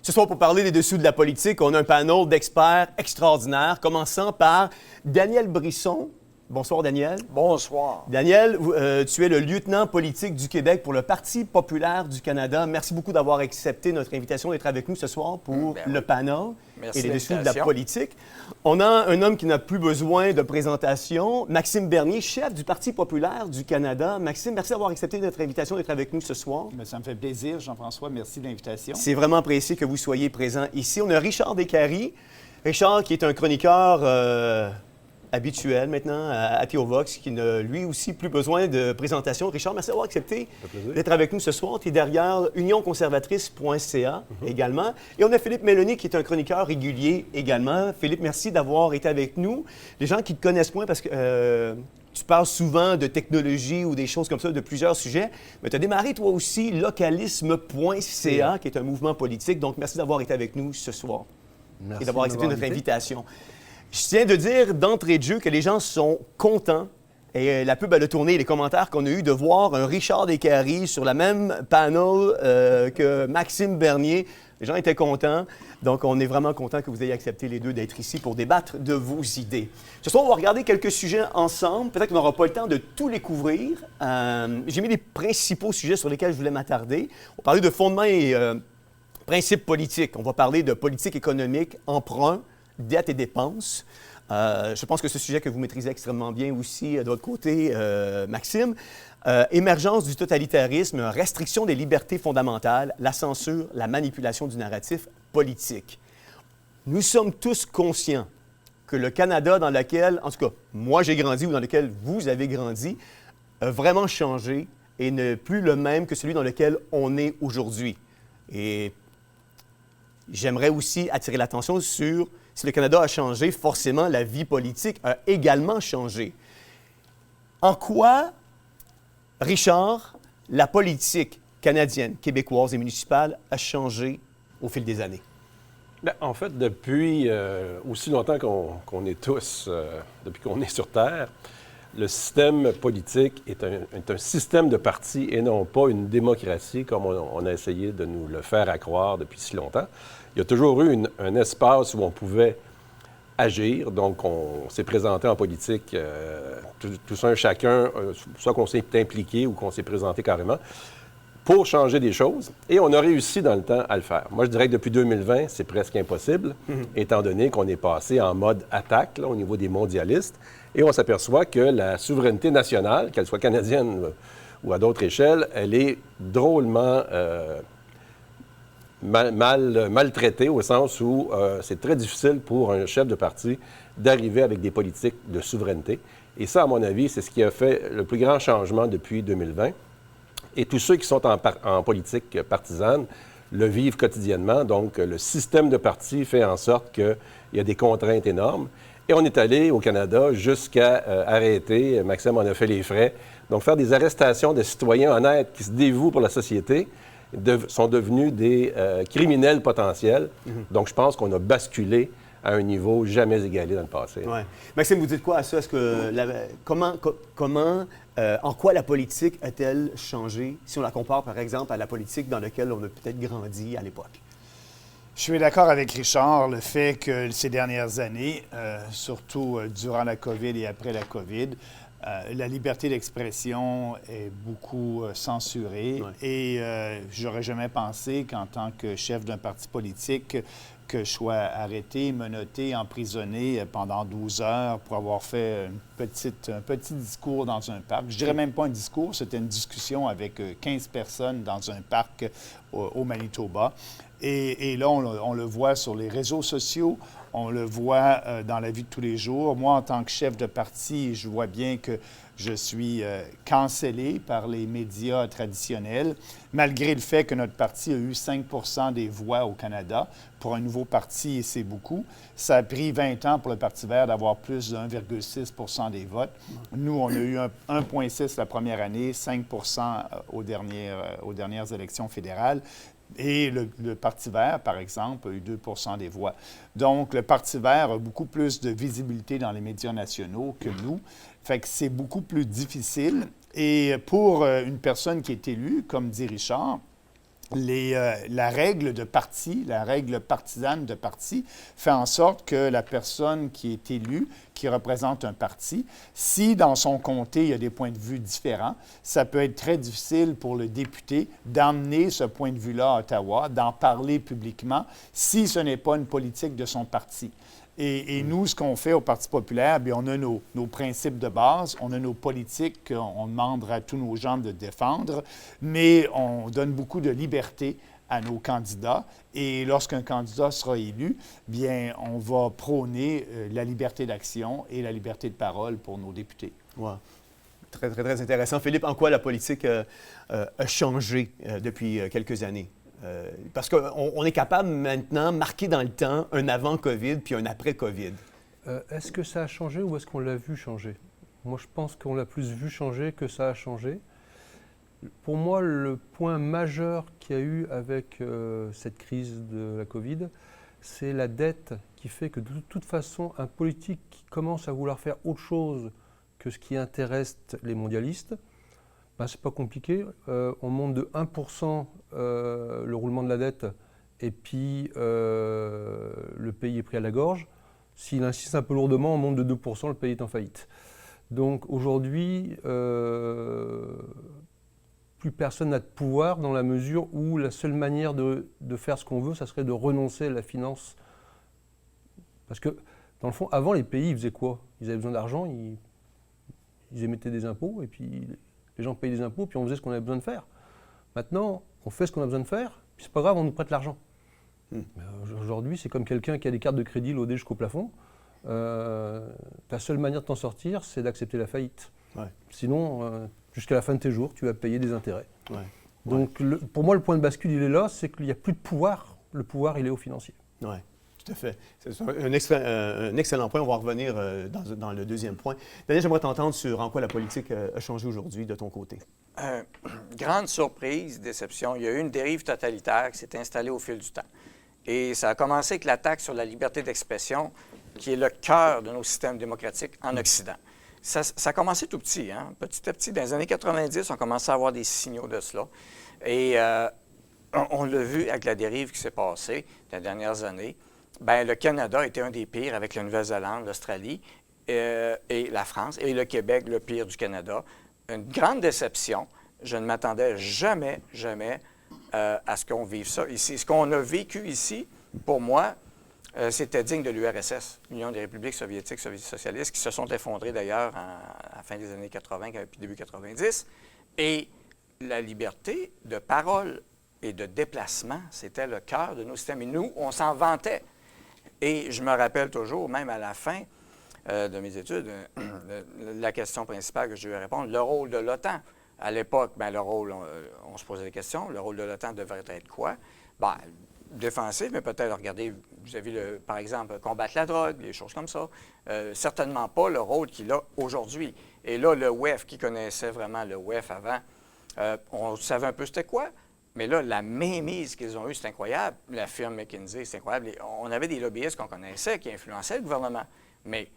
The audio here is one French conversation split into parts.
Ce soir, pour parler des dessous de la politique, on a un panel d'experts extraordinaires, commençant par Daniel Brisson. Bonsoir, Daniel. Bonsoir. Daniel, tu es le lieutenant politique du Québec pour le Parti populaire du Canada. Merci beaucoup d'avoir accepté notre invitation d'être avec nous ce soir pour le panel et les dessous de la politique. On a un homme qui n'a plus besoin de présentation, Maxime Bernier, chef du Parti populaire du Canada. Maxime, merci d'avoir accepté notre invitation d'être avec nous ce soir. Bien, ça me fait plaisir, Jean-François. Merci de l'invitation. C'est vraiment apprécié que vous soyez présent ici. On a Richard Descaries. Richard, qui est un chroniqueur habituel maintenant à Théovox, qui n'a lui aussi plus besoin de présentation. Richard, merci d'avoir accepté d'être avec nous ce soir. Tu es derrière unionconservatrice.ca également. Et on a Philippe Mélanie, qui est un chroniqueur régulier également. Philippe, merci d'avoir été avec nous. Les gens qui te connaissent moins, parce que tu parles souvent de technologie ou des choses comme ça, de plusieurs sujets, mais tu as démarré toi aussi localisme.ca, qui est un mouvement politique. Donc, merci d'avoir été avec nous ce soir et d'avoir accepté notre invitation. Je tiens de dire d'entrée de jeu que les gens sont contents, et la pub a tourné, les commentaires qu'on a eus, de voir un Richard Descaries sur la même panel que Maxime Bernier. Les gens étaient contents, donc on est vraiment contents que vous ayez accepté les deux d'être ici pour débattre de vos idées. Ce soir, on va regarder quelques sujets ensemble. Peut-être qu'on n'aura pas le temps de tous les couvrir. J'ai mis les principaux sujets sur lesquels je voulais m'attarder. On va parler de fondements et principes politiques. On va parler de politique économique, emprunt, dette et dépenses. Je pense que c'est ce sujet que vous maîtrisez extrêmement bien aussi de votre côté, Maxime. Émergence du totalitarisme, restriction des libertés fondamentales, la censure, la manipulation du narratif politique. Nous sommes tous conscients que le Canada dans lequel, en tout cas, moi j'ai grandi ou dans lequel vous avez grandi, a vraiment changé et n'est plus le même que celui dans lequel on est aujourd'hui. Et j'aimerais aussi attirer l'attention sur si le Canada a changé, forcément, la vie politique a également changé. En quoi, Richard, la politique canadienne, québécoise et municipale a changé au fil des années? Bien, en fait, depuis aussi longtemps qu'on est tous, depuis qu'on est sur Terre, le système politique est un système de partis et non pas une démocratie comme on a essayé de nous le faire accroire depuis si longtemps. Il y a toujours eu un espace où on pouvait agir. Donc, on s'est présenté en politique, tous un chacun, soit qu'on s'est impliqué ou qu'on s'est présenté carrément, pour changer des choses. Et on a réussi dans le temps à le faire. Moi, je dirais que depuis 2020, c'est presque impossible, étant donné qu'on est passé en mode attaque là, au niveau des mondialistes. Et on s'aperçoit que la souveraineté nationale, qu'elle soit canadienne ou à d'autres échelles, elle est drôlement maltraité au sens où c'est très difficile pour un chef de parti d'arriver avec des politiques de souveraineté. Et ça, à mon avis, c'est ce qui a fait le plus grand changement depuis 2020. Et tous ceux qui sont en politique partisane le vivent quotidiennement. Donc, le système de parti fait en sorte qu'il y a des contraintes énormes. Et on est allé au Canada jusqu'à arrêter, Maxime en a fait les frais, donc faire des arrestations de citoyens honnêtes qui se dévouent pour la société, sont devenus des criminels potentiels. Donc, je pense qu'on a basculé à un niveau jamais égalé dans le passé. Ouais. Maxime, vous dites quoi à ça? Est-ce que en quoi la politique a-t-elle changé si on la compare, par exemple, à la politique dans laquelle on a peut-être grandi à l'époque? Je suis d'accord avec Richard, le fait que ces dernières années, surtout durant la COVID et après la COVID, la liberté d'expression est beaucoup censurée. Ouais. Et j'aurais jamais pensé qu'en tant que chef d'un parti politique, que je sois arrêté, menotté, emprisonné pendant 12 heures pour avoir fait un petit discours dans un parc. Je dirais même pas un discours, c'était une discussion avec 15 personnes dans un parc au Manitoba. Et là, on le voit sur les réseaux sociaux, on le voit dans la vie de tous les jours. Moi, en tant que chef de parti, je vois bien que je suis cancellé par les médias traditionnels, malgré le fait que notre parti a eu 5 % des voix au Canada. Pour un nouveau parti, c'est beaucoup. Ça a pris 20 ans pour le Parti vert d'avoir plus de 1,6 % des votes. Nous, on a eu 1,6 la première année, 5 % aux dernières élections fédérales. Et le Parti vert, par exemple, a eu 2 % des voix. Donc, le Parti vert a beaucoup plus de visibilité dans les médias nationaux que nous. Fait que c'est beaucoup plus difficile. Et pour une personne qui est élue, comme dit Richard, la règle de parti, la règle partisane de parti, fait en sorte que la personne qui est élue, qui représente un parti, si dans son comté il y a des points de vue différents, ça peut être très difficile pour le député d'emmener ce point de vue-là à Ottawa, d'en parler publiquement, si ce n'est pas une politique de son parti. Et nous, ce qu'on fait au Parti populaire, bien, on a nos principes de base, on a nos politiques qu'on demande à tous nos gens de défendre, mais on donne beaucoup de liberté à nos candidats. Et lorsqu'un candidat sera élu, bien, on va prôner la liberté d'action et la liberté de parole pour nos députés. Wow. Très, très, très intéressant. Philippe, en quoi la politique a changé depuis quelques années? Parce qu'on est capable maintenant, marquer dans le temps, un avant-COVID puis un après-COVID. Est-ce que ça a changé ou est-ce qu'on l'a vu changer? Moi, je pense qu'on l'a plus vu changer que ça a changé. Pour moi, le point majeur qu'il y a eu avec cette crise de la COVID, c'est la dette qui fait que de toute façon, un politique qui commence à vouloir faire autre chose que ce qui intéresse les mondialistes, ben, c'est pas compliqué. On monte de 1% le roulement de la dette et puis le pays est pris à la gorge. S'il insiste un peu lourdement, on monte de 2%, le pays est en faillite. Donc aujourd'hui, plus personne n'a de pouvoir dans la mesure où la seule manière de faire ce qu'on veut, ça serait de renoncer à la finance. Parce que dans le fond, avant les pays, ils faisaient quoi? Ils avaient besoin d'argent, ils émettaient des impôts et puis les gens payaient des impôts, puis on faisait ce qu'on avait besoin de faire. Maintenant, on fait ce qu'on a besoin de faire, puis c'est pas grave, on nous prête l'argent. Aujourd'hui, c'est comme quelqu'un qui a des cartes de crédit loadées jusqu'au plafond. Ta seule manière de t'en sortir, c'est d'accepter la faillite. Ouais. Sinon, jusqu'à la fin de tes jours, tu vas payer des intérêts. Ouais. Donc, pour moi, le point de bascule, il est là, c'est qu'il n'y a plus de pouvoir. Le pouvoir, il est au financier. Oui, tout à fait. C'est un excellent point. On va revenir dans le deuxième point. Daniel, j'aimerais t'entendre sur en quoi la politique a changé aujourd'hui de ton côté. Grande surprise, déception. Il y a eu une dérive totalitaire qui s'est installée au fil du temps. Et ça a commencé avec l'attaque sur la liberté d'expression, qui est le cœur de nos systèmes démocratiques en Occident. Ça a commencé tout petit, hein? Petit à petit. Dans les années 90, on commençait à avoir des signaux de cela. Et on l'a vu avec la dérive qui s'est passée dans les dernières années. Bien, le Canada était un des pires avec la Nouvelle-Zélande, l'Australie et la France, et le Québec, le pire du Canada. Une grande déception. Je ne m'attendais jamais à ce qu'on vive ça ici. Ce qu'on a vécu ici, pour moi, c'était digne de l'URSS, l'Union des républiques soviétiques, socialistes, qui se sont effondrées d'ailleurs à la fin des années 80 puis début 90. Et la liberté de parole et de déplacement, c'était le cœur de nos systèmes. Et nous, on s'en vantait. Et je me rappelle toujours, même à la fin de mes études, la question principale que je devais répondre, le rôle de l'OTAN. À l'époque, bien, le rôle, on se posait des questions. Le rôle de l'OTAN devrait être quoi? Bien, défensif, mais peut-être, regardez, vous avez, par exemple, combattre la drogue, des choses comme ça. Certainement pas le rôle qu'il a aujourd'hui. Et là, le WEF, qui connaissait vraiment le WEF avant, on savait un peu c'était quoi, mais là, la mainmise qu'ils ont eue, c'est incroyable. La firme McKinsey, c'est incroyable. On avait des lobbyistes qu'on connaissait qui influençaient le gouvernement. Mais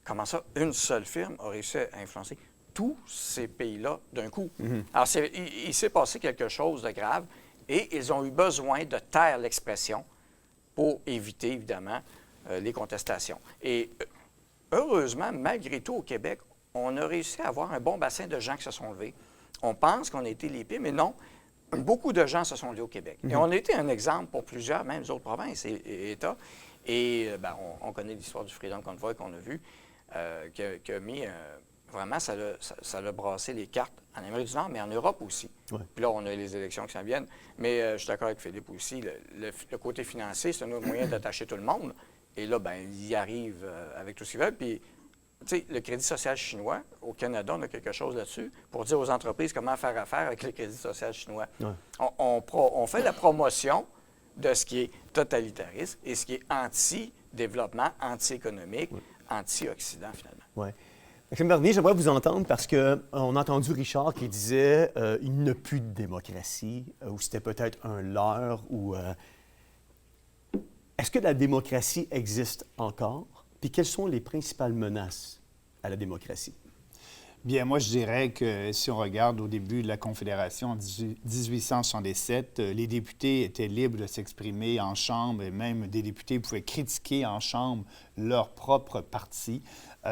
comment ça, une seule firme a réussi à influencer tous ces pays-là d'un coup? Alors, il s'est passé quelque chose de grave et ils ont eu besoin de taire l'expression pour éviter, évidemment, les contestations. Et heureusement, malgré tout, au Québec, on a réussi à avoir un bon bassin de gens qui se sont levés. On pense qu'on a été les pires, mais non. Beaucoup de gens se sont levés au Québec. Et on a été un exemple pour plusieurs, même autres provinces et États. Et bien, on connaît l'histoire du Freedom Convoy qu'on a vu, qui a mis... vraiment, ça a brassé les cartes en Amérique du Nord, mais en Europe aussi. Ouais. Puis là, on a les élections qui s'en viennent. Mais je suis d'accord avec Philippe aussi. Le côté financier, c'est un autre moyen d'attacher tout le monde. Et là, bien, ils y arrivent avec tout ce qu'ils veulent. Puis, tu sais, le Crédit social chinois, au Canada, on a quelque chose là-dessus pour dire aux entreprises comment faire affaire avec le Crédit social chinois. Ouais. On fait la promotion de ce qui est totalitariste et ce qui est anti-développement, anti-économique, anti-Occident, finalement. Ouais. Maxime Bernier, j'aimerais vous entendre parce qu'on a entendu Richard qui disait il n'y a plus de démocratie, ou c'était peut-être un leurre, ou... Est-ce que la démocratie existe encore? Puis quelles sont les principales menaces à la démocratie? Bien, moi, je dirais que si on regarde au début de la Confédération en 1867, les députés étaient libres de s'exprimer en chambre et même des députés pouvaient critiquer en chambre leur propre parti.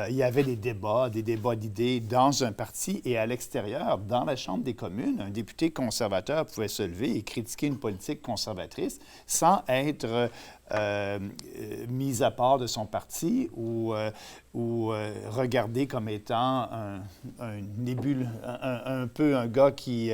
Il y avait des débats d'idées dans un parti et à l'extérieur, dans la Chambre des communes, un député conservateur pouvait se lever et critiquer une politique conservatrice sans être mis à part de son parti ou regardé comme étant un peu un gars qui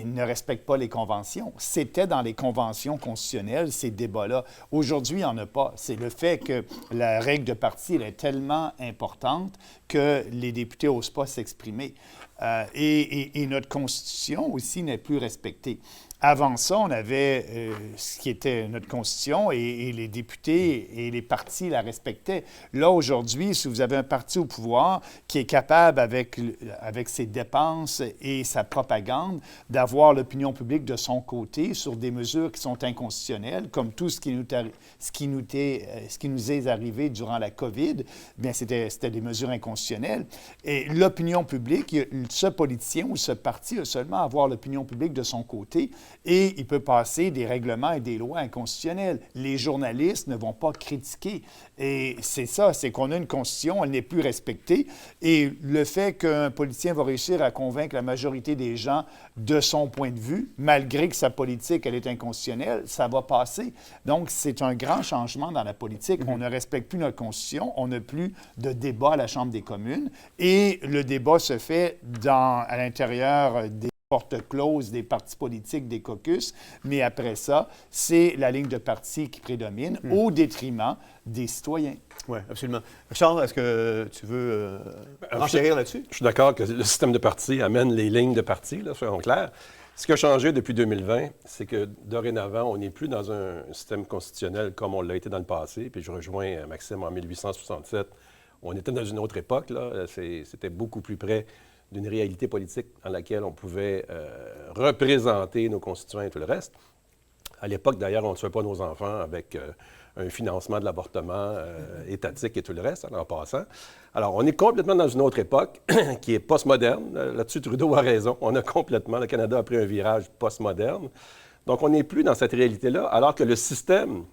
ne respecte pas les conventions. C'était dans les conventions constitutionnelles, ces débats-là. Aujourd'hui, il n'y en a pas. C'est le fait que la règle de parti elle est tellement importante que les députés n'osent pas s'exprimer. Et notre Constitution aussi n'est plus respectée. Avant ça, on avait ce qui était notre Constitution et les députés et les partis la respectaient. Là, aujourd'hui, si vous avez un parti au pouvoir qui est capable, avec ses dépenses et sa propagande, d'avoir l'opinion publique de son côté sur des mesures qui sont inconstitutionnelles, comme tout ce qui nous est arrivé durant la COVID, bien, c'était des mesures inconstitutionnelles. Et l'opinion publique, ce politicien ou ce parti a seulement à avoir l'opinion publique de son côté et il peut passer des règlements et des lois inconstitutionnelles. Les journalistes ne vont pas critiquer. Et c'est ça, c'est qu'on a une constitution, elle n'est plus respectée. Et le fait qu'un politicien va réussir à convaincre la majorité des gens de son point de vue, malgré que sa politique, elle est inconstitutionnelle, ça va passer. Donc, c'est un grand changement dans la politique. On ne respecte plus notre constitution, on n'a plus de débat à la Chambre des communes. Et le débat se fait à l'intérieur des portes closes des partis politiques, des caucus, mais après ça, c'est la ligne de parti qui prédomine au détriment des citoyens. Oui, absolument. Charles, est-ce que tu veux enchérir là-dessus? Je suis d'accord que le système de parti amène les lignes de parti, là, soyons clairs. Ce qui a changé depuis 2020, c'est que dorénavant, on n'est plus dans un système constitutionnel comme on l'a été dans le passé. Puis je rejoins Maxime en 1867. On était dans une autre époque, là. C'était beaucoup plus près d'une réalité politique dans laquelle on pouvait représenter nos constituants et tout le reste. À l'époque, d'ailleurs, on ne tuait pas nos enfants avec un financement de l'avortement étatique et tout le reste, en passant. Alors, on est complètement dans une autre époque qui est postmoderne. Là-dessus, Trudeau a raison. Le Canada a pris un virage postmoderne. Donc, on n'est plus dans cette réalité-là, alors que le système,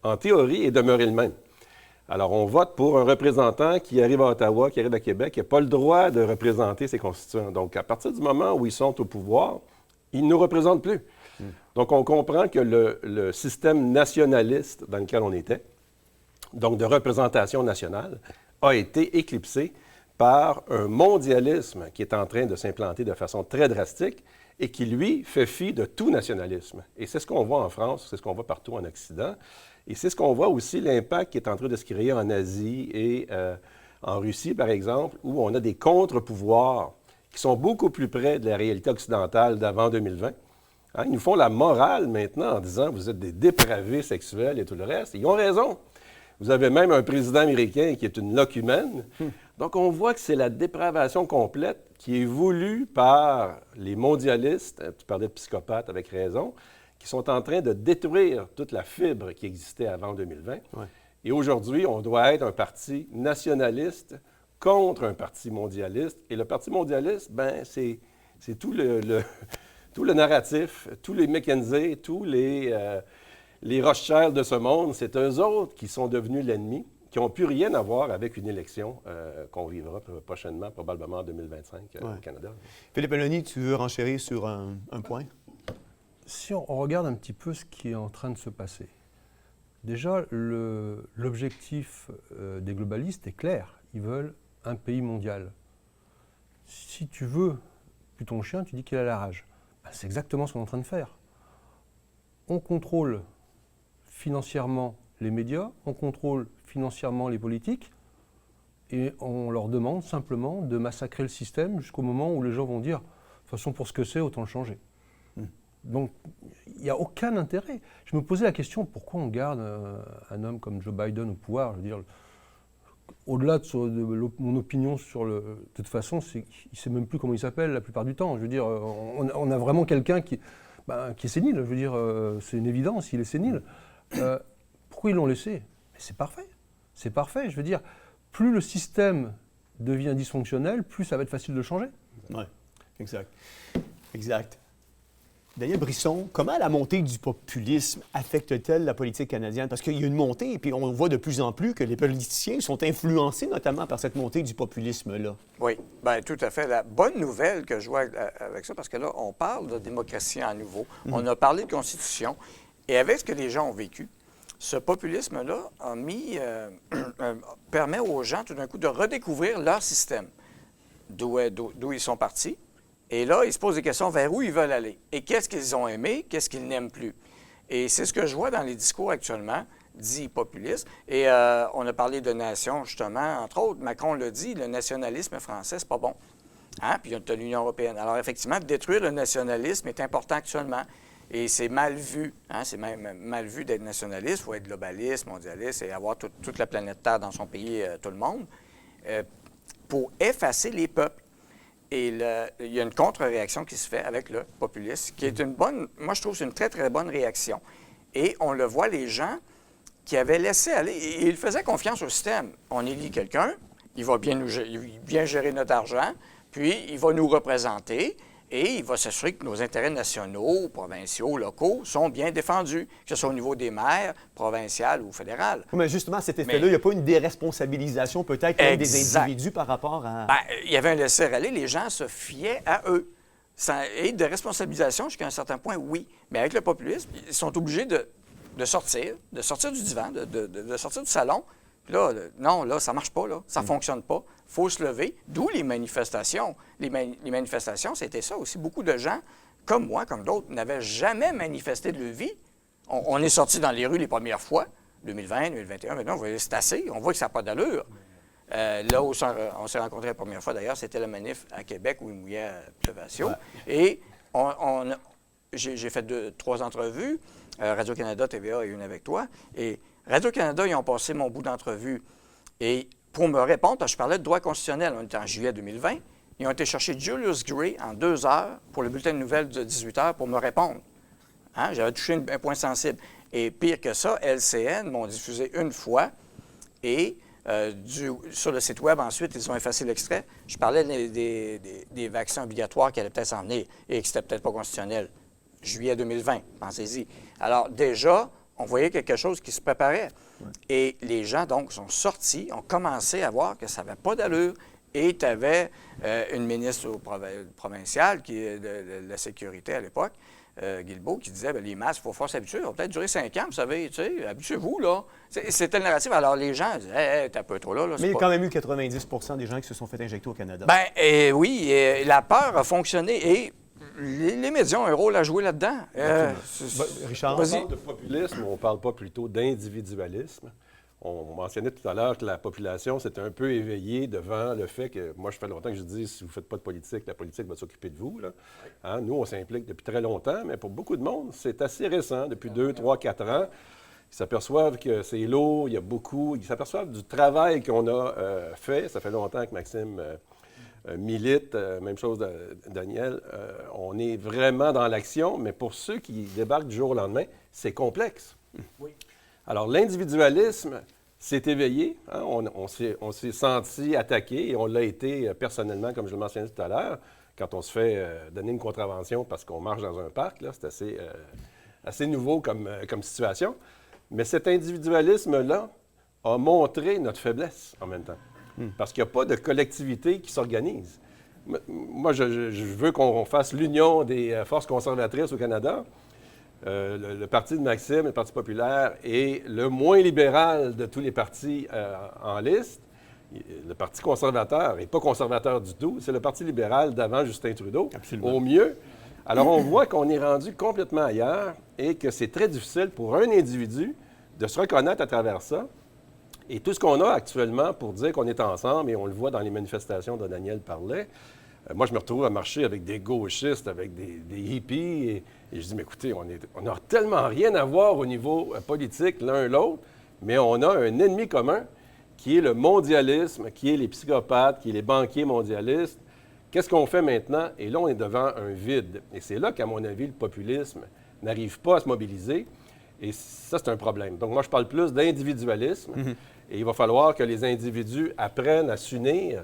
en théorie, est demeuré le même. Alors, on vote pour un représentant qui arrive à Ottawa, qui arrive à Québec, qui n'a pas le droit de représenter ses constituants. Donc, à partir du moment où ils sont au pouvoir, ils ne nous représentent plus. Donc, on comprend que le système nationaliste dans lequel on était, donc de représentation nationale, a été éclipsé par un mondialisme qui est en train de s'implanter de façon très drastique et qui, lui, fait fi de tout nationalisme. Et c'est ce qu'on voit en France, c'est ce qu'on voit partout en Occident. Et c'est ce qu'on voit aussi, l'impact qui est en train de se créer en Asie et en Russie, par exemple, où on a des contre-pouvoirs qui sont beaucoup plus près de la réalité occidentale d'avant 2020. Hein, ils nous font la morale maintenant en disant « vous êtes des dépravés sexuels et tout le reste ». Ils ont raison. Vous avez même un président américain qui est une locumène. Donc, on voit que c'est la dépravation complète qui est voulue par les mondialistes, tu parlais de psychopathes avec raison, qui sont en train de détruire toute la fibre qui existait avant 2020. Ouais. Et aujourd'hui, on doit être un parti nationaliste contre un parti mondialiste. Et le parti mondialiste, bien, c'est tout le narratif, tous les McKinsey, tous les Rothschild de ce monde, c'est eux autres qui sont devenus l'ennemi, qui n'ont plus rien à voir avec une élection qu'on vivra prochainement, probablement en 2025 au Canada. Philippe Eloni, tu veux renchérir sur un point? Si on regarde un petit peu ce qui est en train de se passer, déjà, l'objectif des globalistes est clair. Ils veulent un pays mondial. Si tu veux plus ton chien, tu dis qu'il a la rage. Ben, c'est exactement ce qu'on est en train de faire. On contrôle financièrement les médias, on contrôle financièrement les politiques, et on leur demande simplement de massacrer le système jusqu'au moment où les gens vont dire « de toute façon, pour ce que c'est, autant le changer ». Donc, il n'y a aucun intérêt. Je me posais la question, pourquoi on garde un homme comme Joe Biden au pouvoir? Je veux dire, au-delà de mon opinion sur le... De toute façon, il ne sait même plus comment il s'appelle la plupart du temps. Je veux dire, on a vraiment quelqu'un qui est sénile. Je veux dire, c'est une évidence, il est sénile. Pourquoi ils l'ont laissé? Mais c'est parfait. C'est parfait. Je veux dire, plus le système devient dysfonctionnel, plus ça va être facile de changer. Oui, exact. Exact. Daniel Brisson, comment la montée du populisme affecte-t-elle la politique canadienne? Parce qu'il y a une montée, et puis on voit de plus en plus que les politiciens sont influencés notamment par cette montée du populisme-là. Oui, bien tout à fait. La bonne nouvelle que je vois avec ça, parce que là, on parle de démocratie à nouveau, on a parlé de constitution, et avec ce que les gens ont vécu, ce populisme-là a permet aux gens tout d'un coup de redécouvrir leur système, d'où ils sont partis. Et là, ils se posent des questions vers où ils veulent aller. Et qu'est-ce qu'ils ont aimé, qu'est-ce qu'ils n'aiment plus. Et c'est ce que je vois dans les discours actuellement, dits populistes. Et on a parlé de nation, justement, entre autres. Macron l'a dit, le nationalisme français, c'est pas bon. Hein? Puis il y a l'Union européenne. Alors, effectivement, détruire le nationalisme est important actuellement. Et c'est mal vu. Hein? C'est même mal vu d'être nationaliste. Il faut être globaliste, mondialiste et avoir toute la planète Terre dans son pays, tout le monde, pour effacer les peuples. Et il y a une contre-réaction qui se fait avec le populisme, qui est une bonne, moi je trouve que c'est une très, très bonne réaction. Et on le voit, les gens qui avaient laissé aller, et ils faisaient confiance au système. On élit quelqu'un, il va bien gérer notre argent, puis il va nous représenter, et il va s'assurer que nos intérêts nationaux, provinciaux, locaux sont bien défendus, que ce soit au niveau des maires, provinciales ou fédérales. Oui, mais justement, à cet effet-là, il n'y a pas une déresponsabilisation peut-être des individus par rapport à... Bien, il y avait un laisser-aller, les gens se fiaient à eux. Et de responsabilisation jusqu'à un certain point, oui. Mais avec le populisme, ils sont obligés de sortir du divan, de sortir du salon. Là, non, là, ça ne marche pas, là. Ça ne fonctionne pas. Il faut se lever. D'où les manifestations. Les manifestations, c'était ça aussi. Beaucoup de gens, comme moi, comme d'autres, n'avaient jamais manifesté de leur vie. On est sortis dans les rues les premières fois, 2020, 2021. Maintenant, vous voyez, c'est assez. On voit que ça n'a pas d'allure. Là où on s'est rencontrés la première fois, d'ailleurs, c'était la manif à Québec où il mouillait à Plevatio. Ouais. Et j'ai fait 3 entrevues, Radio-Canada, TVA et une avec toi. Et Radio-Canada, ils ont passé mon bout d'entrevue. Et pour me répondre, parce que je parlais de droit constitutionnel, on était en juillet 2020, ils ont été chercher Julius Gray en 2 heures pour le bulletin de nouvelles de 18 heures pour me répondre. Hein? J'avais touché un point sensible. Et pire que ça, LCN m'ont diffusé une fois et sur le site Web, ensuite, ils ont effacé l'extrait. Je parlais des vaccins obligatoires qui allaient peut-être s'en venir et que c'était peut-être pas constitutionnel. Juillet 2020, pensez-y. Alors déjà, on voyait quelque chose qui se préparait. Ouais. Et les gens, donc, sont sortis, ont commencé à voir que ça n'avait pas d'allure. Et tu avais une ministre provinciale de la Sécurité à l'époque, Guilbeault, qui disait, bien, les masques, il faut s'habituer, ça va peut-être durer 5 ans, vous savez, tu sais, habituez-vous, là. C'était le narratif. Alors, les gens disaient, hey, t'es un peu trop là. Mais il y a quand même eu 90 des gens qui se sont fait injecter au Canada. Bien, oui, la peur a fonctionné et les médias ont un rôle à jouer là-dedans. Richard, on parle de populisme, on ne parle pas plutôt d'individualisme. On mentionnait tout à l'heure que la population s'est un peu éveillée devant le fait que, moi, je fais longtemps que je dis, si vous ne faites pas de politique, la politique va s'occuper de vous. Là. Hein? Nous, on s'implique depuis très longtemps, mais pour beaucoup de monde, c'est assez récent, depuis 2, 3, 4 ans. Ils s'aperçoivent que c'est lourd, il y a beaucoup. Ils s'aperçoivent du travail qu'on a fait. Ça fait longtemps que Maxime milite, même chose Daniel. On est vraiment dans l'action, mais pour ceux qui débarquent du jour au lendemain, c'est complexe. Oui. Alors, l'individualisme s'est éveillé. Hein? On s'est senti attaqué et on l'a été personnellement, comme je le mentionnais tout à l'heure, quand on se fait donner une contravention parce qu'on marche dans un parc. Là, c'est assez nouveau comme situation. Mais cet individualisme-là a montré notre faiblesse en même temps. Parce qu'il n'y a pas de collectivité qui s'organise. Moi, je veux qu'on fasse l'union des forces conservatrices au Canada. Le parti de Maxime, le Parti populaire, est le moins libéral de tous les partis en liste. Le Parti conservateur n'est pas conservateur du tout. C'est le Parti libéral d'avant Justin Trudeau, absolument, au mieux. Alors, on voit qu'on est rendu complètement ailleurs et que c'est très difficile pour un individu de se reconnaître à travers ça. Et tout ce qu'on a actuellement pour dire qu'on est ensemble, et on le voit dans les manifestations dont Daniel parlait, moi, je me retrouve à marcher avec des gauchistes, avec des hippies, et je dis, mais écoutez, on n'a tellement rien à voir au niveau politique l'un l'autre, mais on a un ennemi commun qui est le mondialisme, qui est les psychopathes, qui est les banquiers mondialistes. Qu'est-ce qu'on fait maintenant? Et là, on est devant un vide. Et c'est là qu'à mon avis, le populisme n'arrive pas à se mobiliser. Et ça, c'est un problème. Donc, moi, je parle plus d'individualisme. Et il va falloir que les individus apprennent à s'unir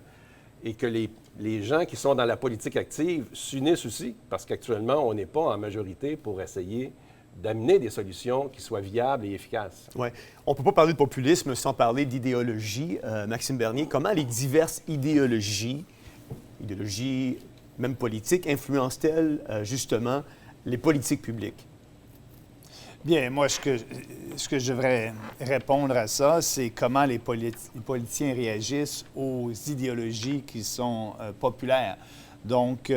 et que les gens qui sont dans la politique active s'unissent aussi, parce qu'actuellement, on n'est pas en majorité pour essayer d'amener des solutions qui soient viables et efficaces. Oui. On ne peut pas parler de populisme sans parler d'idéologie. Maxime Bernier, comment les diverses idéologies même politiques, influencent-elles justement les politiques publiques? Bien, moi, ce que je devrais répondre à ça, c'est comment les politiciens réagissent aux idéologies qui sont populaires. Donc,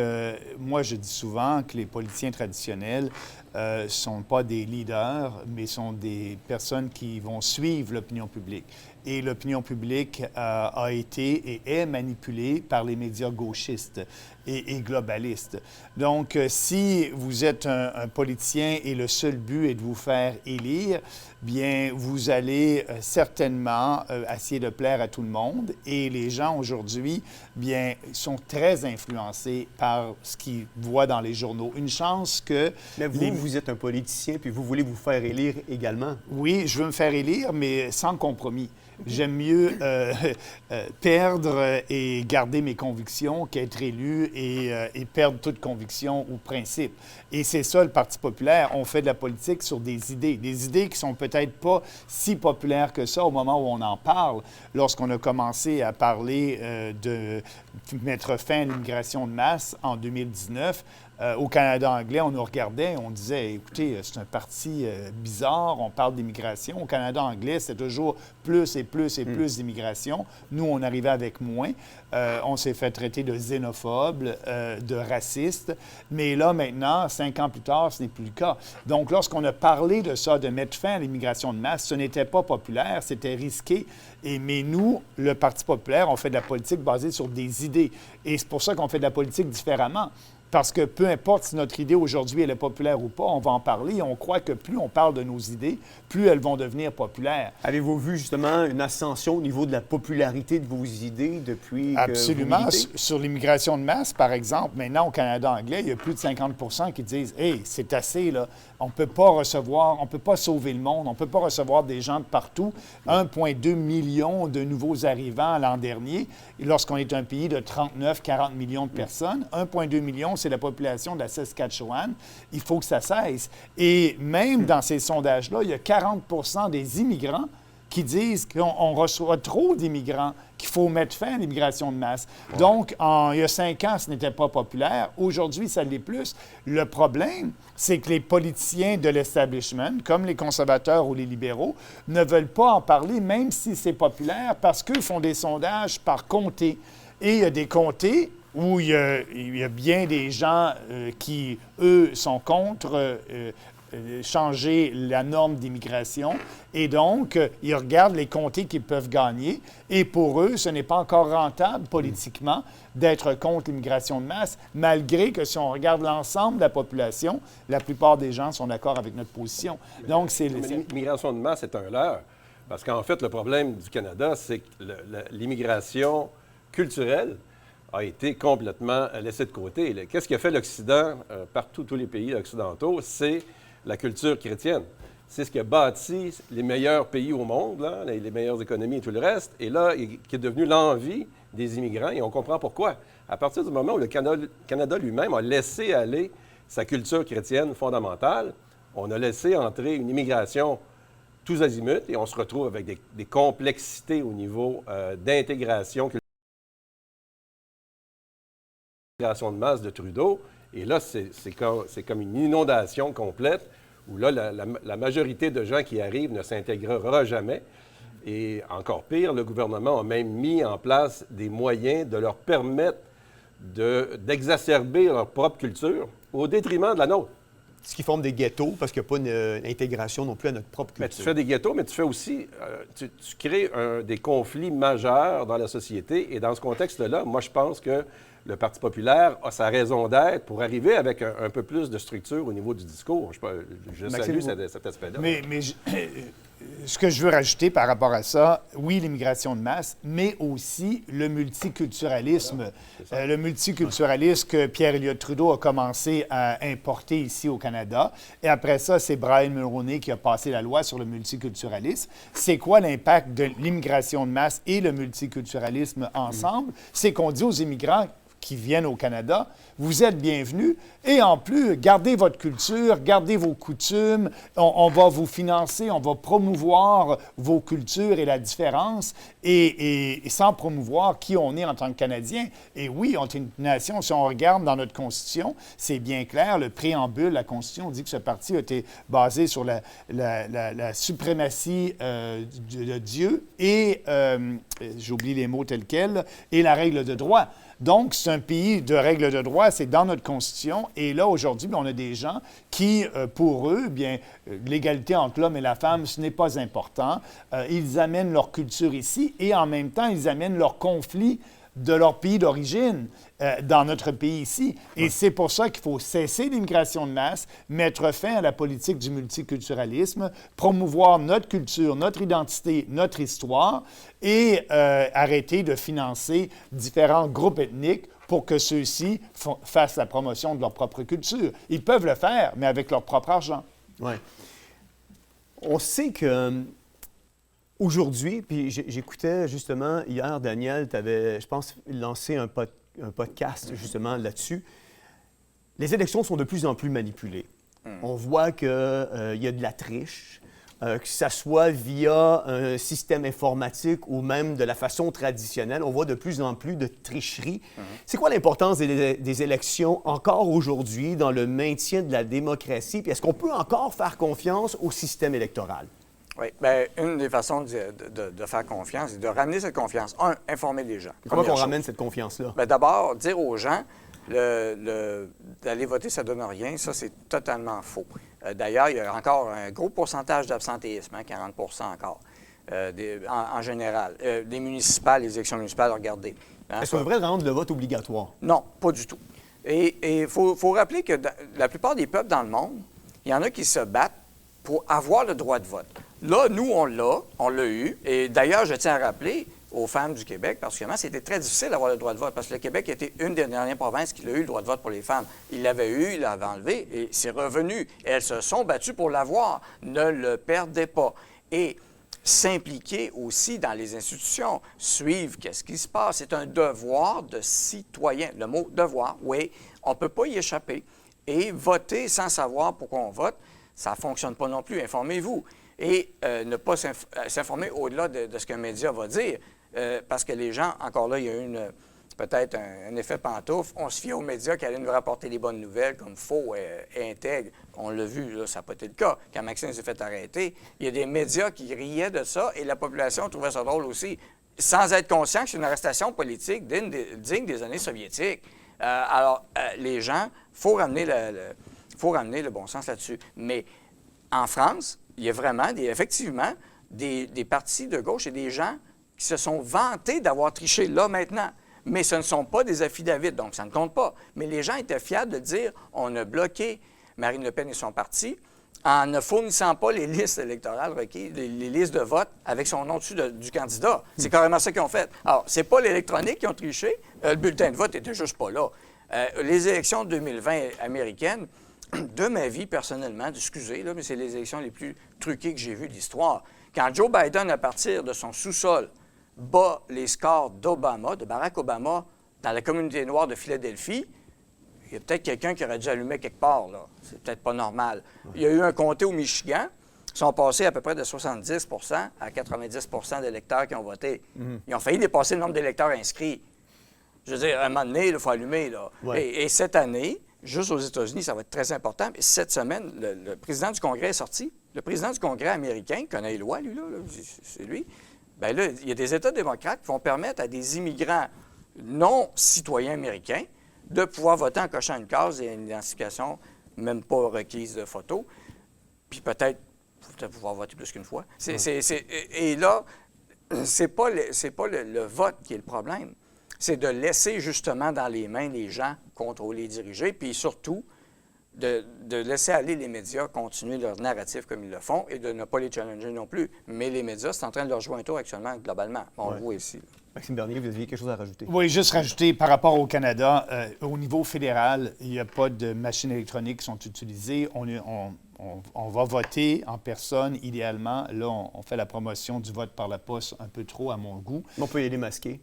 moi, je dis souvent que les politiciens traditionnels ne sont pas des leaders, mais sont des personnes qui vont suivre l'opinion publique. Et l'opinion publique a été et est manipulée par les médias gauchistes et globalistes. Donc, si vous êtes un politicien et le seul but est de vous faire élire, bien, vous allez certainement essayer de plaire à tout le monde. Et les gens aujourd'hui, bien, sont très influencés par ce qu'ils voient dans les journaux. Une chance que... Mais vous êtes un politicien, puis vous voulez vous faire élire également. Oui, je veux me faire élire, mais sans compromis. J'aime mieux perdre et garder mes convictions qu'être élu et perdre toute conviction ou principe. Et c'est ça, le Parti populaire. On fait de la politique sur des idées qui sont peut-être pas si populaires que ça au moment où on en parle. Lorsqu'on a commencé à parler de mettre fin à l'immigration de masse en 2019, au Canada anglais, on nous regardait, on disait, écoutez, c'est un parti bizarre, on parle d'immigration. Au Canada anglais, c'est toujours plus et plus et plus d'immigration. Nous, on arrivait avec moins. On s'est fait traiter de xénophobes, de racistes. Mais là, maintenant, 5 ans plus tard, ce n'est plus le cas. Donc, lorsqu'on a parlé de ça, de mettre fin à l'immigration de masse, ce n'était pas populaire, c'était risqué. Mais nous, le Parti populaire, on fait de la politique basée sur des idées. Et c'est pour ça qu'on fait de la politique différemment. Parce que peu importe si notre idée aujourd'hui elle est populaire ou pas, on va en parler et on croit que plus on parle de nos idées, plus elles vont devenir populaires. Avez-vous vu justement une ascension au niveau de la popularité de vos idées depuis Absolument. que vous militez? Sur l'immigration de masse, par exemple, maintenant au Canada anglais, il y a plus de 50% qui disent « Hey, c'est assez, là. On ne peut pas recevoir, on ne peut pas sauver le monde, on ne peut pas recevoir des gens de partout. 1,2 million de nouveaux arrivants l'an dernier, lorsqu'on est un pays de 39-40 millions de personnes. 1,2 million, c'est la population de la Saskatchewan. Il faut que ça cesse. Et même dans ces sondages-là, il y a 40% des immigrants qui disent qu'on reçoit trop d'immigrants, qu'il faut mettre fin à l'immigration de masse. Donc, il y a 5 ans, ce n'était pas populaire. Aujourd'hui, ça l'est plus. Le problème, c'est que les politiciens de l'establishment, comme les conservateurs ou les libéraux, ne veulent pas en parler, même si c'est populaire, parce qu'eux font des sondages par comté. Et il y a des comtés où il y a bien des gens qui, eux, sont contre changer la norme d'immigration. Et donc, ils regardent les comtés qu'ils peuvent gagner. Et pour eux, ce n'est pas encore rentable politiquement d'être contre l'immigration de masse, malgré que si on regarde l'ensemble de la population, la plupart des gens sont d'accord avec notre position. Donc, l'immigration de masse est un leurre. Parce qu'en fait, le problème du Canada, c'est que l'immigration culturelle a été complètement laissée de côté. Qu'est-ce qui a fait l'Occident, partout, tous les pays occidentaux, c'est la culture chrétienne. C'est ce qui a bâti les meilleurs pays au monde, là, les meilleures économies et tout le reste. Et là, qui est devenu l'envie des immigrants, et on comprend pourquoi. À partir du moment où le Canada lui-même a laissé aller sa culture chrétienne fondamentale, on a laissé entrer une immigration tous azimuts, et on se retrouve avec des complexités au niveau d'intégration de masse de Trudeau. Et là, c'est comme une inondation complète où là, la majorité de gens qui arrivent ne s'intégrera jamais. Et encore pire, le gouvernement a même mis en place des moyens de leur permettre d'exacerber leur propre culture au détriment de la nôtre. Ce qui forme des ghettos, parce qu'il n'y a pas une intégration non plus à notre propre culture. Mais tu fais des ghettos, mais tu fais aussi... tu crées des conflits majeurs dans la société. Et dans ce contexte-là, moi, je pense que le Parti populaire a sa raison d'être pour arriver avec un peu plus de structure au niveau du discours. Je salue cet aspect-là. Mais ce que je veux rajouter par rapport à ça, oui, l'immigration de masse, mais aussi le multiculturalisme. Le multiculturalisme que Pierre Elliott Trudeau a commencé à importer ici au Canada. Et après ça, c'est Brian Mulroney qui a passé la loi sur le multiculturalisme. C'est quoi l'impact de l'immigration de masse et le multiculturalisme ensemble? C'est qu'on dit aux immigrants qui viennent au Canada, vous êtes bienvenus. Et en plus, gardez votre culture, gardez vos coutumes. On va vous financer, on va promouvoir vos cultures et la différence, et sans promouvoir qui on est en tant que Canadien. Et oui, on est une nation. Si on regarde dans notre Constitution, c'est bien clair. Le préambule de la Constitution dit que ce parti a été basé sur la suprématie de Dieu et, j'oublie les mots tels quels, et la règle de droit. Donc, c'est un pays de règles de droit, c'est dans notre Constitution. Et là, aujourd'hui, on a des gens qui, pour eux, bien, l'égalité entre l'homme et la femme, ce n'est pas important. Ils amènent leur culture ici et en même temps, ils amènent leurs conflits de leur pays d'origine dans notre pays ici. Et c'est pour ça qu'il faut cesser l'immigration de masse, mettre fin à la politique du multiculturalisme, promouvoir notre culture, notre identité, notre histoire et arrêter de financer différents groupes ethniques pour que ceux-ci fassent la promotion de leur propre culture. Ils peuvent le faire, mais avec leur propre argent. Oui. On sait que aujourd'hui, puis j'écoutais justement hier, Daniel, tu avais, je pense, lancé un podcast justement là-dessus. Les élections sont de plus en plus manipulées. On voit qu'il y a de la triche, que ce soit via un système informatique ou même de la façon traditionnelle. On voit de plus en plus de tricherie. C'est quoi l'importance des élections encore aujourd'hui dans le maintien de la démocratie? Puis est-ce qu'on peut encore faire confiance au système électoral? Oui. Bien, une des façons de faire confiance, c'est de ramener cette confiance. Un, informer les gens. Comment on ramène cette confiance-là? Bien, d'abord, dire aux gens, d'aller voter, ça ne donne rien. Ça, c'est totalement faux. D'ailleurs, il y a encore un gros pourcentage d'absentéisme, 40 encore, en général. Les municipales, les élections municipales, regardez. Est-ce qu'on devrait rendre le vote obligatoire? Non, pas du tout. Et il faut rappeler que la plupart des peuples dans le monde, il y en a qui se battent pour avoir le droit de vote. Là, nous, on l'a eu. Et d'ailleurs, je tiens à rappeler aux femmes du Québec, particulièrement, c'était très difficile d'avoir le droit de vote parce que le Québec était une des dernières provinces qui a eu le droit de vote pour les femmes. Il l'avait eu, il l'avait enlevé et c'est revenu. Et elles se sont battues pour l'avoir. Ne le perdez pas. Et s'impliquer aussi dans les institutions, suivre qu'est-ce qui se passe. C'est un devoir de citoyen. Le mot « devoir », oui, on ne peut pas y échapper. Et voter sans savoir pourquoi on vote, ça ne fonctionne pas non plus. Informez-vous. Et ne pas s'informer au-delà de ce qu'un média va dire. Parce que les gens, encore là, il y a eu peut-être un effet pantoufle. On se fie aux médias qui allaient nous rapporter les bonnes nouvelles comme faux et intègres. On l'a vu, là, ça n'a pas été le cas. Quand Maxime s'est fait arrêter, il y a des médias qui riaient de ça et la population trouvait ça drôle aussi, sans être conscient que c'est une arrestation politique digne des années soviétiques. Alors, les gens, il faut ramener le bon sens là-dessus. Mais en France, il y a vraiment, effectivement, des partis de gauche et des gens qui se sont vantés d'avoir triché là maintenant. Mais ce ne sont pas des affidavits, donc ça ne compte pas. Mais les gens étaient fiers de dire on a bloqué Marine Le Pen et son parti en ne fournissant pas les listes électorales requises, les listes de vote avec son nom dessus du candidat. C'est carrément ça qu'ils ont fait. Alors, c'est pas l'électronique qui ont triché. Le bulletin de vote n'était juste pas là. Les élections 2020 américaines, de ma vie, personnellement, excusez, là, mais c'est les élections les plus truquées que j'ai vues de l'histoire. Quand Joe Biden, à partir de son sous-sol, bat les scores d'Obama, de Barack Obama, dans la communauté noire de Philadelphie, il y a peut-être quelqu'un qui aurait dû allumer quelque part, là. C'est peut-être pas normal. Il y a eu un comté au Michigan. Ils sont passés à peu près de 70 à 90 d'électeurs qui ont voté. Ils ont failli dépasser le nombre d'électeurs inscrits. Je veux dire, à un moment donné, il faut allumer, là. Ouais. Et cette année, juste aux États-Unis, ça va être très important. Et cette semaine, le président du Congrès est sorti. Le président du Congrès américain, qui connaît les lois, lui, là, c'est lui. Bien là, il y a des États démocrates qui vont permettre à des immigrants non citoyens américains de pouvoir voter en cochant une case et une identification même pas requise de photo. Puis peut-être pouvoir voter plus qu'une fois. Et là, c'est pas le vote qui est le problème. C'est de laisser justement dans les mains les gens contrôler, diriger, puis surtout de laisser aller les médias continuer leur narratif comme ils le font et de ne pas les challenger non plus. Mais les médias, c'est en train de leur jouer un tour actuellement, globalement. On le voit ici. Maxime Bernier, vous aviez quelque chose à rajouter? Oui, juste rajouter par rapport au Canada, au niveau fédéral, il n'y a pas de machines électroniques qui sont utilisées. On va voter en personne, idéalement. Là, on fait la promotion du vote par la poste un peu trop à mon goût. On peut y aller masqué.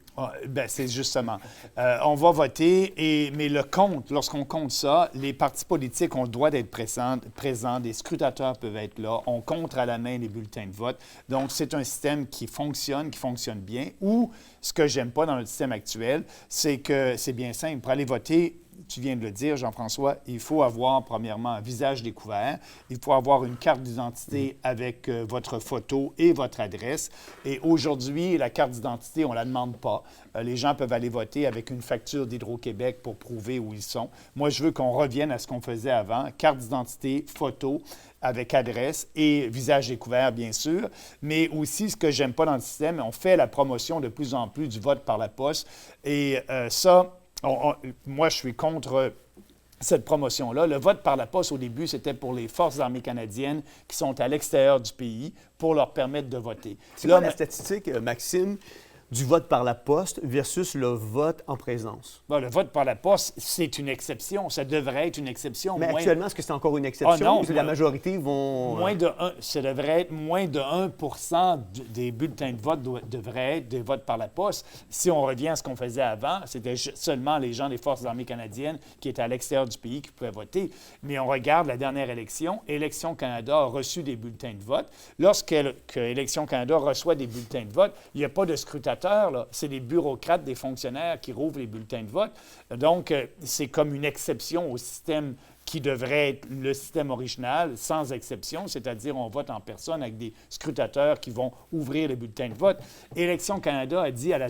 Bien, c'est justement. On va voter, mais le compte, lorsqu'on compte ça, les partis politiques ont le droit d'être présents, des scrutateurs peuvent être là, on compte à la main les bulletins de vote. Donc, c'est un système qui fonctionne bien. Ou, ce que j'aime pas dans le système actuel, c'est que c'est bien simple. Pour aller voter, tu viens de le dire, Jean-François, il faut avoir, premièrement, un visage découvert. Il faut avoir une carte d'identité avec votre photo et votre adresse. Et aujourd'hui, la carte d'identité, on ne la demande pas. Les gens peuvent aller voter avec une facture d'Hydro-Québec pour prouver où ils sont. Moi, je veux qu'on revienne à ce qu'on faisait avant. Carte d'identité, photo avec adresse et visage découvert, bien sûr. Mais aussi, ce que j'aime pas dans le système, on fait la promotion de plus en plus du vote par la poste. Et ça... moi, je suis contre cette promotion-là. Le vote par la poste, au début, c'était pour les Forces armées canadiennes qui sont à l'extérieur du pays pour leur permettre de voter. C'est quoi la statistique, Maxime, du vote par la poste versus le vote en présence? Bon, le vote par la poste, c'est une exception. Ça devrait être une exception. Mais actuellement, est-ce que c'est encore une exception? Non, ou la majorité vont... Ça devrait être moins de 1 des bulletins de vote devraient être des votes par la poste. Si on revient à ce qu'on faisait avant, c'était seulement les gens des Forces armées canadiennes qui étaient à l'extérieur du pays qui pouvaient voter. Mais on regarde la dernière élection. Élection Canada a reçu des bulletins de vote. Lorsque Élection Canada reçoit des bulletins de vote, il n'y a pas de scrutateurs. C'est les bureaucrates, des fonctionnaires qui rouvrent les bulletins de vote. Donc, c'est comme une exception au système qui devrait être le système original, sans exception, c'est-à-dire on vote en personne avec des scrutateurs qui vont ouvrir les bulletins de vote. Élection Canada a dit à la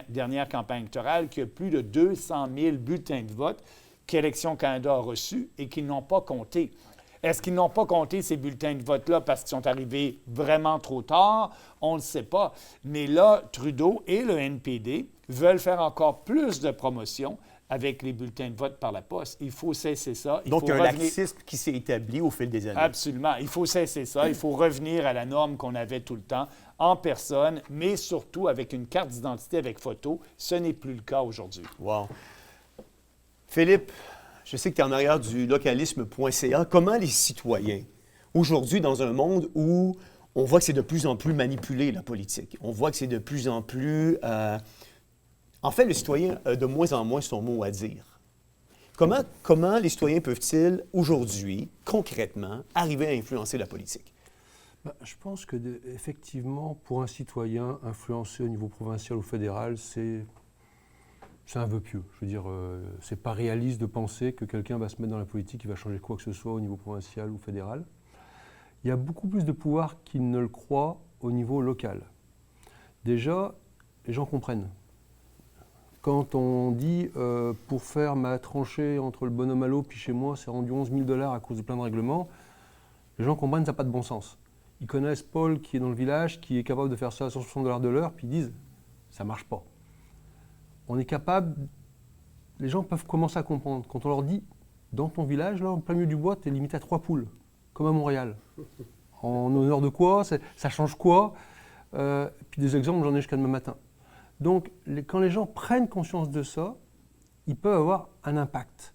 dernière campagne électorale qu'il y a plus de 200 000 bulletins de vote qu'Élection Canada a reçus et qu'ils n'ont pas compté. Est-ce qu'ils n'ont pas compté ces bulletins de vote-là parce qu'ils sont arrivés vraiment trop tard? On ne le sait pas. Mais là, Trudeau et le NPD veulent faire encore plus de promotion avec les bulletins de vote par la poste. Il faut cesser ça. Donc, il y a un laxisme qui s'est établi au fil des années. Absolument. Il faut cesser ça. Il faut revenir à la norme qu'on avait tout le temps, en personne, mais surtout avec une carte d'identité avec photo. Ce n'est plus le cas aujourd'hui. Wow. Philippe, je sais que tu es en arrière du localisme.ca. Comment les citoyens, aujourd'hui, dans un monde où on voit que c'est de plus en plus manipulé, la politique, on voit que c'est de plus en plus... En fait, le citoyen a de moins en moins son mot à dire. Comment les citoyens peuvent-ils, aujourd'hui, concrètement, arriver à influencer la politique? Je pense que, effectivement, pour un citoyen, influencer au niveau provincial ou fédéral, c'est un vœu pieux. Je veux dire, c'est pas réaliste de penser que quelqu'un va se mettre dans la politique et va changer quoi que ce soit au niveau provincial ou fédéral. Il y a beaucoup plus de pouvoir qu'ils ne le croient au niveau local. Déjà, les gens comprennent. Quand on dit pour faire ma tranchée entre le bonhomme à l'eau puis chez moi, c'est rendu 11 000 $ à cause de plein de règlements, les gens comprennent que ça n'a pas de bon sens. Ils connaissent Paul qui est dans le village, qui est capable de faire ça à 160 $ de l'heure, puis ils disent ça ne marche pas. On est capable, les gens peuvent commencer à comprendre. Quand on leur dit, dans ton village, là, en plein milieu du bois, tu es limité à 3 poules, comme à Montréal. En honneur de quoi? Ça change quoi? Puis des exemples, j'en ai jusqu'à demain matin. Donc, quand les gens prennent conscience de ça, ils peuvent avoir un impact.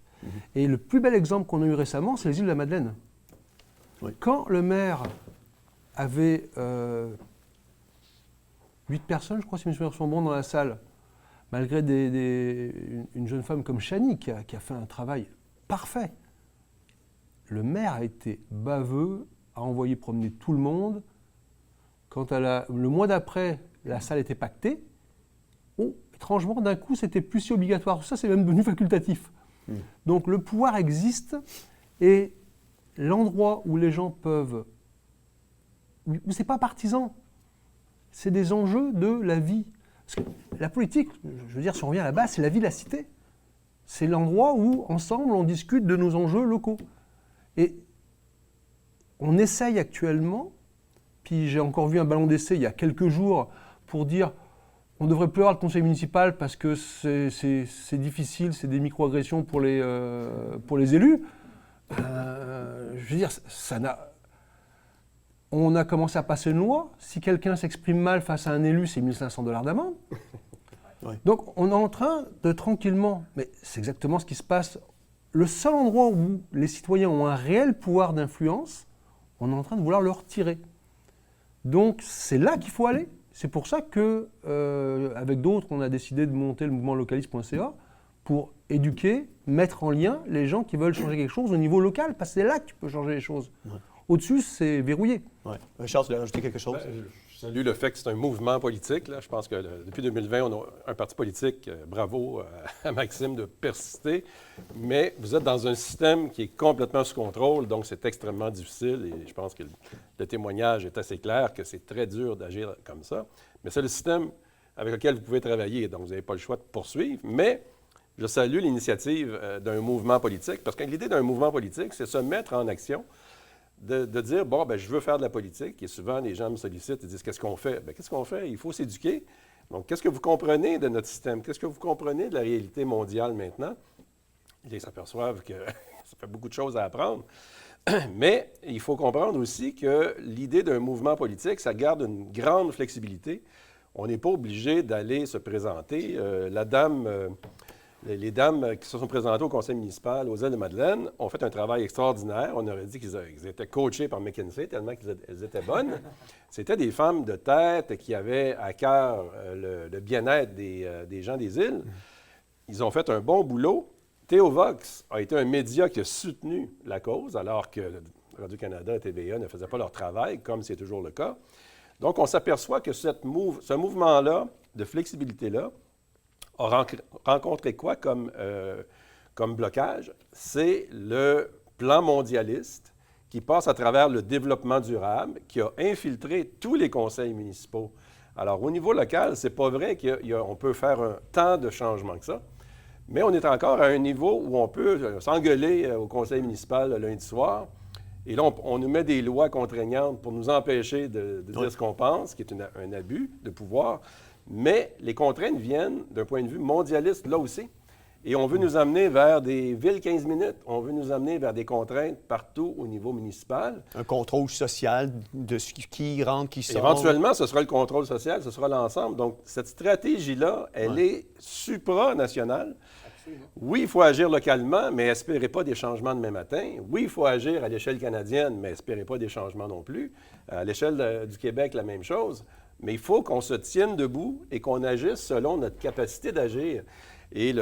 Et le plus bel exemple qu'on a eu récemment, c'est les îles de la Madeleine. Oui. Quand le maire avait 8 personnes, je crois, si mes souvenirs sont bons, dans la salle, malgré une jeune femme comme Chani qui a fait un travail parfait. Le maire a été baveux, a envoyé promener tout le monde. Quand le mois d'après, la salle était pactée, étrangement, d'un coup, c'était plus si obligatoire. Ça, c'est même devenu facultatif. Donc, le pouvoir existe et l'endroit où les gens peuvent... Où c'est pas partisan, c'est des enjeux de la vie. Parce que la politique, je veux dire, si on revient à la base, c'est la vie de la cité. C'est l'endroit où, ensemble, on discute de nos enjeux locaux. Et on essaye actuellement, puis j'ai encore vu un ballon d'essai il y a quelques jours pour dire on ne devrait plus avoir le conseil municipal parce que c'est difficile, c'est des micro-agressions pour les élus. Je veux dire, ça n'a... On a commencé à passer une loi. Si quelqu'un s'exprime mal face à un élu, c'est 1 500 $ d'amende. Oui. Donc, on est en train de tranquillement... Mais c'est exactement ce qui se passe. Le seul endroit où les citoyens ont un réel pouvoir d'influence, on est en train de vouloir le retirer. Donc, c'est là qu'il faut aller. C'est pour ça que, avec d'autres, on a décidé de monter le mouvement localiste.ca pour éduquer, mettre en lien les gens qui veulent changer quelque chose au niveau local, parce que c'est là que tu peux changer les choses. Ouais. Au-dessus, c'est verrouillé. Ouais. Richard, tu voulais rajouter quelque chose? Je salue le fait que c'est un mouvement politique. Là. Je pense que depuis 2020, on a un parti politique. Bravo à Maxime de persister. Mais vous êtes dans un système qui est complètement sous contrôle, donc c'est extrêmement difficile. Et je pense que le témoignage est assez clair que c'est très dur d'agir comme ça. Mais c'est le système avec lequel vous pouvez travailler. Donc, vous n'avez pas le choix de poursuivre. Mais je salue l'initiative d'un mouvement politique, parce que l'idée d'un mouvement politique, c'est se mettre en action. De dire, bon, ben, je veux faire de la politique. Et souvent, les gens me sollicitent et disent, qu'est-ce qu'on fait? Bien, qu'est-ce qu'on fait? Il faut s'éduquer. Donc, qu'est-ce que vous comprenez de notre système? Qu'est-ce que vous comprenez de la réalité mondiale maintenant? Ils s'aperçoivent que ça fait beaucoup de choses à apprendre. Mais il faut comprendre aussi que l'idée d'un mouvement politique, ça garde une grande flexibilité. On n'est pas obligé d'aller se présenter. Les dames qui se sont présentées au conseil municipal aux Îles-de-Madeleine ont fait un travail extraordinaire. On aurait dit qu'ils étaient coachés par McKinsey tellement qu'elles étaient bonnes. C'était des femmes de tête qui avaient à cœur le bien-être des gens des îles. Ils ont fait un bon boulot. Théovox a été un média qui a soutenu la cause, alors que Radio-Canada et TVA ne faisaient pas leur travail, comme c'est toujours le cas. Donc, on s'aperçoit que ce mouvement-là, de flexibilité-là, a rencontré quoi comme blocage? C'est le plan mondialiste qui passe à travers le développement durable, qui a infiltré tous les conseils municipaux. Alors, au niveau local, c'est pas vrai qu'on peut faire un tant de changements que ça, mais on est encore à un niveau où on peut s'engueuler au conseil municipal le lundi soir, et là, on nous met des lois contraignantes pour nous empêcher de dire ce qu'on pense, qui est un abus de pouvoir. Mais les contraintes viennent d'un point de vue mondialiste, là aussi. Et on veut nous amener vers des villes 15 minutes. On veut nous amener vers des contraintes partout au niveau municipal. Un contrôle social de ce qui rentre, qui sort. Éventuellement, ce sera le contrôle social, ce sera l'ensemble. Donc, cette stratégie-là, elle est supranationale. Oui, il faut agir localement, mais espérez pas des changements demain matin. Oui, il faut agir à l'échelle canadienne, mais espérez pas des changements non plus. À l'échelle du Québec, la même chose. Mais il faut qu'on se tienne debout et qu'on agisse selon notre capacité d'agir. Et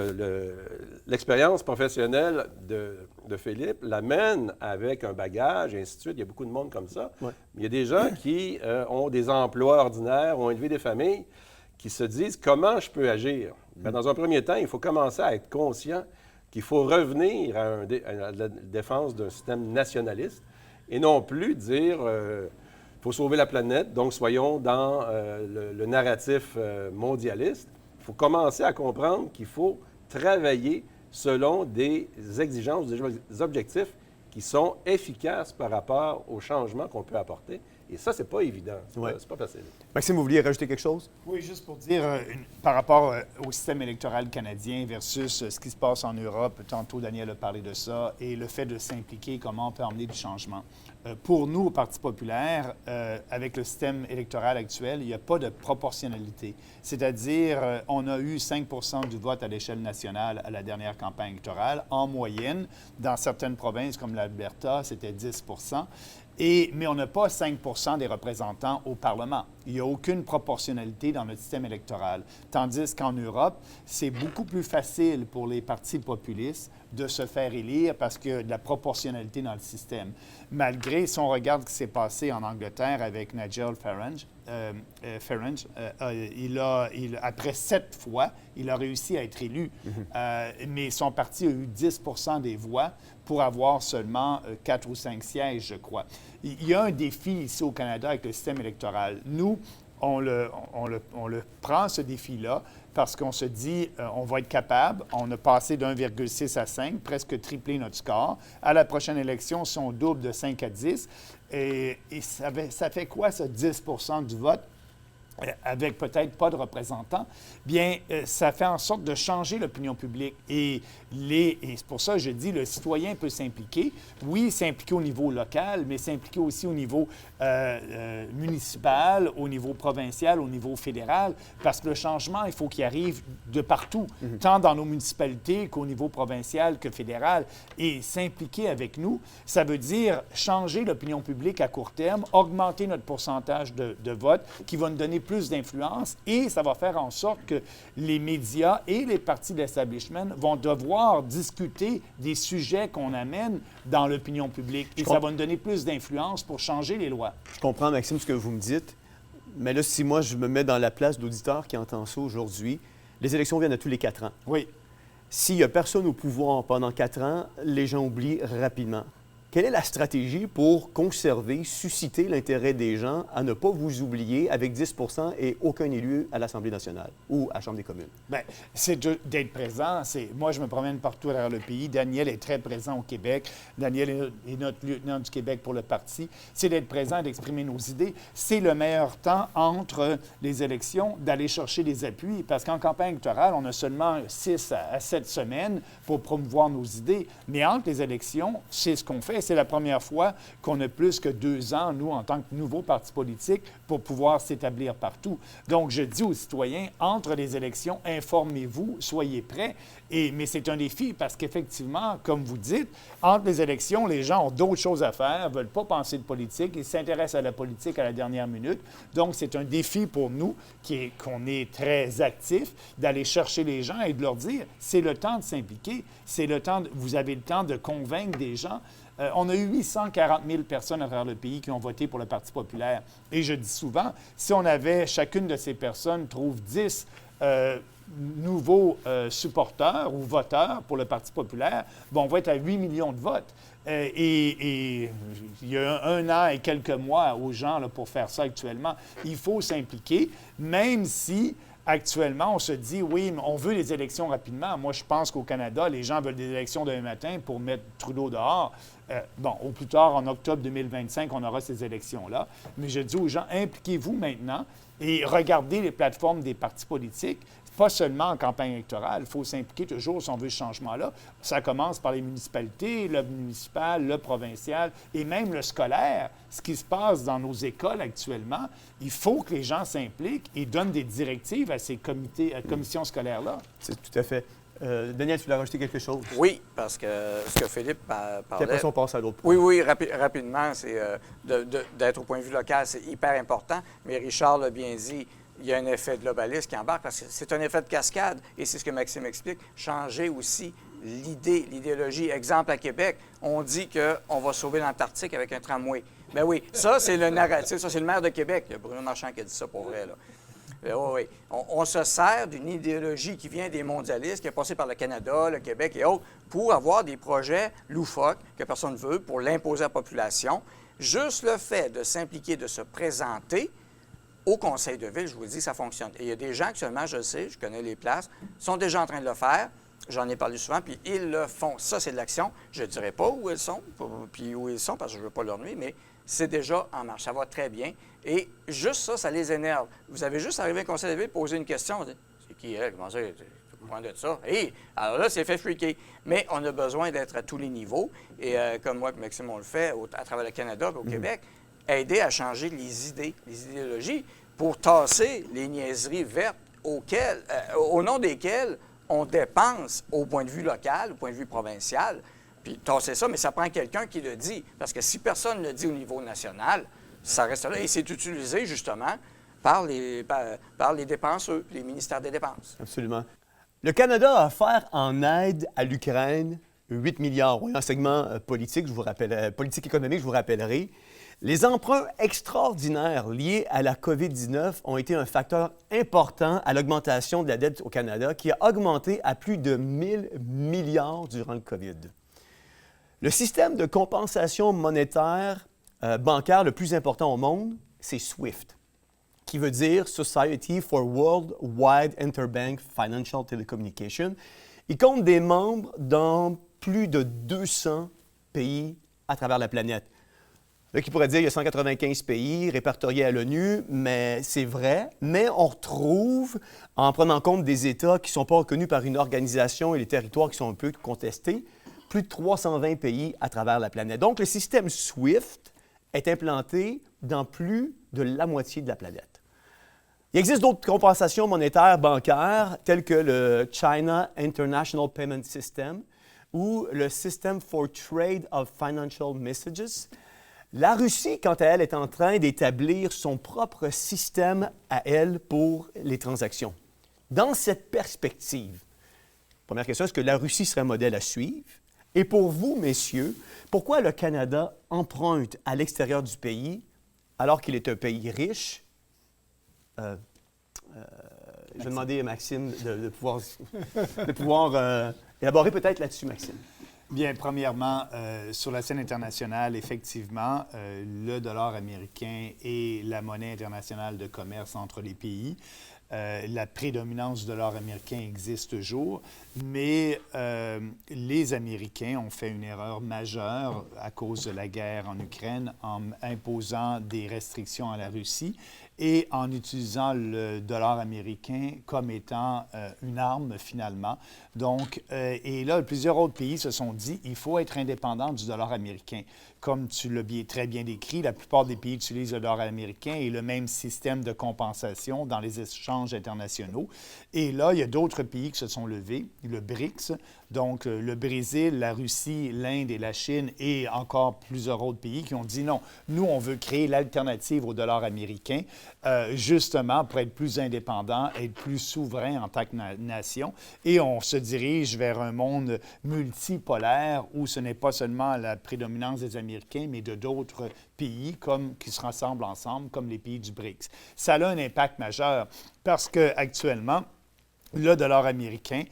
l'expérience professionnelle de Philippe l'amène avec un bagage, et ainsi de suite. Il y a beaucoup de monde comme ça. Ouais. Il y a des gens qui ont des emplois ordinaires, ont élevé des familles, qui se disent « Comment je peux agir? » Bien, dans un premier temps, il faut commencer à être conscient qu'il faut revenir à la défense d'un système nationaliste et non plus dire il faut sauver la planète, donc soyons dans le narratif mondialiste. Il faut commencer à comprendre qu'il faut travailler selon des exigences, des objectifs qui sont efficaces par rapport aux changements qu'on peut apporter. Et ça, c'est pas évident. C'est pas facile. Maxime, vous vouliez rajouter quelque chose? Oui, juste pour dire, par rapport au système électoral canadien versus ce qui se passe en Europe, tantôt Daniel a parlé de ça, et le fait de s'impliquer, comment on peut emmener du changement. Pour nous, au Parti populaire, avec le système électoral actuel, il n'y a pas de proportionnalité. C'est-à-dire, on a eu 5 % du vote à l'échelle nationale à la dernière campagne électorale. En moyenne, dans certaines provinces comme l'Alberta, c'était 10 %. Mais on n'a pas 5 % des représentants au Parlement. Il n'y a aucune proportionnalité dans notre système électoral. Tandis qu'en Europe, c'est beaucoup plus facile pour les partis populistes de se faire élire parce qu'il y a de la proportionnalité dans le système. Malgré, si on regarde ce qui s'est passé en Angleterre avec Nigel Farage, après 7 fois, il a réussi à être élu. Mais son parti a eu 10 % des voix pour avoir seulement 4 ou 5 sièges, je crois. Il y a un défi ici au Canada avec le système électoral. Nous, on le prend, ce défi-là, parce qu'on se dit, on va être capable. On a passé d'1,6 à 5, presque triplé notre score. À la prochaine élection, si on double de 5 à 10, et ça fait quoi, ce 10 % du vote? avec peut-être pas de représentants, bien, ça fait en sorte de changer l'opinion publique. Et c'est pour ça que je dis, le citoyen peut s'impliquer. Oui, s'impliquer au niveau local, mais s'impliquer aussi au niveau municipal, au niveau provincial, au niveau fédéral, parce que le changement, il faut qu'il arrive de partout, tant dans nos municipalités qu'au niveau provincial que fédéral. Et s'impliquer avec nous, ça veut dire changer l'opinion publique à court terme, augmenter notre pourcentage de vote, qui va nous donner plus d'influence, et ça va faire en sorte que les médias et les partis d'establishment vont devoir discuter des sujets qu'on amène dans l'opinion publique. Et ça va nous donner plus d'influence pour changer les lois. Je comprends, Maxime, ce que vous me dites, mais là, si moi, je me mets dans la place d'auditeur qui entend ça aujourd'hui, les élections viennent à tous les 4 ans. Oui. S'il n'y a personne au pouvoir pendant 4 ans, les gens oublient rapidement. Quelle est la stratégie pour conserver, susciter l'intérêt des gens à ne pas vous oublier avec 10 % et aucun élu à l'Assemblée nationale ou à la Chambre des communes? Bien, c'est d'être présent. Moi, je me promène partout à travers le pays. Daniel est très présent au Québec. Daniel est notre lieutenant du Québec pour le parti. C'est d'être présent et d'exprimer nos idées. C'est le meilleur temps entre les élections d'aller chercher des appuis parce qu'en campagne électorale, on a seulement 6 à 7 semaines pour promouvoir nos idées. Mais entre les élections, c'est ce qu'on fait. C'est la première fois qu'on a plus que 2 ans, nous, en tant que nouveau parti politique, pour pouvoir s'établir partout. Donc, je dis aux citoyens, entre les élections, informez-vous, soyez prêts. Mais c'est un défi parce qu'effectivement, comme vous dites, entre les élections, les gens ont d'autres choses à faire, ne veulent pas penser de politique, ils s'intéressent à la politique à la dernière minute. Donc, c'est un défi pour nous qu'on est très actifs, d'aller chercher les gens et de leur dire, c'est le temps de s'impliquer, vous avez le temps de convaincre des gens. On a eu 840 000 personnes à travers le pays qui ont voté pour le Parti populaire. Et je dis souvent, si on avait, chacune de ces personnes trouve 10 nouveaux supporters ou voteurs pour le Parti populaire, bien, on va être à 8 millions de votes. Et il y a 1 an et quelques mois aux gens là, pour faire ça actuellement. Il faut s'impliquer, même si actuellement, on se dit, oui, mais on veut les élections rapidement. Moi, je pense qu'au Canada, les gens veulent des élections demain matin pour mettre Trudeau dehors. Au plus tard, en octobre 2025, on aura ces élections-là. Mais je dis aux gens, impliquez-vous maintenant et regardez les plateformes des partis politiques. Pas seulement en campagne électorale, il faut s'impliquer toujours si on veut ce changement-là. Ça commence par les municipalités, le municipal, le provincial et même le scolaire. Ce qui se passe dans nos écoles actuellement, il faut que les gens s'impliquent et donnent des directives à ces commissions scolaires-là. C'est tout à fait. Daniel, tu voulais rajouter quelque chose? Oui, parce que ce que Philippe parlait... Puis après ça, on passe à l'autre point. Oui, rapidement, c'est d'être au point de vue local, c'est hyper important. Mais Richard l'a bien dit, il y a un effet globaliste qui embarque parce que c'est un effet de cascade. Et c'est ce que Maxime explique. Changer aussi l'idéologie. Exemple, à Québec, on dit qu'on va sauver l'Antarctique avec un tramway. Bien oui, ça, c'est le narratif. Ça, c'est le maire de Québec, Bruno Marchand, qui a dit ça pour vrai, là. Oui. On se sert d'une idéologie qui vient des mondialistes, qui est passée par le Canada, le Québec et autres, pour avoir des projets loufoques que personne ne veut, pour l'imposer à la population. Juste le fait de s'impliquer, de se présenter au conseil de ville, je vous dis, ça fonctionne. Et il y a des gens actuellement, je le sais, je connais les places, sont déjà en train de le faire. J'en ai parlé souvent, puis ils le font. Ça, c'est de l'action. Je ne dirai pas où ils sont, puis où ils sont, parce que je ne veux pas leur nuire, mais c'est déjà en marche. Ça va très bien. Et juste ça, ça les énerve. Vous avez juste arrivé au conseil de ville, poser une question. C'est qui elle? Comment ça? Tu comprends de ça? Hey! Alors là, c'est fait freaker. Mais on a besoin d'être à tous les niveaux. Et comme moi et Maxime, on le fait à travers le Canada et au Québec, aider à changer les idées, les idéologies, pour tasser les niaiseries vertes au nom desquelles on dépense au point de vue local, au point de vue provincial. Puis tasser ça, mais ça prend quelqu'un qui le dit. Parce que si personne ne le dit au niveau national, ça reste là. Et c'est utilisé, justement, par les dépenseurs, les ministères des dépenses. Absolument. Le Canada a offert en aide à l'Ukraine 8 milliards. Oui, un segment politique, politique économique, je vous rappellerai. Les emprunts extraordinaires liés à la COVID-19 ont été un facteur important à l'augmentation de la dette au Canada, qui a augmenté à plus de 1 000 milliards durant le COVID. Le système de compensation monétaire bancaire le plus important au monde, c'est SWIFT, qui veut dire Society for Worldwide Interbank Financial Telecommunication. Il compte des membres dans plus de 200 pays à travers la planète. Là, qui pourrait dire qu'il y a 195 pays répertoriés à l'ONU, mais c'est vrai. Mais on retrouve, en prenant compte des États qui ne sont pas reconnus par une organisation et les territoires qui sont un peu contestés, plus de 320 pays à travers la planète. Donc, le système SWIFT est implanté dans plus de la moitié de la planète. Il existe d'autres compensations monétaires bancaires, telles que le China International Payment System ou le System for Trade of Financial Messages. La Russie, quant à elle, est en train d'établir son propre système à elle pour les transactions. Dans cette perspective, première question, est-ce que la Russie serait un modèle à suivre? Et pour vous, messieurs, pourquoi le Canada emprunte à l'extérieur du pays alors qu'il est un pays riche? Je vais demander à Maxime de pouvoir élaborer peut-être là-dessus, Maxime. Bien, premièrement, sur la scène internationale, effectivement, le dollar américain est la monnaie internationale de commerce entre les pays. La prédominance du dollar américain existe toujours, mais les Américains ont fait une erreur majeure à cause de la guerre en Ukraine en imposant des restrictions à la Russie et en utilisant le dollar américain comme étant une arme, finalement. Donc, et là, plusieurs autres pays se sont dit, il faut être indépendant du dollar américain. Comme tu l'as très bien décrit, la plupart des pays utilisent le dollar américain et le même système de compensation dans les échanges internationaux. Et là, il y a d'autres pays qui se sont levés, le BRICS, donc le Brésil, la Russie, l'Inde et la Chine et encore plusieurs autres pays qui ont dit non, nous, on veut créer l'alternative au dollar américain, justement pour être plus indépendant, être plus souverain en tant que nation. Et on se dirige vers un monde multipolaire où ce n'est pas seulement la prédominance des Américains, mais de d'autres pays qui se rassemblent ensemble, comme les pays du BRICS. Ça a un impact majeur parce qu'actuellement, le dollar américain,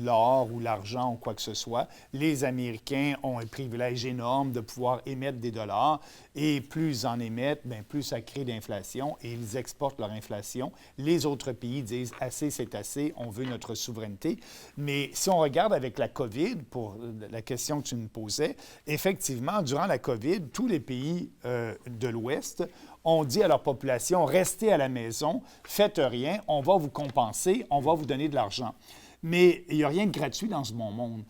l'or ou l'argent ou quoi que ce soit, les Américains ont un privilège énorme de pouvoir émettre des dollars et plus ils en émettent, bien, plus ça crée d'inflation et ils exportent leur inflation. Les autres pays disent « assez, c'est assez, on veut notre souveraineté ». Mais si on regarde avec la COVID, pour la question que tu me posais, effectivement, durant la COVID, tous les pays de l'Ouest ont dit à leur population « restez à la maison, faites rien, on va vous compenser, on va vous donner de l'argent ». Mais il n'y a rien de gratuit dans ce bon monde.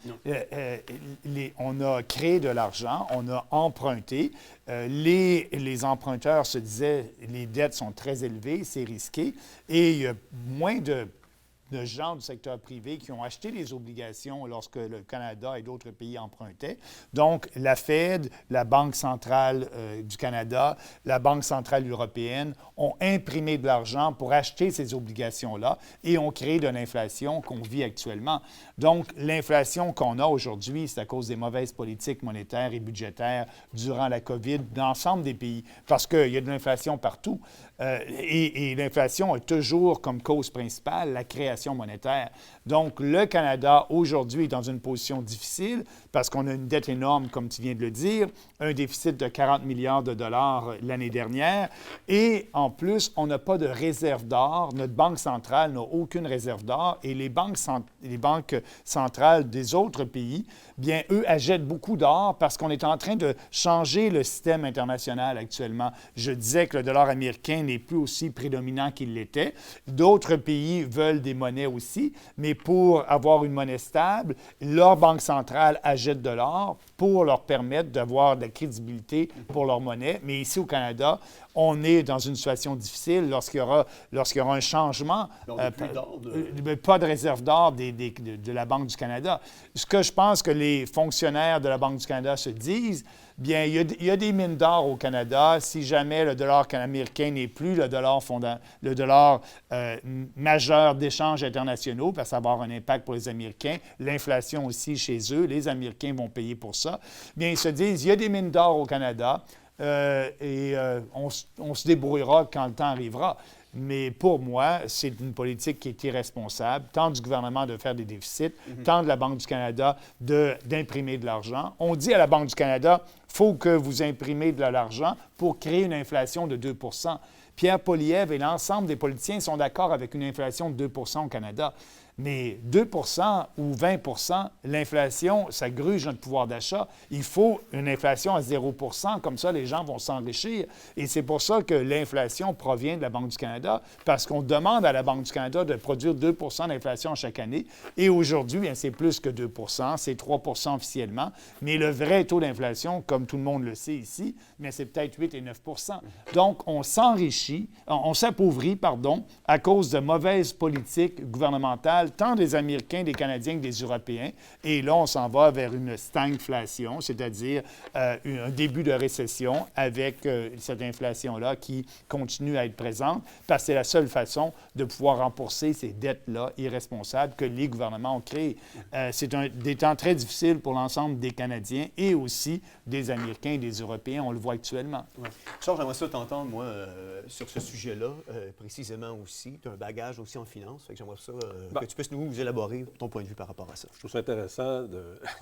On a créé de l'argent, on a emprunté. Les emprunteurs se disaient les dettes sont très élevées, c'est risqué. Et il y a moins de gens du secteur privé qui ont acheté des obligations lorsque le Canada et d'autres pays empruntaient. Donc, la Fed, la Banque centrale du Canada, la Banque centrale européenne ont imprimé de l'argent pour acheter ces obligations-là et ont créé de l'inflation qu'on vit actuellement. Donc, l'inflation qu'on a aujourd'hui, c'est à cause des mauvaises politiques monétaires et budgétaires durant la COVID dans l'ensemble des pays, parce qu'il y a de l'inflation partout. Et l'inflation a toujours comme cause principale la création monétaire. Donc, le Canada, aujourd'hui, est dans une position difficile parce qu'on a une dette énorme, comme tu viens de le dire, un déficit de 40 milliards de dollars l'année dernière. Et en plus, on n'a pas de réserve d'or. Notre banque centrale n'a aucune réserve d'or. Et les banques centrales des autres pays, bien, eux, achètent beaucoup d'or parce qu'on est en train de changer le système international actuellement. Je disais que le dollar américain n'est plus aussi prédominant qu'il l'était. D'autres pays veulent des monnaies aussi, mais pour avoir une monnaie stable, leur banque centrale achète de l'or pour leur permettre d'avoir de la crédibilité pour leur monnaie. Mais ici au Canada, on est dans une situation difficile lorsqu'il y aura un changement. Pas de réserve d'or de la Banque du Canada. Ce que je pense que les fonctionnaires de la Banque du Canada se disent, bien, il y a des mines d'or au Canada. Si jamais le dollar américain n'est plus le dollar majeur d'échanges internationaux, parce que ça va avoir un impact pour les Américains, l'inflation aussi chez eux, les Américains vont payer pour ça, bien, ils se disent, il y a des mines d'or au Canada et on se débrouillera quand le temps arrivera. Mais pour moi, c'est une politique qui est irresponsable, tant du gouvernement de faire des déficits, tant de la Banque du Canada d'imprimer de l'argent. On dit à la Banque du Canada, il faut que vous imprimez de l'argent pour créer une inflation de 2 Pierre Poilievre et l'ensemble des politiciens sont d'accord avec une inflation de 2 au Canada. Mais 2 ou 20 l'inflation, ça gruge notre pouvoir d'achat. Il faut une inflation à 0 comme ça, les gens vont s'enrichir. Et c'est pour ça que l'inflation provient de la Banque du Canada, parce qu'on demande à la Banque du Canada de produire 2 d'inflation chaque année. Et aujourd'hui, bien, c'est plus que 2 c'est 3 officiellement. Mais le vrai taux d'inflation, comme tout le monde le sait ici, bien, c'est peut-être 8 et 9 Donc, on s'enrichit, on s'appauvrit, pardon, à cause de mauvaises politiques gouvernementales, tant des Américains, des Canadiens que des Européens. Et là, on s'en va vers une stagflation, c'est-à-dire un début de récession avec cette inflation-là qui continue à être présente, parce que c'est la seule façon de pouvoir rembourser ces dettes-là irresponsables que les gouvernements ont créées. C'est des temps très difficiles pour l'ensemble des Canadiens et aussi des Américains et des Européens. On le voit actuellement. Ouais. Charles, j'aimerais ça t'entendre, moi, sur ce sujet-là, précisément aussi. Tu as un bagage aussi en finance. Fait que j'aimerais ça que tu puisses nous élaborer ton point de vue par rapport à ça. Je trouve ça intéressant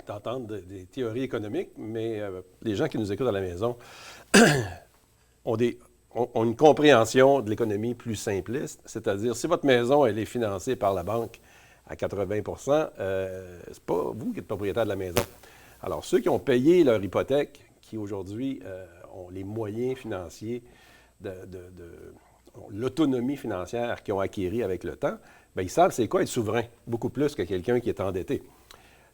d'entendre des théories économiques, mais les gens qui nous écoutent à la maison ont une compréhension de l'économie plus simpliste, c'est-à-dire si votre maison elle est financée par la banque à 80 c'est pas vous qui êtes propriétaire de la maison. Alors, ceux qui ont payé leur hypothèque, qui aujourd'hui ont les moyens financiers l'autonomie financière qu'ils ont acquérie avec le temps, bien, ils savent c'est quoi être souverain, beaucoup plus que quelqu'un qui est endetté.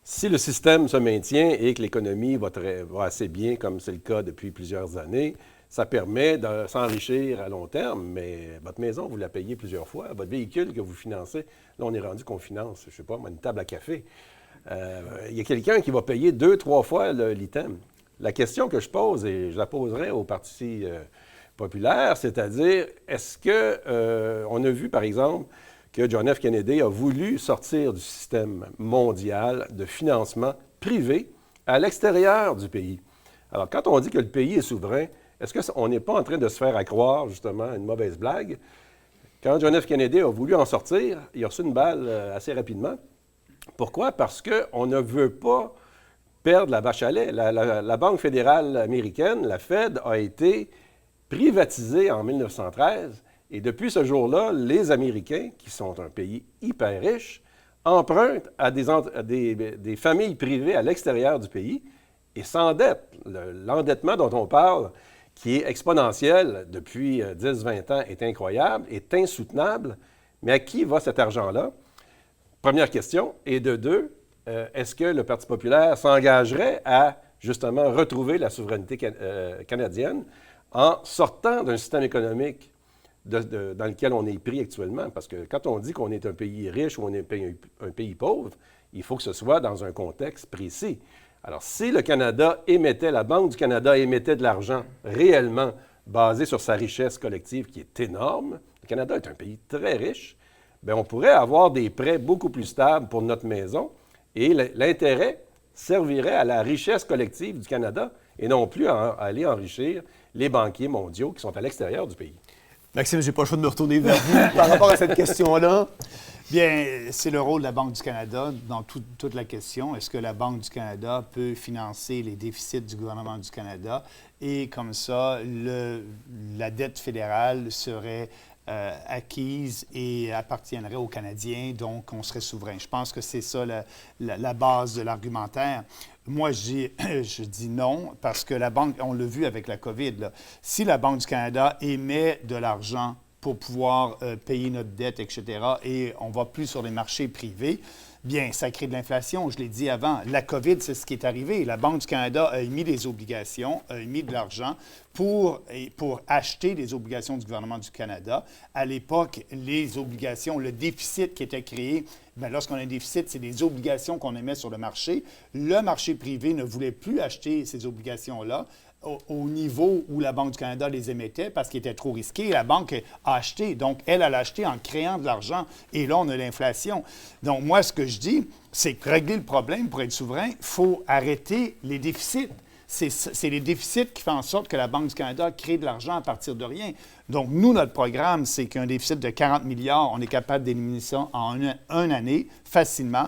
Si le système se maintient et que l'économie va assez bien, comme c'est le cas depuis plusieurs années, ça permet de s'enrichir à long terme, mais votre maison, vous la payez plusieurs fois. Votre véhicule que vous financez, là, on est rendu qu'on finance, je ne sais pas, une table à café. Il y a quelqu'un qui va payer 2-3 fois l'item. La question que je pose, et je la poserai au Parti populaire, c'est-à-dire, est-ce qu'on a vu, par exemple, que John F. Kennedy a voulu sortir du système mondial de financement privé à l'extérieur du pays? Alors, quand on dit que le pays est souverain, est-ce qu'on n'est pas en train de se faire accroire, justement, une mauvaise blague? Quand John F. Kennedy a voulu en sortir, il a reçu une balle assez rapidement. Pourquoi? Parce qu'on ne veut pas perdre la vache à lait. La Banque fédérale américaine, la Fed, a été privatisée en 1913. Et depuis ce jour-là, les Américains, qui sont un pays hyper riche, empruntent à des familles privées à l'extérieur du pays et s'endettent. L'endettement dont on parle, qui est exponentiel depuis 10-20 ans, est incroyable, est insoutenable. Mais à qui va cet argent-là? Première question. Et de deux, est-ce que le Parti populaire s'engagerait à, justement, retrouver la souveraineté canadienne en sortant d'un système économique dans lequel on est pris actuellement? Parce que quand on dit qu'on est un pays riche ou on est un pays pauvre, il faut que ce soit dans un contexte précis. Alors, si le Canada émettait, la Banque du Canada émettait de l'argent réellement basé sur sa richesse collective qui est énorme, le Canada est un pays très riche, bien, on pourrait avoir des prêts beaucoup plus stables pour notre maison et l'intérêt servirait à la richesse collective du Canada et non plus à aller enrichir les banquiers mondiaux qui sont à l'extérieur du pays. Maxime, j'ai pas le choix de me retourner vers vous par rapport à cette question-là. Bien, c'est le rôle de la Banque du Canada dans toute la question. Est-ce que la Banque du Canada peut financer les déficits du gouvernement du Canada? Et comme ça, la dette fédérale serait acquise et appartiendrait aux Canadiens, donc on serait souverain. Je pense que c'est ça la base de l'argumentaire. Moi, je dis non, parce que la Banque, on l'a vu avec la COVID, là, si la Banque du Canada émet de l'argent pour pouvoir payer notre dette, etc., et on ne va plus sur les marchés privés, bien, ça crée de l'inflation. Je l'ai dit avant, la COVID, c'est ce qui est arrivé. La Banque du Canada a émis des obligations, a émis de l'argent pour acheter des obligations du gouvernement du Canada. À l'époque, les obligations, le déficit qui était créé, bien, lorsqu'on a un déficit, c'est des obligations qu'on émet sur le marché. Le marché privé ne voulait plus acheter ces obligations-là au niveau où la Banque du Canada les émettait parce qu'il était trop risqué. La Banque a acheté. Donc, elle a acheté en créant de l'argent. Et là, on a l'inflation. Donc, moi, ce que je dis, c'est que régler le problème pour être souverain, il faut arrêter les déficits. C'est les déficits qui font en sorte que la Banque du Canada crée de l'argent à partir de rien. Donc, nous, notre programme, c'est qu'un déficit de 40 milliards, on est capable d'éliminer ça en une année, facilement.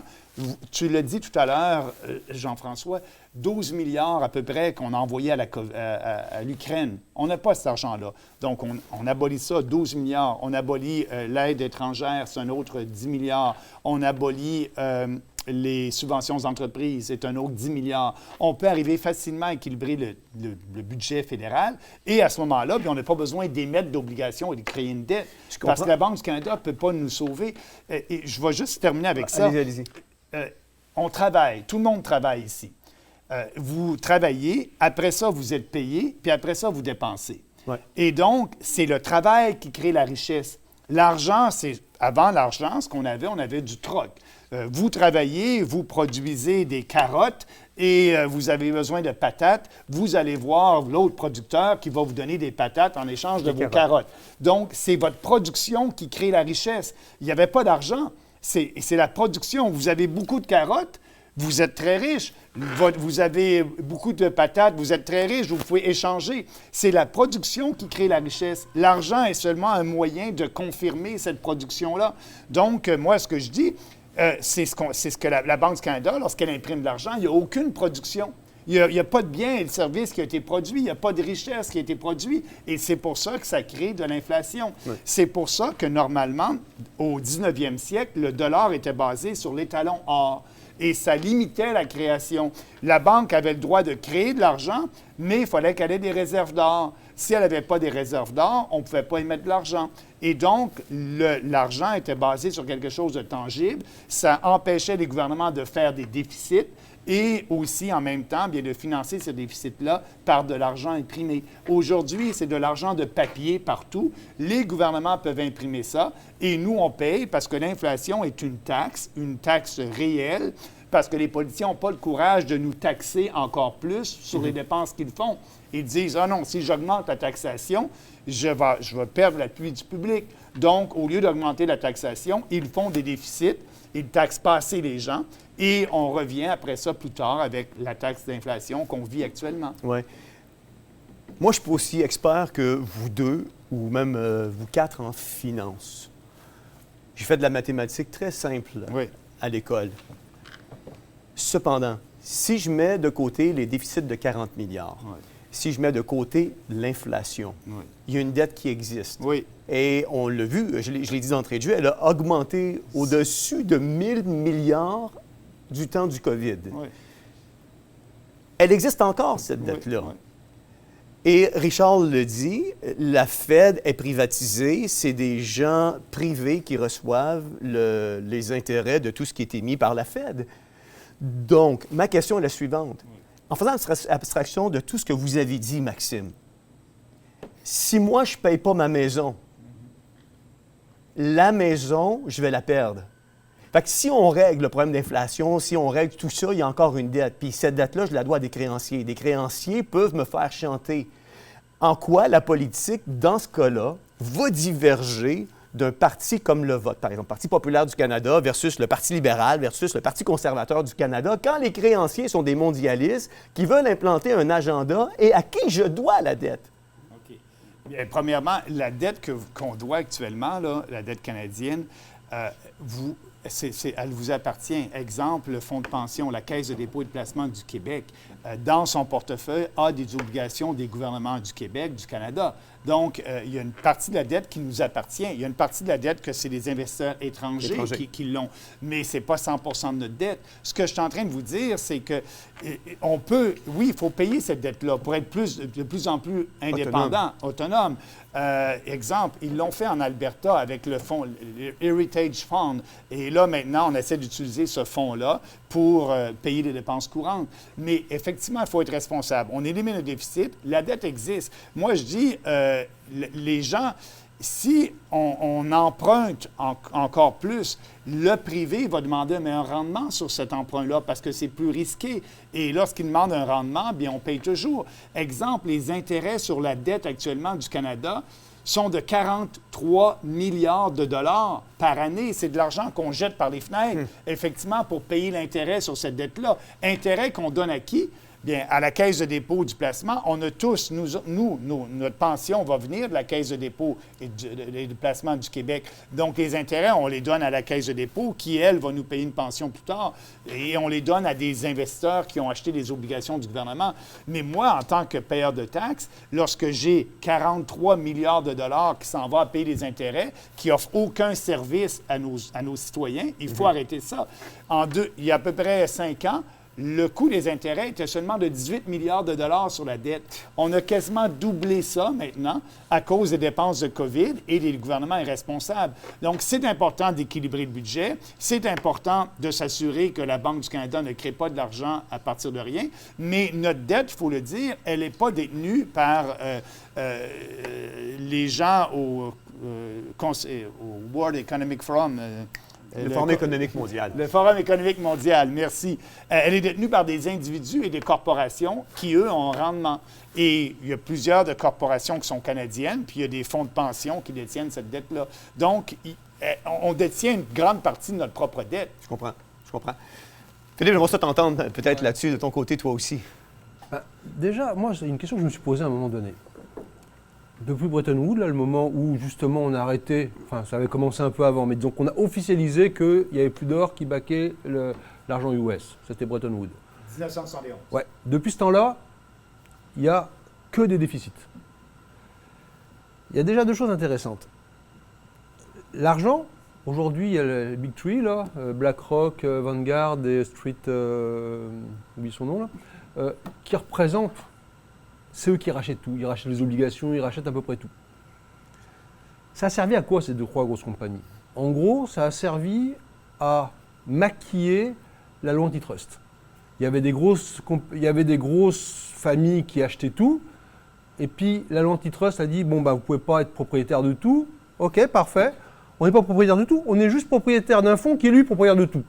Tu l'as dit tout à l'heure, Jean-François, 12 milliards à peu près qu'on a envoyé à l'Ukraine. On n'a pas cet argent-là. Donc, on abolit ça, 12 milliards. On abolit l'aide étrangère, c'est un autre 10 milliards. On abolit les subventions aux entreprises, c'est un autre 10 milliards. On peut arriver facilement à équilibrer le budget fédéral. Et à ce moment-là, on n'a pas besoin d'émettre d'obligations et de créer une dette. Parce que la Banque du Canada ne peut pas nous sauver. Et je vais juste terminer avec ça. Allez-y. On travaille, tout le monde travaille ici. Vous travaillez, après ça, vous êtes payé, puis après ça, vous dépensez. Ouais. Et donc, c'est le travail qui crée la richesse. L'argent, avant l'argent, ce qu'on avait, on avait du troc. Vous travaillez, vous produisez des carottes et vous avez besoin de patates. Vous allez voir l'autre producteur qui va vous donner des patates en échange de vos carottes. Donc, c'est votre production qui crée la richesse. Il n'y avait pas d'argent. C'est la production. Vous avez beaucoup de carottes, vous êtes très riche. Vous avez beaucoup de patates, vous êtes très riche, vous pouvez échanger. C'est la production qui crée la richesse. L'argent est seulement un moyen de confirmer cette production-là. Donc, moi, ce que je dis, c'est ce que la Banque du Canada, lorsqu'elle imprime de l'argent, il n'y a aucune production. Il n'y a pas de biens et de services qui ont été produits. Il n'y a pas de richesse qui a été produite. Et c'est pour ça que ça crée de l'inflation. Oui. C'est pour ça que, normalement, au 19e siècle, le dollar était basé sur l'étalon or. Et ça limitait la création. La banque avait le droit de créer de l'argent, mais il fallait qu'elle ait des réserves d'or. Si elle n'avait pas des réserves d'or, on ne pouvait pas émettre de l'argent. Et donc, l'argent était basé sur quelque chose de tangible. Ça empêchait les gouvernements de faire des déficits et aussi, en même temps, bien de financer ce déficit-là par de l'argent imprimé. Aujourd'hui, c'est de l'argent de papier partout. Les gouvernements peuvent imprimer ça et nous, on paye parce que l'inflation est une taxe réelle, parce que les politiciens n'ont pas le courage de nous taxer encore plus sur les dépenses qu'ils font. Ils disent « Ah non, si j'augmente la taxation, je vais perdre l'appui du public. » Donc, au lieu d'augmenter la taxation, ils font des déficits, ils ne taxent pas assez les gens et on revient après ça plus tard avec la taxe d'inflation qu'on vit actuellement. Oui. Moi, je suis pas aussi expert que vous deux ou même vous quatre en finance. J'ai fait de la mathématique très simple à l'école. Cependant, si je mets de côté les déficits de 40 milliards, si je mets de côté l'inflation, il y a une dette qui existe. Oui. Et on l'a vu, je l'ai dit d'entrée de jeu, elle a augmenté au-dessus de 1000 milliards du temps du COVID. Oui. Elle existe encore, cette dette-là. Oui. Et Richard le dit, la Fed est privatisée, c'est des gens privés qui reçoivent les intérêts de tout ce qui est émis par la Fed. Donc, ma question est la suivante. En faisant abstraction de tout ce que vous avez dit, Maxime, si moi, je ne paye pas ma maison, la maison, je vais la perdre. Fait que si on règle le problème d'inflation, si on règle tout ça, il y a encore une dette. Puis cette dette-là, je la dois à des créanciers. Des créanciers peuvent me faire chanter. En quoi la politique, dans ce cas-là, va diverger d'un parti comme le vôtre, par exemple, le Parti populaire du Canada versus le Parti libéral versus le Parti conservateur du Canada, quand les créanciers sont des mondialistes qui veulent implanter un agenda et à qui je dois la dette? OK. Bien, premièrement, la dette qu'on doit actuellement, là, la dette canadienne, elle vous appartient. Exemple, le fonds de pension, la Caisse de dépôt et de placement du Québec, dans son portefeuille, a des obligations des gouvernements du Québec, du Canada. Donc, il y a une partie de la dette qui nous appartient. Il y a une partie de la dette que c'est les investisseurs étrangers qui l'ont. Mais ce n'est pas 100 de notre dette. Ce que je suis en train de vous dire, c'est que on peut, oui, il faut payer cette dette-là pour être de plus en plus indépendant, autonome. Exemple, ils l'ont fait en Alberta avec le fonds, le Heritage Fund. Et là, maintenant, on essaie d'utiliser ce fonds-là pour payer les dépenses courantes. Mais effectivement, il faut être responsable. On élimine le déficit. La dette existe. Moi, je dis, les gens, si on emprunte encore plus, le privé va demander un meilleur rendement sur cet emprunt-là parce que c'est plus risqué. Et lorsqu'il demande un rendement, bien, on paye toujours. Exemple, les intérêts sur la dette actuellement du Canada sont de 43 milliards de dollars par année. C'est de l'argent qu'on jette par les fenêtres, effectivement, pour payer l'intérêt sur cette dette-là. Intérêt qu'on donne à qui? Bien, à la Caisse de dépôt du placement, on a tous, notre pension va venir de la Caisse de dépôt et du placement du Québec. Donc, les intérêts, on les donne à la Caisse de dépôt qui, elle, va nous payer une pension plus tard. Et on les donne à des investisseurs qui ont acheté des obligations du gouvernement. Mais moi, en tant que payeur de taxes, lorsque j'ai 43 milliards de dollars qui s'en vont à payer les intérêts, qui n'offrent aucun service à nos citoyens, il faut arrêter ça. Il y a à peu près 5 ans, le coût des intérêts était seulement de 18 milliards de dollars sur la dette. On a quasiment doublé ça maintenant à cause des dépenses de COVID et le gouvernement est responsable. Donc, c'est important d'équilibrer le budget. C'est important de s'assurer que la Banque du Canada ne crée pas de l'argent à partir de rien. Mais notre dette, il faut le dire, elle n'est pas détenue par les gens au World Economic Forum. Le Forum économique mondial. Le Forum économique mondial, merci. Elle est détenue par des individus et des corporations qui, eux, ont un rendement. Et il y a plusieurs de corporations qui sont canadiennes, puis il y a des fonds de pension qui détiennent cette dette-là. Donc, on détient une grande partie de notre propre dette. Je comprends. Philippe, j'aimerais ça t'entendre peut-être là-dessus, de ton côté, toi aussi. Déjà, moi, c'est une question que je me suis posée à un moment donné. Depuis Bretton Woods, là, le moment où justement on a arrêté, enfin ça avait commencé un peu avant, mais donc on a officialisé qu'il n'y avait plus d'or qui baquait l'argent US. C'était Bretton Woods. 1971. Ouais. Depuis ce temps-là, il n'y a que des déficits. Il y a déjà deux choses intéressantes. L'argent, aujourd'hui, il y a le Big Three, là, BlackRock, Vanguard et Street, oublie son nom, là, qui représentent. C'est eux qui rachètent tout. Ils rachètent les obligations, ils rachètent à peu près tout. Ça a servi à quoi ces trois grosses compagnies? En gros, ça a servi à maquiller la loi antitrust. Il y avait des grosses familles qui achetaient tout, et puis la loi antitrust a dit, bon, vous ne pouvez pas être propriétaire de tout. Ok, parfait. On n'est pas propriétaire de tout, on est juste propriétaire d'un fonds qui est lui propriétaire de tout.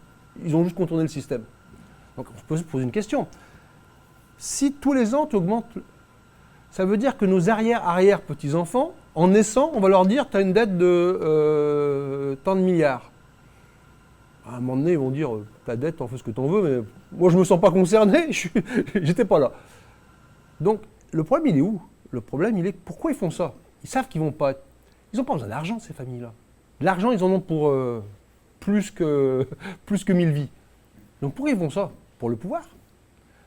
Ils ont juste contourné le système. Donc on peut se poser une question. Si tous les ans tu augmentes... Ça veut dire que nos arrière-petits-enfants, en naissant, on va leur dire « tu as une dette de tant de milliards ». À un moment donné, ils vont dire « ta dette, t'en fais ce que t'en veux, mais moi je ne me sens pas concerné, j'étais pas là ». Donc, le problème, il est où? Le problème, il est pourquoi ils font ça? Ils savent qu'ils vont pas... Ils n'ont pas besoin d'argent, ces familles-là. L'argent, ils en ont pour plus que 1000 vies. Donc pourquoi ils font ça? Pour le pouvoir.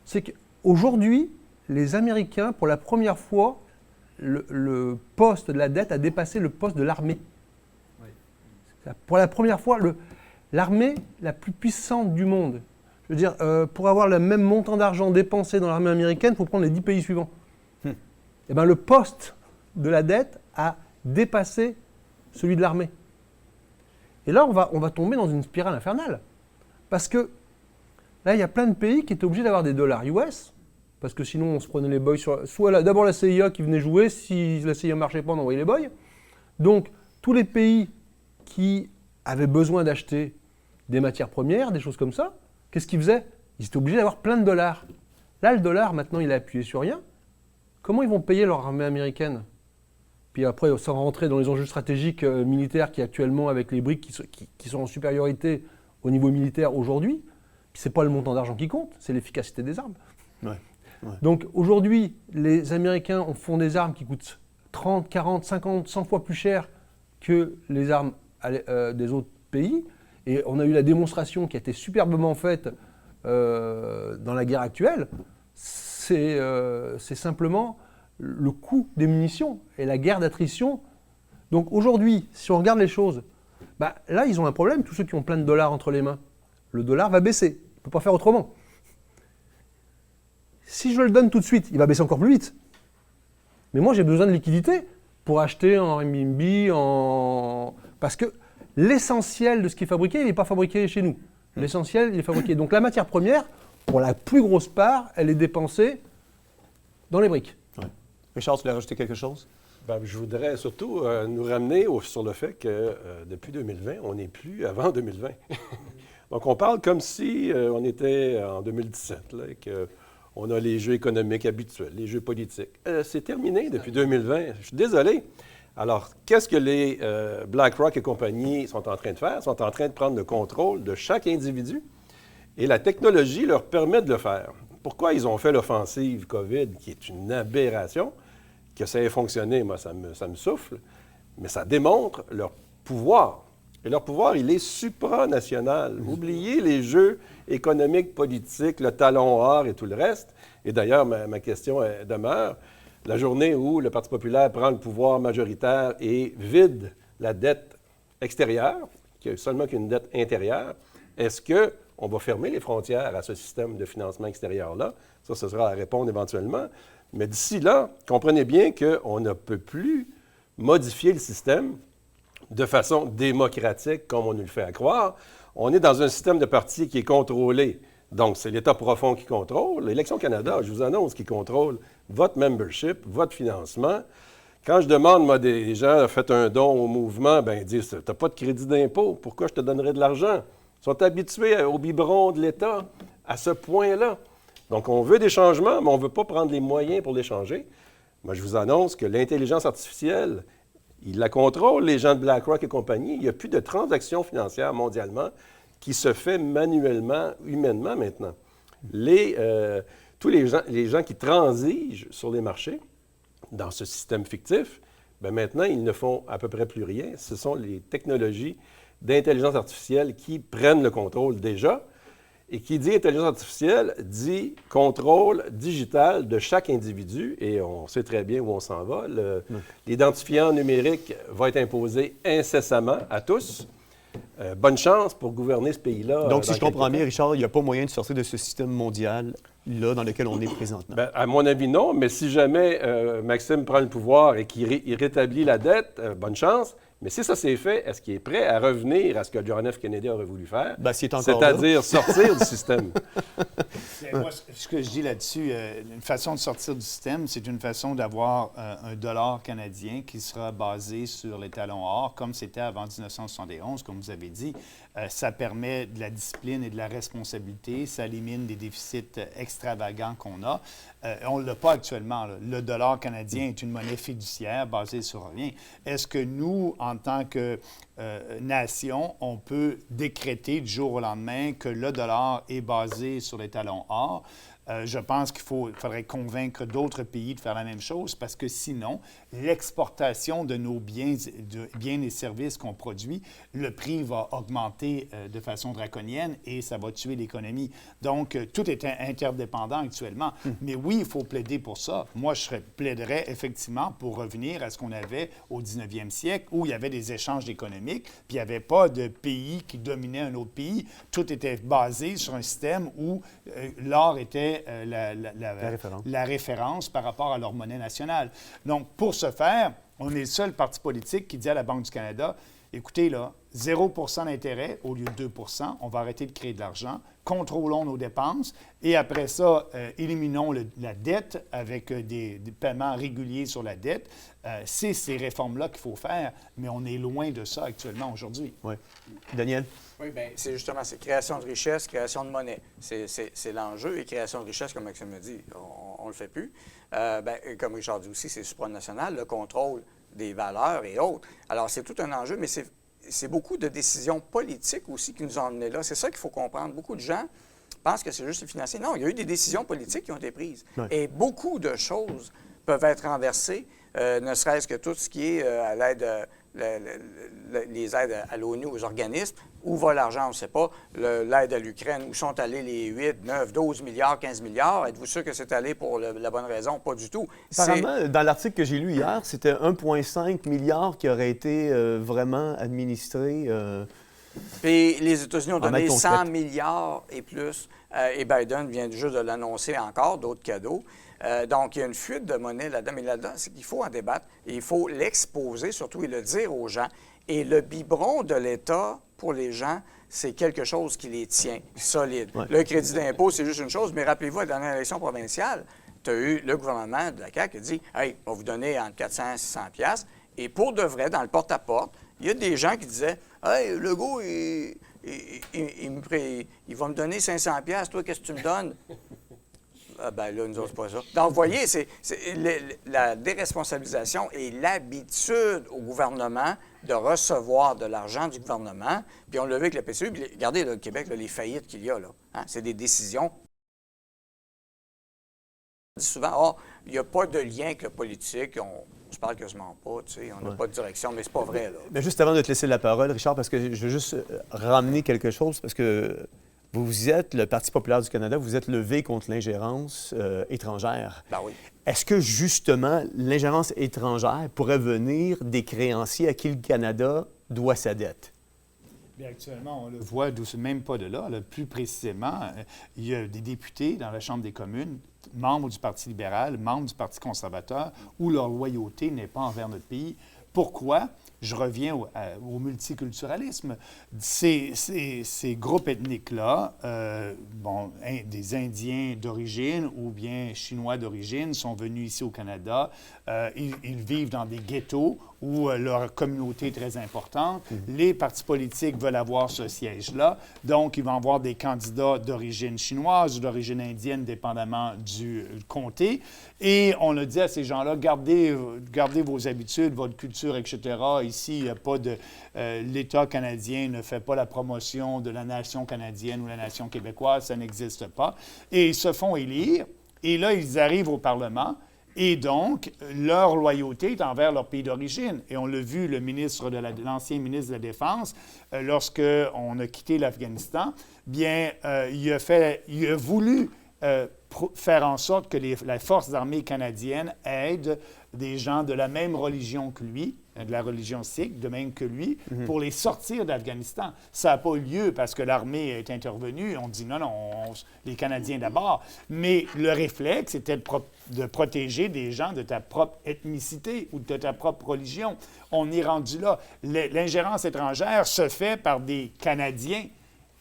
C'est qu'aujourd'hui, les Américains, pour la première fois, le poste de la dette a dépassé le poste de l'armée. Oui. Pour la première fois, l'armée la plus puissante du monde. Je veux dire, pour avoir le même montant d'argent dépensé dans l'armée américaine, il faut prendre les 10 pays suivants. Et bien, le poste de la dette a dépassé celui de l'armée. Et là, on va tomber dans une spirale infernale. Parce que là, il y a plein de pays qui étaient obligés d'avoir des dollars US, parce que sinon on se prenait les boys sur... Soit d'abord la CIA qui venait jouer, si la CIA ne marchait pas, on envoyait les boys. Donc tous les pays qui avaient besoin d'acheter des matières premières, des choses comme ça, qu'est-ce qu'ils faisaient? Ils étaient obligés d'avoir plein de dollars. Là, le dollar, maintenant, il est appuyé sur rien. Comment ils vont payer leur armée américaine? Puis après, sans rentrer dans les enjeux stratégiques militaires qui actuellement, avec les BRICS, qui sont en supériorité au niveau militaire aujourd'hui, ce n'est pas le montant d'argent qui compte, c'est l'efficacité des armes. Ouais. Donc aujourd'hui, les Américains font des armes qui coûtent 30, 40, 50, 100 fois plus cher que les armes des autres pays. Et on a eu la démonstration qui a été superbement faite dans la guerre actuelle. C'est simplement le coût des munitions et la guerre d'attrition. Donc aujourd'hui, si on regarde les choses, là, ils ont un problème, tous ceux qui ont plein de dollars entre les mains. Le dollar va baisser. Il ne peut pas faire autrement. Si je le donne tout de suite, il va baisser encore plus vite. Mais moi, j'ai besoin de liquidité pour acheter en renminbi, parce que l'essentiel de ce qui est fabriqué, il n'est pas fabriqué chez nous. L'essentiel, il est fabriqué. Donc la matière première, pour la plus grosse part, elle est dépensée dans les briques. Ouais. Richard, tu voulais rajouter quelque chose? Je voudrais surtout nous ramener sur le fait que depuis 2020, on n'est plus avant 2020. Donc on parle comme si on était en 2017, là, et qu'on a les jeux économiques habituels, les jeux politiques. C'est terminé depuis 2020. Je suis désolé. Alors, qu'est-ce que les BlackRock et compagnie sont en train de faire? Ils sont en train de prendre le contrôle de chaque individu et la technologie leur permet de le faire. Pourquoi ils ont fait l'offensive COVID, qui est une aberration, que ça ait fonctionné, moi, ça me souffle, mais ça démontre leur pouvoir. Et leur pouvoir, il est supranational. Oubliez les jeux économiques, politiques, le talon or et tout le reste. Et d'ailleurs, ma question demeure. La journée où le Parti populaire prend le pouvoir majoritaire et vide la dette extérieure, qui est seulement qu'une dette intérieure, est-ce qu'on va fermer les frontières à ce système de financement extérieur-là? Ça, ce sera à répondre éventuellement. Mais d'ici là, comprenez bien qu'on ne peut plus modifier le système de façon démocratique, comme on nous le fait à croire. On est dans un système de parti qui est contrôlé. Donc, c'est l'État profond qui contrôle. L'Élection Canada, je vous annonce, qui contrôle votre membership, votre financement. Quand je demande, moi, des gens, faites un don au mouvement, bien, ils disent, tu n'as pas de crédit d'impôt, pourquoi je te donnerais de l'argent? Ils sont habitués au biberon de l'État à ce point-là. Donc, on veut des changements, mais on ne veut pas prendre les moyens pour les changer. Moi, je vous annonce que l'intelligence artificielle, il la contrôle, les gens de BlackRock et compagnie. Il n'y a plus de transactions financières mondialement qui se fait manuellement, humainement maintenant. Tous les gens qui transigent sur les marchés dans ce système fictif, bien maintenant, ils ne font à peu près plus rien. Ce sont les technologies d'intelligence artificielle qui prennent le contrôle déjà. Et qui dit intelligence artificielle dit contrôle digital de chaque individu. Et on sait très bien où on s'en va. L'identifiant numérique va être imposé incessamment à tous. Bonne chance pour gouverner ce pays-là. Donc, si je comprends bien, Richard, il n'y a pas moyen de sortir de ce système mondial-là dans lequel on est présentement. Bien, à mon avis, non. Mais si jamais Maxime prend le pouvoir et qu'il rétablit la dette, bonne chance. Mais si ça s'est fait, est-ce qu'il est prêt à revenir à ce que John F. Kennedy aurait voulu faire? Bien, c'est-à-dire sortir du système. Moi, ce que je dis là-dessus, une façon de sortir du système, c'est une façon d'avoir un dollar canadien qui sera basé sur les talons or, comme c'était avant 1971, comme vous avez dit. Ça permet de la discipline et de la responsabilité. Ça élimine des déficits extravagants qu'on a. On ne l'a pas actuellement, là. Le dollar canadien est une monnaie fiduciaire basée sur rien. Est-ce que nous, en tant que nation, on peut décréter du jour au lendemain que le dollar est basé sur les talons or? Je pense qu'il faudrait convaincre d'autres pays de faire la même chose parce que sinon, l'exportation de nos biens et services qu'on produit, le prix va augmenter de façon draconienne et ça va tuer l'économie. Donc, tout est interdépendant actuellement. Mais oui, il faut plaider pour ça. Moi, je plaiderais effectivement pour revenir à ce qu'on avait au 19e siècle où il y avait des échanges économiques, puis il n'y avait pas de pays qui dominait un autre pays. Tout était basé sur un système où l'or était la référence par rapport à leur monnaie nationale. Donc, pour ce faire, on est le seul parti politique qui dit à la Banque du Canada, écoutez, là, 0 % d'intérêt au lieu de 2 % on va arrêter de créer de l'argent, contrôlons nos dépenses et après ça, éliminons la dette avec des paiements réguliers sur la dette. C'est ces réformes-là qu'il faut faire, mais on est loin de ça actuellement aujourd'hui. Oui. Daniel? Oui, bien, c'est justement, c'est création de richesse, création de monnaie. C'est l'enjeu. Et création de richesse, comme Maxime me dit, on ne le fait plus. Comme Richard dit aussi, c'est supranational, le contrôle des valeurs et autres. Alors, c'est tout un enjeu, mais c'est beaucoup de décisions politiques aussi qui nous ont emmenés là. C'est ça qu'il faut comprendre. Beaucoup de gens pensent que c'est juste les financiers. Non, il y a eu des décisions politiques qui ont été prises. Oui. Et beaucoup de choses peuvent être renversées, ne serait-ce que tout ce qui est à l'aide, les aides à l'ONU, aux organismes. Où va l'argent, on ne sait pas. L'aide à l'Ukraine, où sont allés les 8, 9, 12 milliards, 15 milliards? Êtes-vous sûr que c'est allé pour la bonne raison? Pas du tout. Apparemment, dans l'article que j'ai lu hier, c'était 1,5 milliard qui aurait été vraiment administré. Puis les États-Unis ont donné 100 milliards et plus. Et Biden vient juste de l'annoncer encore, d'autres cadeaux. Donc, il y a une fuite de monnaie là-dedans. Mais là-dedans, c'est qu'il faut en débattre. Et il faut l'exposer, surtout, et le dire aux gens. Et le biberon de l'État, pour les gens, c'est quelque chose qui les tient solide. Ouais. Le crédit d'impôt, c'est juste une chose. Mais rappelez-vous, à la dernière élection provinciale, tu as eu le gouvernement de la CAQ qui a dit « Hey, on va vous donner entre 400 et 600 $. Et pour de vrai, dans le porte-à-porte, il y a des gens qui disaient « Hey, Legault, il va me donner 500 $. Toi, qu'est-ce que tu me donnes? » Ah ben là, nous autres, c'est pas ça. Donc, vous voyez, la déresponsabilisation et l'habitude au gouvernement de recevoir de l'argent du gouvernement. Puis on l'a vu avec le PCU. Puis regardez, là, le Québec, là, les faillites qu'il y a, là. Hein? C'est des décisions dit souvent, il n'y a pas de lien avec le politique, on se parle quasiment pas, tu sais, on n'a pas de direction, mais c'est pas vrai, là. Mais juste avant de te laisser la parole, Richard, parce que je veux juste ramener quelque chose, parce que vous êtes le Parti populaire du Canada, vous êtes levé contre l'ingérence étrangère. Ben oui. Est-ce que, justement, l'ingérence étrangère pourrait venir des créanciers à qui le Canada doit sa dette? Bien, actuellement, on le voit même pas de là. Plus précisément, il y a des députés dans la Chambre des communes, membres du Parti libéral, membres du Parti conservateur, où leur loyauté n'est pas envers notre pays. Pourquoi? Je reviens au multiculturalisme. Ces groupes ethniques-là, des Indiens d'origine ou bien Chinois d'origine, sont venus ici au Canada. Ils vivent dans des ghettos où leur communauté est très importante. Les partis politiques veulent avoir ce siège-là. Donc, ils vont avoir des candidats d'origine chinoise ou d'origine indienne, dépendamment du comté. Et on a dit à ces gens-là, gardez vos habitudes, votre culture, etc. Ici, il n'y a pas de... l'État canadien ne fait pas la promotion de la nation canadienne ou la nation québécoise, ça n'existe pas. Et ils se font élire. Et là, ils arrivent au Parlement. Et donc, leur loyauté est envers leur pays d'origine. Et on l'a vu, l'ancien ministre de la Défense, lorsqu'on a quitté l'Afghanistan, bien, il a voulu faire en sorte que les forces armées canadiennes aident des gens de la même religion que lui, de la religion sikh, de même que lui, pour les sortir d'Afghanistan. Ça n'a pas eu lieu parce que l'armée est intervenue. On dit non, les Canadiens d'abord. Mais le réflexe était de protéger des gens de ta propre ethnicité ou de ta propre religion. On est rendu là. L'ingérence étrangère se fait par des Canadiens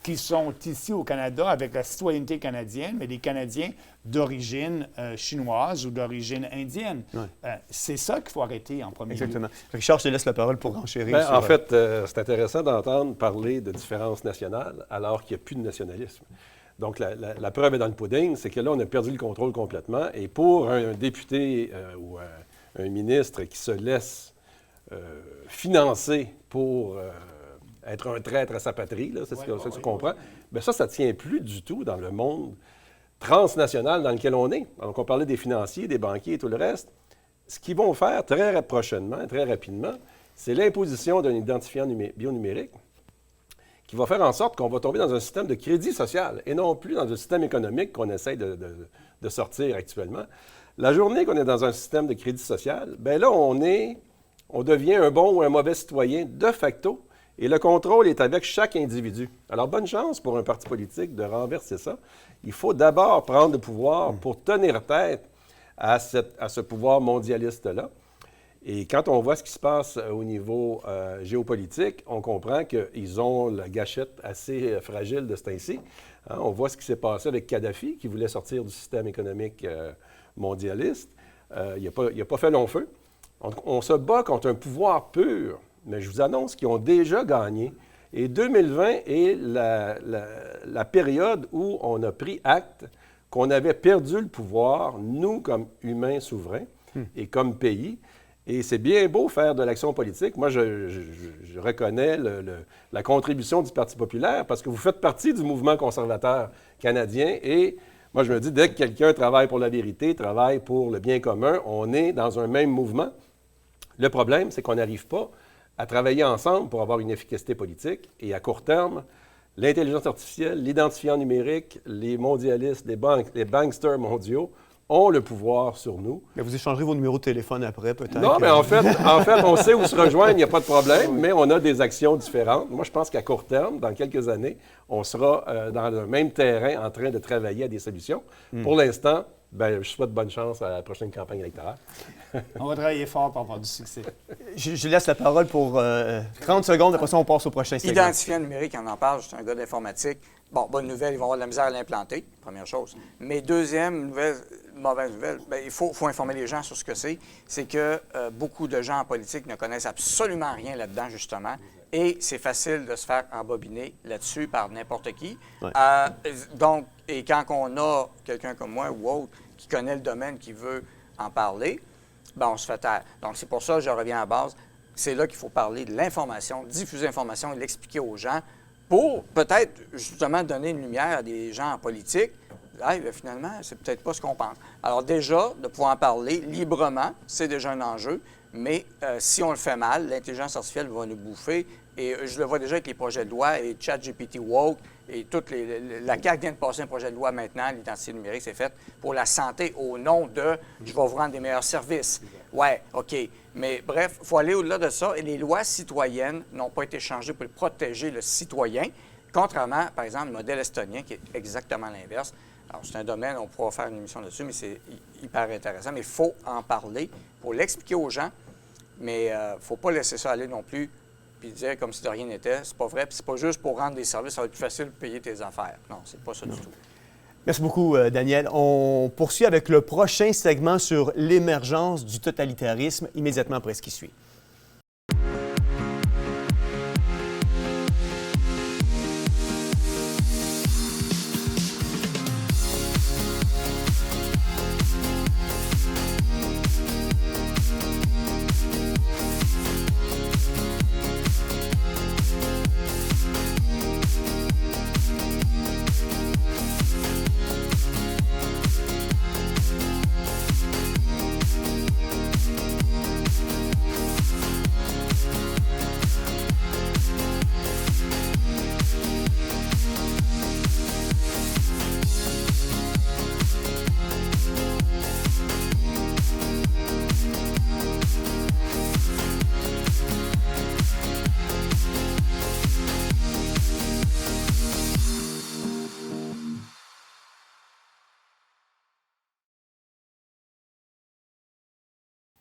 qui sont ici au Canada avec la citoyenneté canadienne, mais des Canadiens d'origine chinoise ou d'origine indienne. Ouais. C'est ça qu'il faut arrêter en premier lieu. Exactement. Richard, je te laisse la parole pour enchérir. En fait, c'est intéressant d'entendre parler de différences nationales alors qu'il n'y a plus de nationalisme. Donc, la preuve est dans le pudding, c'est que là, on a perdu le contrôle complètement. Et pour un député ou un ministre qui se laisse financer pour... être un traître à sa patrie, là, c'est ce que tu comprends. Bien, ça ne tient plus du tout dans le monde transnational dans lequel on est. Donc, on parlait des financiers, des banquiers et tout le reste. Ce qu'ils vont faire très prochainement, très rapidement, c'est l'imposition d'un identifiant bionumérique qui va faire en sorte qu'on va tomber dans un système de crédit social et non plus dans un système économique qu'on essaie de sortir actuellement. La journée qu'on est dans un système de crédit social, bien là, on devient un bon ou un mauvais citoyen de facto. Et le contrôle est avec chaque individu. Alors, bonne chance pour un parti politique de renverser ça. Il faut d'abord prendre le pouvoir pour tenir tête à ce pouvoir mondialiste-là. Et quand on voit ce qui se passe au niveau géopolitique, on comprend qu'ils ont la gâchette assez fragile de ce temps-ci. Hein, on voit ce qui s'est passé avec Kadhafi, qui voulait sortir du système économique mondialiste. Il n'a pas fait long feu. On se bat contre un pouvoir pur. Mais je vous annonce qu'ils ont déjà gagné. Et 2020 est la période où on a pris acte qu'on avait perdu le pouvoir, nous, comme humains souverains et comme pays. Et c'est bien beau faire de l'action politique. Moi, je reconnais la contribution du Parti populaire parce que vous faites partie du mouvement conservateur canadien. Et moi, je me dis, dès que quelqu'un travaille pour la vérité, travaille pour le bien commun, on est dans un même mouvement. Le problème, c'est qu'on n'arrive pas à travailler ensemble pour avoir une efficacité politique. Et à court terme, l'intelligence artificielle, l'identifiant numérique, les mondialistes, les banksters mondiaux ont le pouvoir sur nous. Mais vous échangerez vos numéros de téléphone après, peut-être? Non, mais en fait, on sait où se rejoindre, il n'y a pas de problème, mais on a des actions différentes. Moi, je pense qu'à court terme, dans quelques années, on sera dans le même terrain en train de travailler à des solutions. Pour l'instant, je souhaite bonne chance à la prochaine campagne électorale. On va travailler fort pour avoir du succès. Je laisse la parole pour 30 secondes. Après ça, on passe au prochain segment. Identifiant numérique, on en parle, je suis un gars d'informatique. Bon, bonne nouvelle, ils vont avoir de la misère à l'implanter, première chose. Mais deuxième nouvelle, mauvaise nouvelle, il faut informer les gens sur ce que c'est. C'est que beaucoup de gens en politique ne connaissent absolument rien là-dedans, justement. Et c'est facile de se faire embobiner là-dessus par n'importe qui. Ouais. Donc, et quand on a quelqu'un comme moi ou autre qui connaît le domaine, qui veut en parler, on se fait taire. Donc, c'est pour ça que je reviens à la base. C'est là qu'il faut parler de l'information, diffuser l'information et l'expliquer aux gens pour peut-être justement donner une lumière à des gens en politique Hey, bien, finalement, c'est peut-être pas ce qu'on pense. Alors déjà, de pouvoir en parler librement, c'est déjà un enjeu, mais si on le fait mal, l'intelligence artificielle va nous bouffer. Et je le vois déjà avec les projets de loi et ChatGPT Woke et la CAQ vient de passer un projet de loi maintenant, l'identité numérique, c'est fait pour la santé au nom de « je vais vous rendre des meilleurs services ». Ouais, OK. Mais bref, il faut aller au-delà de ça. Et les lois citoyennes n'ont pas été changées pour protéger le citoyen, contrairement, par exemple, le modèle estonien qui est exactement l'inverse. Alors, c'est un domaine, on pourra faire une émission là-dessus, mais c'est hyper intéressant. Mais il faut en parler, il faut l'expliquer aux gens, mais il ne faut pas laisser ça aller non plus, puis dire comme si de rien n'était. C'est pas vrai, puis c'est pas juste pour rendre des services, ça va être plus facile de payer tes affaires. Non, c'est pas ça du tout. Merci beaucoup, Daniel. On poursuit avec le prochain segment sur l'émergence du totalitarisme, immédiatement après ce qui suit.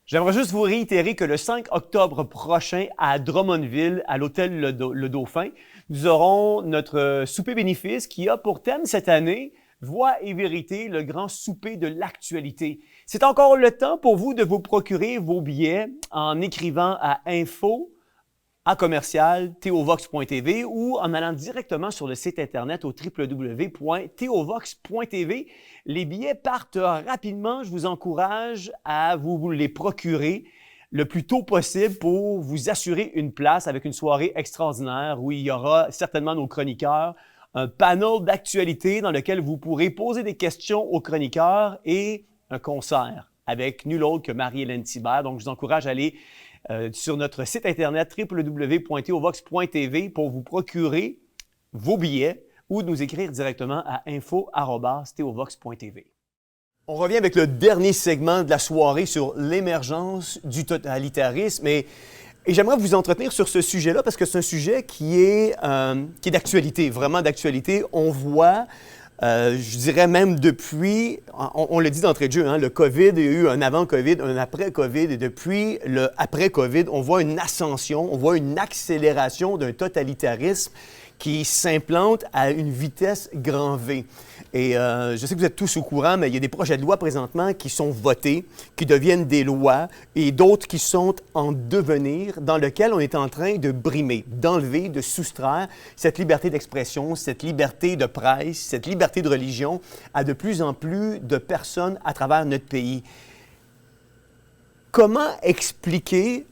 J'aimerais juste vous réitérer que le 5 octobre prochain, à Drummondville, à l'hôtel Le Dauphin, nous aurons notre souper bénéfice qui a pour thème cette année « Voix et vérité, le grand souper de l'actualité ». C'est encore le temps pour vous de vous procurer vos billets en écrivant à info@teovox.tv ou en allant directement sur le site Internet au www.teovox.tv. Les billets partent rapidement. Je vous encourage à vous les procurer le plus tôt possible pour vous assurer une place avec une soirée extraordinaire où il y aura certainement nos chroniqueurs, un panel d'actualité dans lequel vous pourrez poser des questions aux chroniqueurs et un concert avec nul autre que Marie-Hélène Thibert. Donc, je vous encourage à aller sur notre site Internet www.teovox.tv pour vous procurer vos billets ou nous écrire directement à info@teovox.tv. On revient avec le dernier segment de la soirée sur l'émergence du totalitarisme et j'aimerais vous entretenir sur ce sujet-là parce que c'est un sujet qui est d'actualité, vraiment d'actualité. On voit, je dirais même depuis, on le dit d'entrée de jeu, hein, le COVID, il y a eu un avant-COVID, un après-COVID, et depuis le après-COVID, on voit une ascension, on voit une accélération d'un totalitarisme qui s'implante à une vitesse grand V. Et je sais que vous êtes tous au courant, mais il y a des projets de loi présentement qui sont votés, qui deviennent des lois, et d'autres qui sont en devenir, dans lesquels on est en train de brimer, d'enlever, de soustraire cette liberté d'expression, cette liberté de presse, cette liberté de religion à de plus en plus de personnes à travers notre pays. Comment expliquer,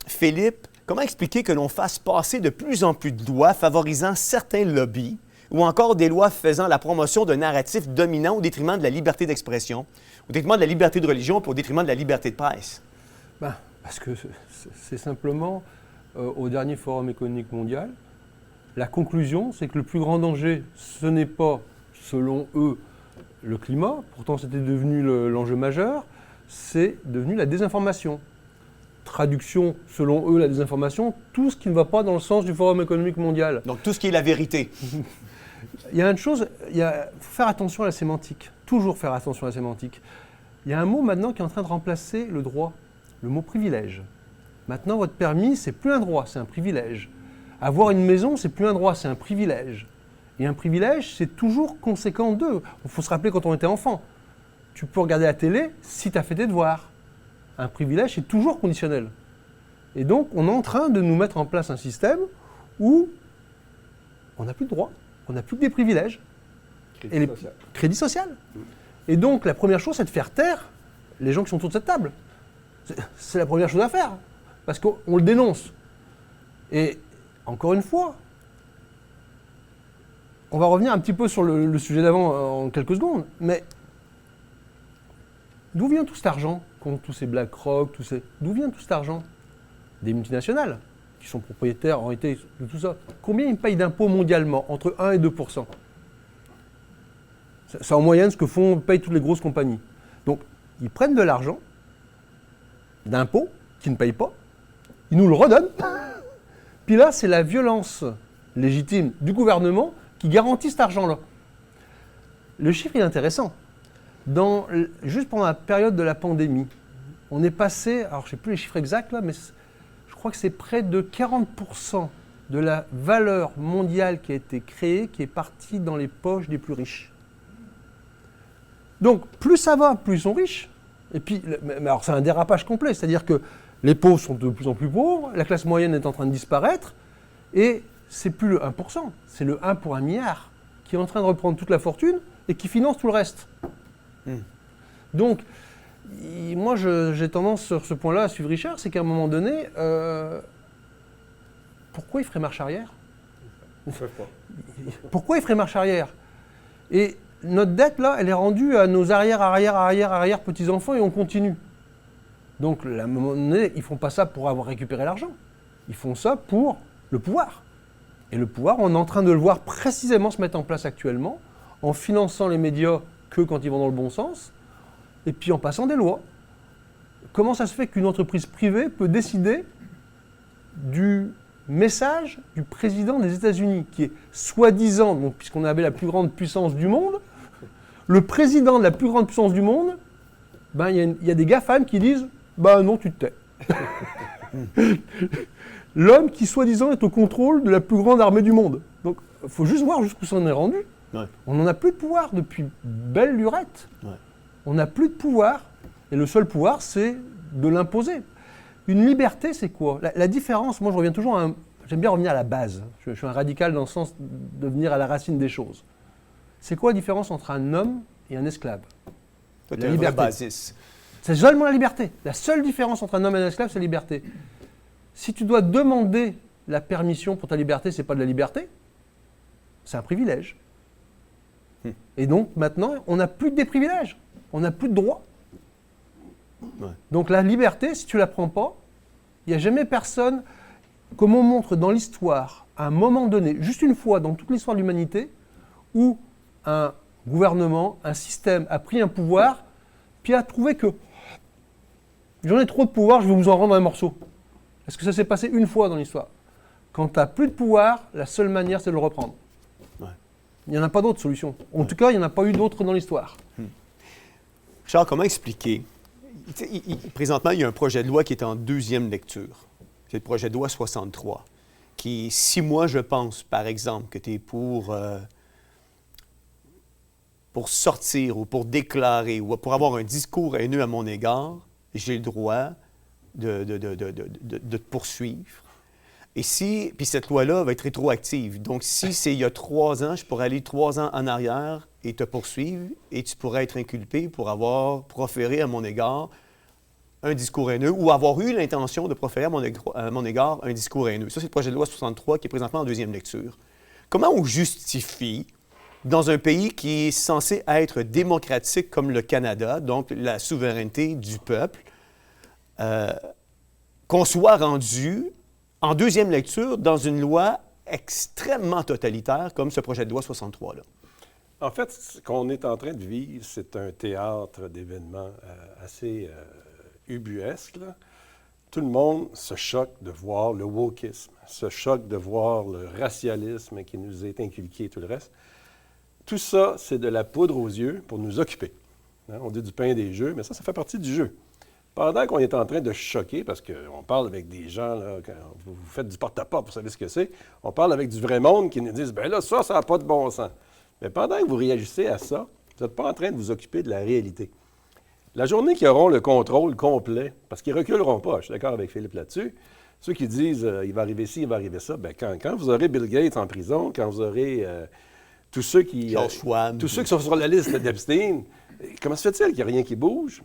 Philippe, comment expliquer que l'on fasse passer de plus en plus de lois favorisant certains lobbies ou encore des lois faisant la promotion d'un narratif dominant au détriment de la liberté d'expression, au détriment de la liberté de religion, puis au détriment de la liberté de presse? Ben, parce que c'est simplement, au dernier Forum économique mondial, la conclusion, c'est que le plus grand danger, ce n'est pas, selon eux, le climat, pourtant c'était devenu l'enjeu majeur, c'est devenu la désinformation. Traduction, selon eux, la désinformation, tout ce qui ne va pas dans le sens du Forum économique mondial. Donc tout ce qui est la vérité. Il y a une chose, faut faire attention à la sémantique, toujours faire attention à la sémantique. Il y a un mot maintenant qui est en train de remplacer le droit, le mot privilège. Maintenant, votre permis, c'est plus un droit, c'est un privilège. Avoir une maison, c'est plus un droit, c'est un privilège. Et un privilège, c'est toujours conséquent d'eux. Il faut se rappeler quand on était enfant. Tu peux regarder la télé si tu as fait tes devoirs. Un privilège, c'est toujours conditionnel. Et donc, on est en train de nous mettre en place un système où on n'a plus de droits, on n'a plus que des privilèges. Crédit social. Et donc, la première chose, c'est de faire taire les gens qui sont autour de cette table. C'est la première chose à faire, parce qu'on le dénonce. Et encore une fois, on va revenir un petit peu sur le sujet d'avant en quelques secondes, mais d'où vient tout cet argent contre tous ces BlackRock, d'où vient tout cet argent? Des multinationales qui sont propriétaires en réalité de tout ça. Combien ils payent d'impôts mondialement? Entre 1 et 2%. C'est en moyenne ce que payent toutes les grosses compagnies. Donc, ils prennent de l'argent d'impôts qu'ils ne payent pas, ils nous le redonnent. Puis là, c'est la violence légitime du gouvernement qui garantit cet argent-là. Le chiffre est intéressant. Juste pendant la période de la pandémie, on est passé, alors je ne sais plus les chiffres exacts là, mais je crois que c'est près de 40% de la valeur mondiale qui a été créée, qui est partie dans les poches des plus riches. Donc, plus ça va, plus ils sont riches. Et puis, mais alors c'est un dérapage complet, c'est-à-dire que les pauvres sont de plus en plus pauvres, la classe moyenne est en train de disparaître, et c'est plus le 1%, c'est le 1 pour 1 milliard qui est en train de reprendre toute la fortune et qui finance tout le reste. Donc, moi j'ai tendance sur ce point-là à suivre Richard, c'est qu'à un moment donné, pourquoi il ferait marche arrière? Pourquoi il ferait marche arrière? Et notre dette, là, elle est rendue à nos arrière petits-enfants et on continue. Donc, à un moment donné, ils ne font pas ça pour avoir récupéré l'argent. Ils font ça pour le pouvoir. Et le pouvoir, on est en train de le voir précisément se mettre en place actuellement, en finançant les médias que quand ils vont dans le bon sens, et puis en passant des lois. Comment ça se fait qu'une entreprise privée peut décider du message du président des États-Unis, qui est soi-disant, donc, puisqu'on avait la plus grande puissance du monde, le président de la plus grande puissance du monde, ben, il y a des GAFAM qui disent « ben non, tu te tais ». L'homme qui, soi-disant, est au contrôle de la plus grande armée du monde. Donc, il faut juste voir jusqu'où ça en est rendu. Ouais. On n'en a plus de pouvoir depuis belle lurette. Ouais. On n'a plus de pouvoir, et le seul pouvoir, c'est de l'imposer. Une liberté, c'est quoi? La différence, moi je reviens toujours j'aime bien revenir à la base. Je suis un radical dans le sens de venir à la racine des choses. C'est quoi la différence entre un homme et un esclave? La liberté. C'est seulement la liberté. La seule différence entre un homme et un esclave, c'est la liberté. Si tu dois demander la permission pour ta liberté, c'est pas de la liberté, c'est un privilège. Et donc maintenant, on n'a plus que des privilèges, on n'a plus de droits. Ouais. Donc la liberté, si tu ne la prends pas, il n'y a jamais personne, comme on montre dans l'histoire, à un moment donné, juste une fois dans toute l'histoire de l'humanité, où un gouvernement, un système a pris un pouvoir, puis a trouvé que j'en ai trop de pouvoir, je vais vous en rendre un morceau. Est-ce que ça s'est passé une fois dans l'histoire? Quand tu n'as plus de pouvoir, la seule manière, c'est de le reprendre. Ouais. Il n'y en a pas d'autre solution. En tout cas, il n'y en a pas eu d'autres dans l'histoire. Charles, comment expliquer? Présentement, il y a un projet de loi qui est en deuxième lecture. C'est le projet de loi 63, qui, si moi je pense, par exemple, que tu es pour sortir ou pour déclarer ou pour avoir un discours haineux à mon égard, j'ai le droit de te poursuivre. Et puis cette loi-là va être rétroactive. Donc, si c'est il y a 3 ans, je pourrais aller 3 ans en arrière et te poursuivre, et tu pourrais être inculpé pour avoir proféré à mon égard un discours haineux ou avoir eu l'intention de proférer à mon égard un discours haineux. Ça, c'est le projet de loi 63 qui est présentement en deuxième lecture. Comment on justifie, dans un pays qui est censé être démocratique comme le Canada, donc la souveraineté du peuple, qu'on soit rendu en deuxième lecture dans une loi extrêmement totalitaire comme ce projet de loi 63-là? En fait, ce qu'on est en train de vivre, c'est un théâtre d'événements assez ubuesque. Là. Tout le monde se choque de voir le wokisme, se choque de voir le racialisme qui nous est inculqué et tout le reste. Tout ça, c'est de la poudre aux yeux pour nous occuper. Hein? On dit du pain et des jeux, mais ça fait partie du jeu. Pendant qu'on est en train de choquer, parce qu'on parle avec des gens, là, quand vous faites du porte-à-porte, vous savez ce que c'est, on parle avec du vrai monde qui nous disent « ben là, ça n'a pas de bon sens ». Mais pendant que vous réagissez à ça, vous n'êtes pas en train de vous occuper de la réalité. La journée qu'ils auront le contrôle complet, parce qu'ils ne reculeront pas, je suis d'accord avec Philippe là-dessus, ceux qui disent il va arriver ci, il va arriver ça, bien, quand vous aurez Bill Gates en prison, quand vous aurez tous ceux qui sont sur la liste d'Epstein, comment se fait-il qu'il n'y a rien qui bouge?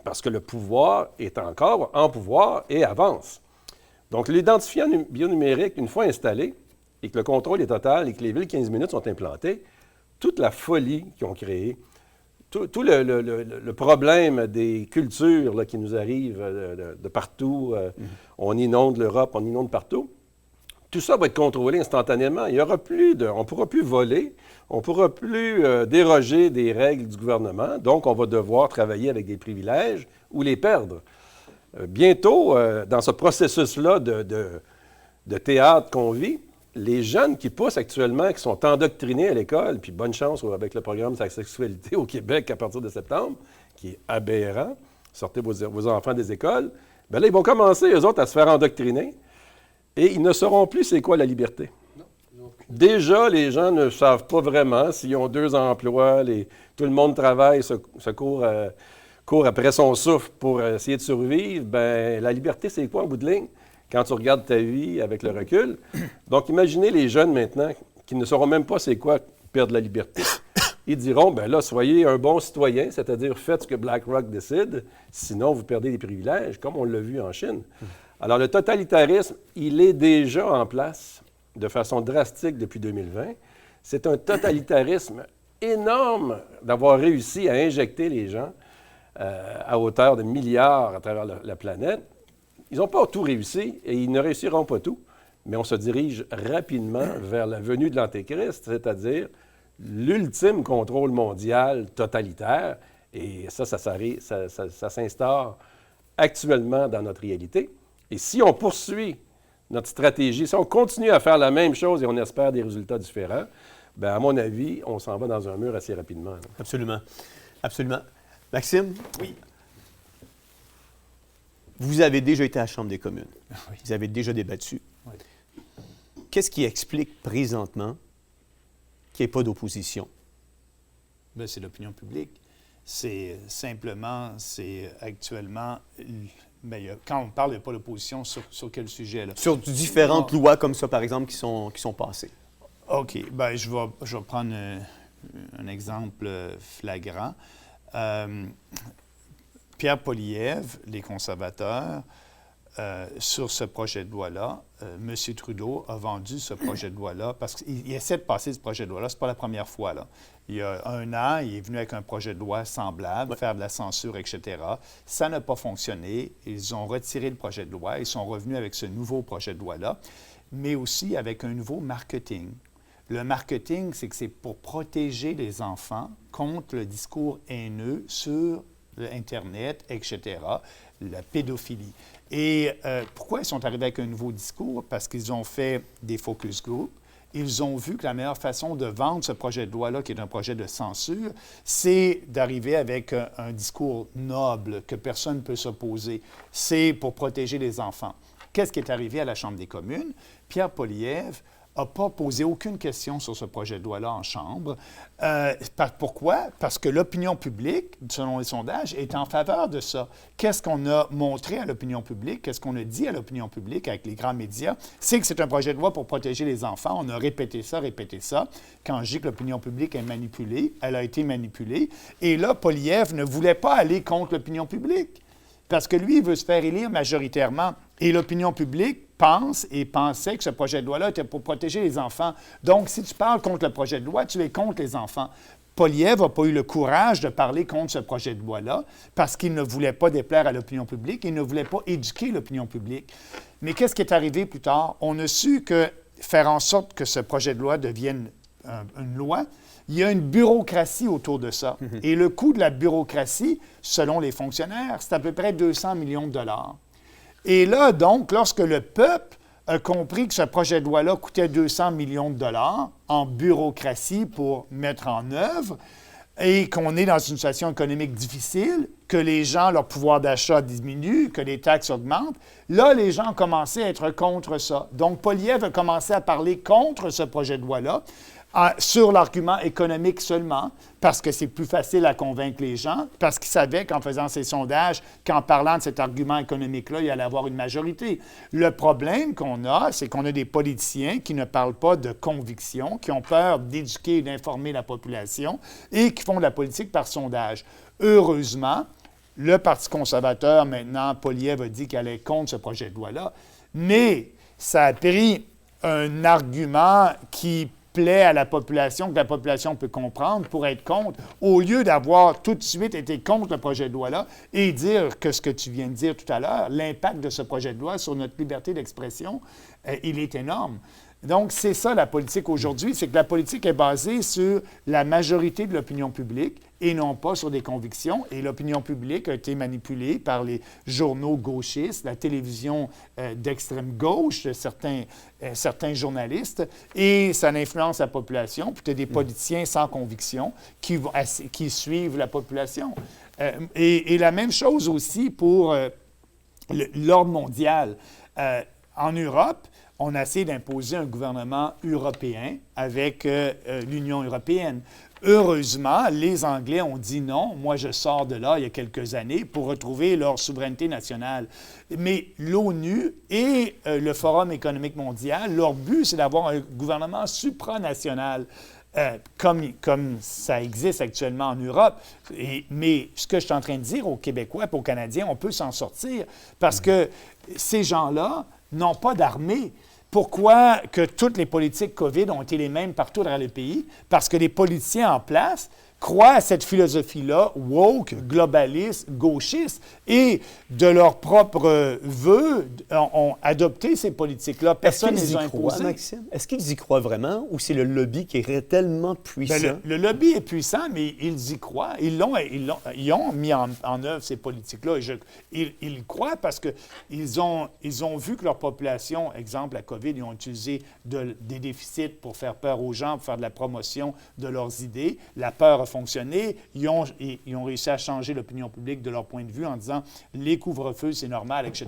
Parce que le pouvoir est encore en pouvoir et avance. Donc, l'identifiant bionumérique, une fois installé, et que le contrôle est total et que les villes 15 minutes sont implantées, toute la folie qu'ils ont créée, tout le problème des cultures là, qui nous arrivent de partout, on inonde l'Europe, on inonde partout, tout ça va être contrôlé instantanément. Il y aura plus on ne pourra plus voler, on ne pourra plus déroger des règles du gouvernement, donc on va devoir travailler avec des privilèges ou les perdre. Bientôt, dans ce processus-là de théâtre qu'on vit, les jeunes qui poussent actuellement, qui sont endoctrinés à l'école, puis bonne chance avec le programme de la sexualité au Québec à partir de septembre, qui est aberrant, sortez vos enfants des écoles, bien là, ils vont commencer, eux autres, à se faire endoctriner, et ils ne sauront plus c'est quoi la liberté. Déjà, les gens ne savent pas vraiment s'ils ont 2 emplois, tout le monde travaille, se court après son souffle pour essayer de survivre. Bien, la liberté, c'est quoi en bout de ligne? Quand tu regardes ta vie avec le recul. Donc, imaginez les jeunes maintenant qui ne sauront même pas c'est quoi perdre la liberté. Ils diront, bien là, soyez un bon citoyen, c'est-à-dire faites ce que BlackRock décide, sinon vous perdez des privilèges, comme on l'a vu en Chine. Alors, le totalitarisme, il est déjà en place de façon drastique depuis 2020. C'est un totalitarisme énorme d'avoir réussi à injecter les gens à hauteur de milliards à travers la planète. Ils n'ont pas tout réussi et ils ne réussiront pas tout, mais on se dirige rapidement vers la venue de l'Antéchrist, c'est-à-dire l'ultime contrôle mondial totalitaire. Et ça s'instaure actuellement dans notre réalité. Et si on poursuit notre stratégie, si on continue à faire la même chose et on espère des résultats différents, bien, à mon avis, on s'en va dans un mur assez rapidement. Là. Absolument. Absolument. Maxime? Oui. Vous avez déjà été à la Chambre des communes. Oui. Vous avez déjà débattu. Oui. Qu'est-ce qui explique présentement qu'il n'y ait pas d'opposition? Bien, c'est l'opinion publique. C'est actuellement... Bien, quand on parle, il n'y a pas d'opposition sur quel sujet? Là? Sur différentes lois comme ça, par exemple, qui sont passées. OK. Bien, je vais prendre un exemple flagrant. Pierre Poilievre, les conservateurs, sur ce projet de loi-là, M. Trudeau a vendu ce projet de loi-là parce qu'il essaie de passer ce projet de loi-là. Ce n'est pas la première fois. Là. Il y a 1 an, il est venu avec un projet de loi semblable, faire de la censure, etc. Ça n'a pas fonctionné. Ils ont retiré le projet de loi. Ils sont revenus avec ce nouveau projet de loi-là, mais aussi avec un nouveau marketing. Le marketing, c'est que c'est pour protéger les enfants contre le discours haineux sur Internet, etc., la pédophilie. Et pourquoi ils sont arrivés avec un nouveau discours? Parce qu'ils ont fait des focus groups. Ils ont vu que la meilleure façon de vendre ce projet de loi-là, qui est un projet de censure, c'est d'arriver avec un discours noble que personne ne peut s'opposer. C'est pour protéger les enfants. Qu'est-ce qui est arrivé à la Chambre des communes? Pierre Poilievre n'a pas posé aucune question sur ce projet de loi-là en Chambre. Pourquoi? Parce que l'opinion publique, selon les sondages, est en faveur de ça. Qu'est-ce qu'on a montré à l'opinion publique? Qu'est-ce qu'on a dit à l'opinion publique avec les grands médias? C'est que c'est un projet de loi pour protéger les enfants. On a répété ça. Quand je dis que l'opinion publique est manipulée, elle a été manipulée. Et là, Poilievre ne voulait pas aller contre l'opinion publique. Parce que lui, il veut se faire élire majoritairement. Et l'opinion publique pense et pensait que ce projet de loi-là était pour protéger les enfants. Donc, si tu parles contre le projet de loi, tu es contre les enfants. Poilievre n'a pas eu le courage de parler contre ce projet de loi-là parce qu'il ne voulait pas déplaire à l'opinion publique, il ne voulait pas éduquer l'opinion publique. Mais qu'est-ce qui est arrivé plus tard? On a su que faire en sorte que ce projet de loi devienne une loi, il y a une bureaucratie autour de ça. Et le coût de la bureaucratie, selon les fonctionnaires, c'est à peu près 200 millions de dollars. Et là, donc, lorsque le peuple a compris que ce projet de loi-là coûtait 200 millions de dollars en bureaucratie pour mettre en œuvre, et qu'on est dans une situation économique difficile, que les gens, leur pouvoir d'achat diminue, que les taxes augmentent, là, les gens ont commencé à être contre ça. Donc, Poilievre a commencé à parler contre ce projet de loi-là, sur l'argument économique seulement, parce que c'est plus facile à convaincre les gens, parce qu'il savait qu'en faisant ces sondages, qu'en parlant de cet argument économique-là, il allait avoir une majorité. Le problème qu'on a, c'est qu'on a des politiciens qui ne parlent pas de conviction, qui ont peur d'éduquer et d'informer la population et qui font de la politique par sondage. Heureusement, le Parti conservateur, maintenant, Poilievre a dit qu'il allait contre ce projet de loi-là, mais ça a pris un argument qui plaît à la population, que la population peut comprendre pour être contre, au lieu d'avoir tout de suite été contre le projet de loi-là et dire que ce que tu viens de dire tout à l'heure, l'impact de ce projet de loi sur notre liberté d'expression, il est énorme. Donc, c'est ça la politique aujourd'hui, c'est que la politique est basée sur la majorité de l'opinion publique et non pas sur des convictions. Et l'opinion publique a été manipulée par les journaux gauchistes, la télévision d'extrême gauche, de certains journalistes, et ça influence la population. Puis tu as des politiciens sans conviction qui suivent la population. Et la même chose aussi pour l'ordre mondial. En Europe, on a essayé d'imposer un gouvernement européen avec l'Union européenne. Heureusement, les Anglais ont dit non. Moi, je sors de là il y a quelques années pour retrouver leur souveraineté nationale. Mais l'ONU et le Forum économique mondial, leur but, c'est d'avoir un gouvernement supranational. Comme ça existe actuellement en Europe. Mais ce que je suis en train de dire aux Québécois et aux Canadiens, on peut s'en sortir parce que ces gens-là n'ont pas d'armée. Pourquoi que toutes les politiques COVID ont été les mêmes partout dans le pays? Parce que les politiciens en place croient à cette philosophie-là, woke, globaliste, gauchiste, et de leur propre vœu, ont adopté ces politiques-là. Personne ne les a imposées. Maxime? Est-ce qu'ils y croient vraiment ou c'est le lobby qui est tellement puissant? Bien, le lobby est puissant, mais ils y croient. Ils ont mis en œuvre ces politiques-là. Ils croient parce qu'ils ont vu que leur population, exemple la COVID, ils ont utilisé des déficits pour faire peur aux gens, pour faire de la promotion de leurs idées. La peur a fonctionné. Ils ont réussi à changer l'opinion publique de leur point de vue en disant les couvre-feux, c'est normal, etc.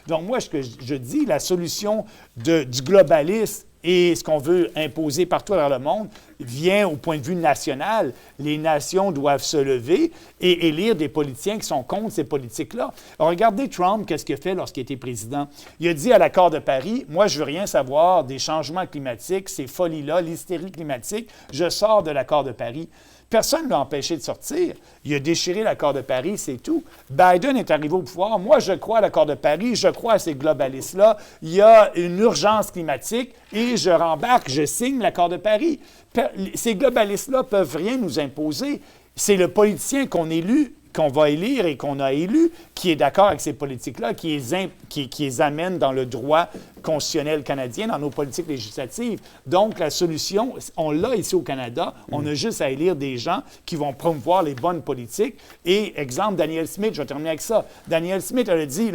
Donc, moi, ce que je dis, la solution du globalisme et ce qu'on veut imposer partout dans le monde vient au point de vue national. Les nations doivent se lever et élire des politiciens qui sont contre ces politiques-là. Alors, regardez Trump, qu'est-ce qu'il a fait lorsqu'il était président. Il a dit à l'accord de Paris, « Moi, je veux rien savoir des changements climatiques, ces folies-là, l'hystérie climatique. Je sors de l'accord de Paris. » Personne ne l'a empêché de sortir. Il a déchiré l'accord de Paris, c'est tout. Biden est arrivé au pouvoir. Moi, je crois à l'accord de Paris, je crois à ces globalistes-là. Il y a une urgence climatique et je rembarque, je signe l'accord de Paris. Ces globalistes-là ne peuvent rien nous imposer. C'est le politicien qu'on va élire et qu'on a élu, qui est d'accord avec ces politiques-là, qui les amène dans le droit constitutionnel canadien, dans nos politiques législatives. Donc, la solution, on l'a ici au Canada, on a juste à élire des gens qui vont promouvoir les bonnes politiques. Et, exemple, Daniel Smith, je vais terminer avec ça. Daniel Smith, elle a dit,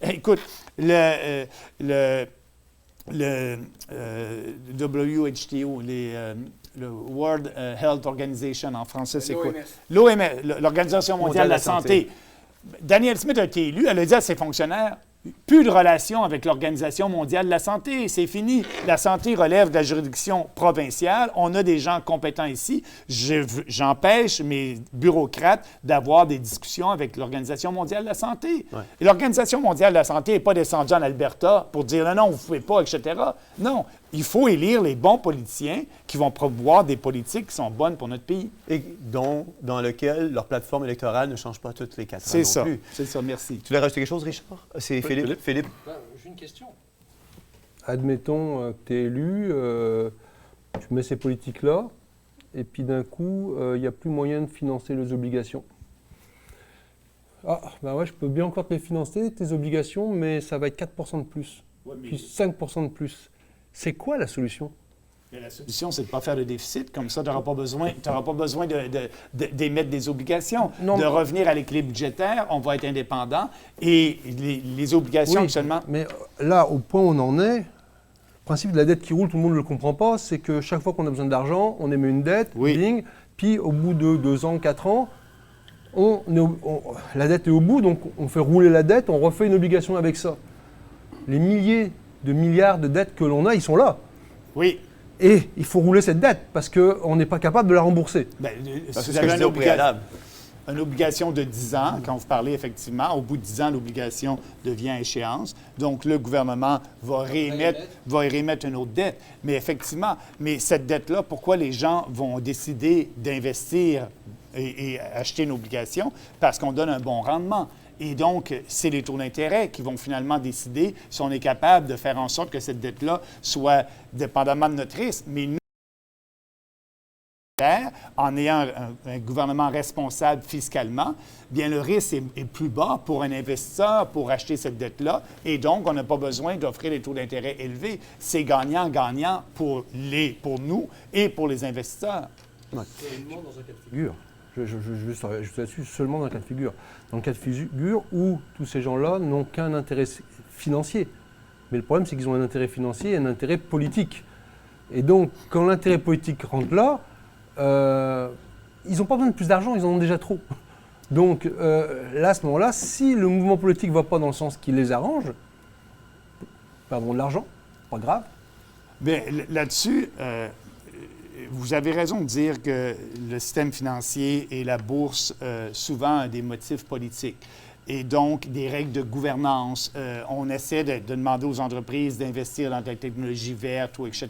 écoute, le WHO, le World Health Organization, en français, c'est quoi? L'OMS, l'Organisation mondiale de la santé. Daniel Smith a été élu, elle a dit à ses fonctionnaires, plus de relations avec l'Organisation mondiale de la santé, c'est fini. La santé relève de la juridiction provinciale. On a des gens compétents ici. J'empêche mes bureaucrates d'avoir des discussions avec l'Organisation mondiale de la santé. Ouais. Et l'Organisation mondiale de la santé n'est pas descendue en Alberta pour dire non, vous ne pouvez pas, etc. Non, il faut élire les bons politiciens qui vont promouvoir des politiques qui sont bonnes pour notre pays. Et dans lequel leur plateforme électorale ne change pas toutes les 4 ans non plus. C'est ça, merci. Tu voulais rajouter quelque chose, Richard? C'est Philippe. J'ai une question. Admettons que tu es élu, tu mets ces politiques-là, et puis d'un coup, il n'y a plus moyen de financer les obligations. Ah, ben ouais, je peux bien encore te les financer, tes obligations, mais ça va être 4% de plus, puis 5% de plus. C'est quoi la solution? Et la solution, c'est de ne pas faire de déficit. Comme ça, tu n'auras pas besoin d'émettre des obligations, de revenir à l'équilibre budgétaire. On va être indépendant. Et les obligations, actuellement... Mais là, au point où on en est, le principe de la dette qui roule, tout le monde ne le comprend pas, c'est que chaque fois qu'on a besoin d'argent, on émet une dette, bing, puis au bout de 2 ans, 4 ans, la dette est au bout, donc on fait rouler la dette, on refait une obligation avec ça. Les milliers de milliards de dettes que l'on a, ils sont là. Oui. Et il faut rouler cette dette parce qu'on n'est pas capable de la rembourser. C'est ce que je dis au préalable. Une obligation de 10 ans, quand vous parlez effectivement, au bout de 10 ans, l'obligation devient à échéance. Donc, le gouvernement va réémettre une autre dette. Mais effectivement, cette dette-là, pourquoi les gens vont décider d'investir et acheter une obligation? Parce qu'on donne un bon rendement. Et donc, c'est les taux d'intérêt qui vont finalement décider si on est capable de faire en sorte que cette dette-là soit dépendamment de notre risque. Mais nous, en ayant un gouvernement responsable fiscalement, bien le risque est plus bas pour un investisseur pour acheter cette dette-là et donc on n'a pas besoin d'offrir des taux d'intérêt élevés. C'est gagnant-gagnant pour nous et pour les investisseurs. Seulement dans un cas de figure. Je vais là-dessus, seulement dans un cas de figure. Dans le cas de figure où tous ces gens-là n'ont qu'un intérêt financier. Mais le problème, c'est qu'ils ont un intérêt financier et un intérêt politique. Et donc, quand l'intérêt politique rentre là, ils n'ont pas besoin de plus d'argent, ils en ont déjà trop. Donc là, à ce moment-là, si le mouvement politique ne va pas dans le sens qui les arrange, perdront de l'argent, pas grave. Bien, là-dessus, vous avez raison de dire que le système financier et la bourse, souvent, ont des motifs politiques. Et donc, des règles de gouvernance. On essaie de demander aux entreprises d'investir dans la technologie verte, ou etc.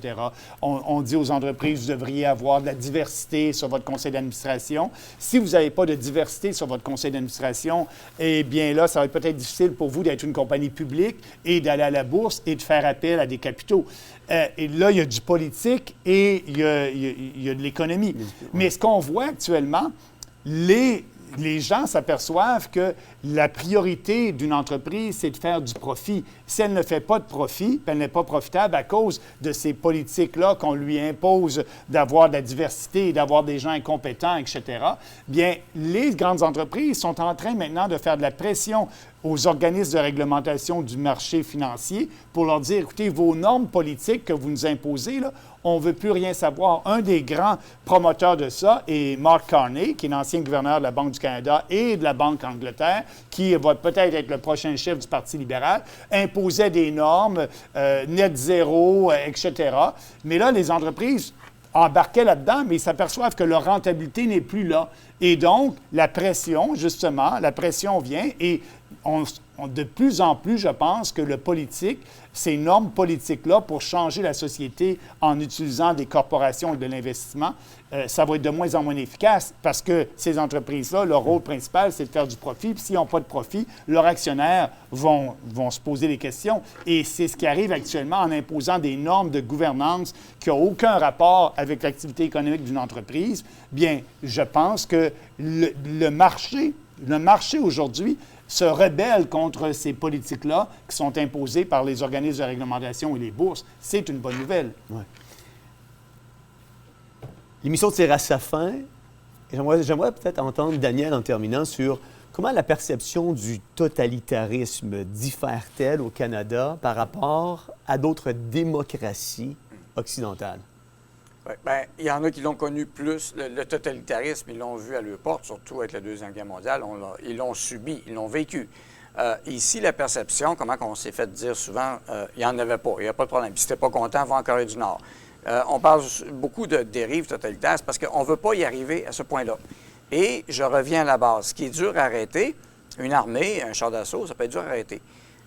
On dit aux entreprises, vous devriez avoir de la diversité sur votre conseil d'administration. Si vous n'avez pas de diversité sur votre conseil d'administration, eh bien là, ça va être peut-être difficile pour vous d'être une compagnie publique et d'aller à la bourse et de faire appel à des capitaux. Et là, il y a du politique et il y a de l'économie. Mais ce qu'on voit actuellement, les gens s'aperçoivent que la priorité d'une entreprise, c'est de faire du profit. Si elle ne fait pas de profit, elle n'est pas profitable à cause de ces politiques-là qu'on lui impose d'avoir de la diversité, d'avoir des gens incompétents, etc., bien, les grandes entreprises sont en train maintenant de faire de la pression aux organismes de réglementation du marché financier pour leur dire, écoutez, vos normes politiques que vous nous imposez, là, on ne veut plus rien savoir. Un des grands promoteurs de ça est Mark Carney, qui est l'ancien gouverneur de la Banque du Canada et de la Banque d'Angleterre, qui va peut-être être le prochain chef du Parti libéral, imposait des normes, net zéro, etc. Mais là, les entreprises embarquaient là-dedans, mais ils s'aperçoivent que leur rentabilité n'est plus là. Et donc, la pression, justement, la pression vient et de plus en plus, je pense que le politique, ces normes politiques-là, pour changer la société en utilisant des corporations et de l'investissement, ça va être de moins en moins efficace parce que ces entreprises-là, leur rôle principal, c'est de faire du profit. Puis s'ils n'ont pas de profit, leurs actionnaires vont se poser des questions. Et c'est ce qui arrive actuellement en imposant des normes de gouvernance qui n'ont aucun rapport avec l'activité économique d'une entreprise. Bien, je pense que le marché aujourd'hui se rebelle contre ces politiques-là qui sont imposées par les organismes de réglementation et les bourses. C'est une bonne nouvelle. Ouais. L'émission tire à sa fin. J'aimerais peut-être entendre Daniel en terminant sur comment la perception du totalitarisme diffère-t-elle au Canada par rapport à d'autres démocraties occidentales? Oui, bien, il y en a qui l'ont connu plus, le totalitarisme, ils l'ont vu à leur porte, surtout avec la Deuxième Guerre mondiale, ils l'ont subi, ils l'ont vécu. Ici, la perception, comment on s'est fait dire souvent, il n'y en avait pas, il n'y a pas de problème. Puis si t'es pas content, va en Corée du Nord. On parle beaucoup de dérives totalitaires parce qu'on ne veut pas y arriver à ce point-là. Et je reviens à la base. Ce qui est dur à arrêter, une armée, un char d'assaut, ça peut être dur à arrêter.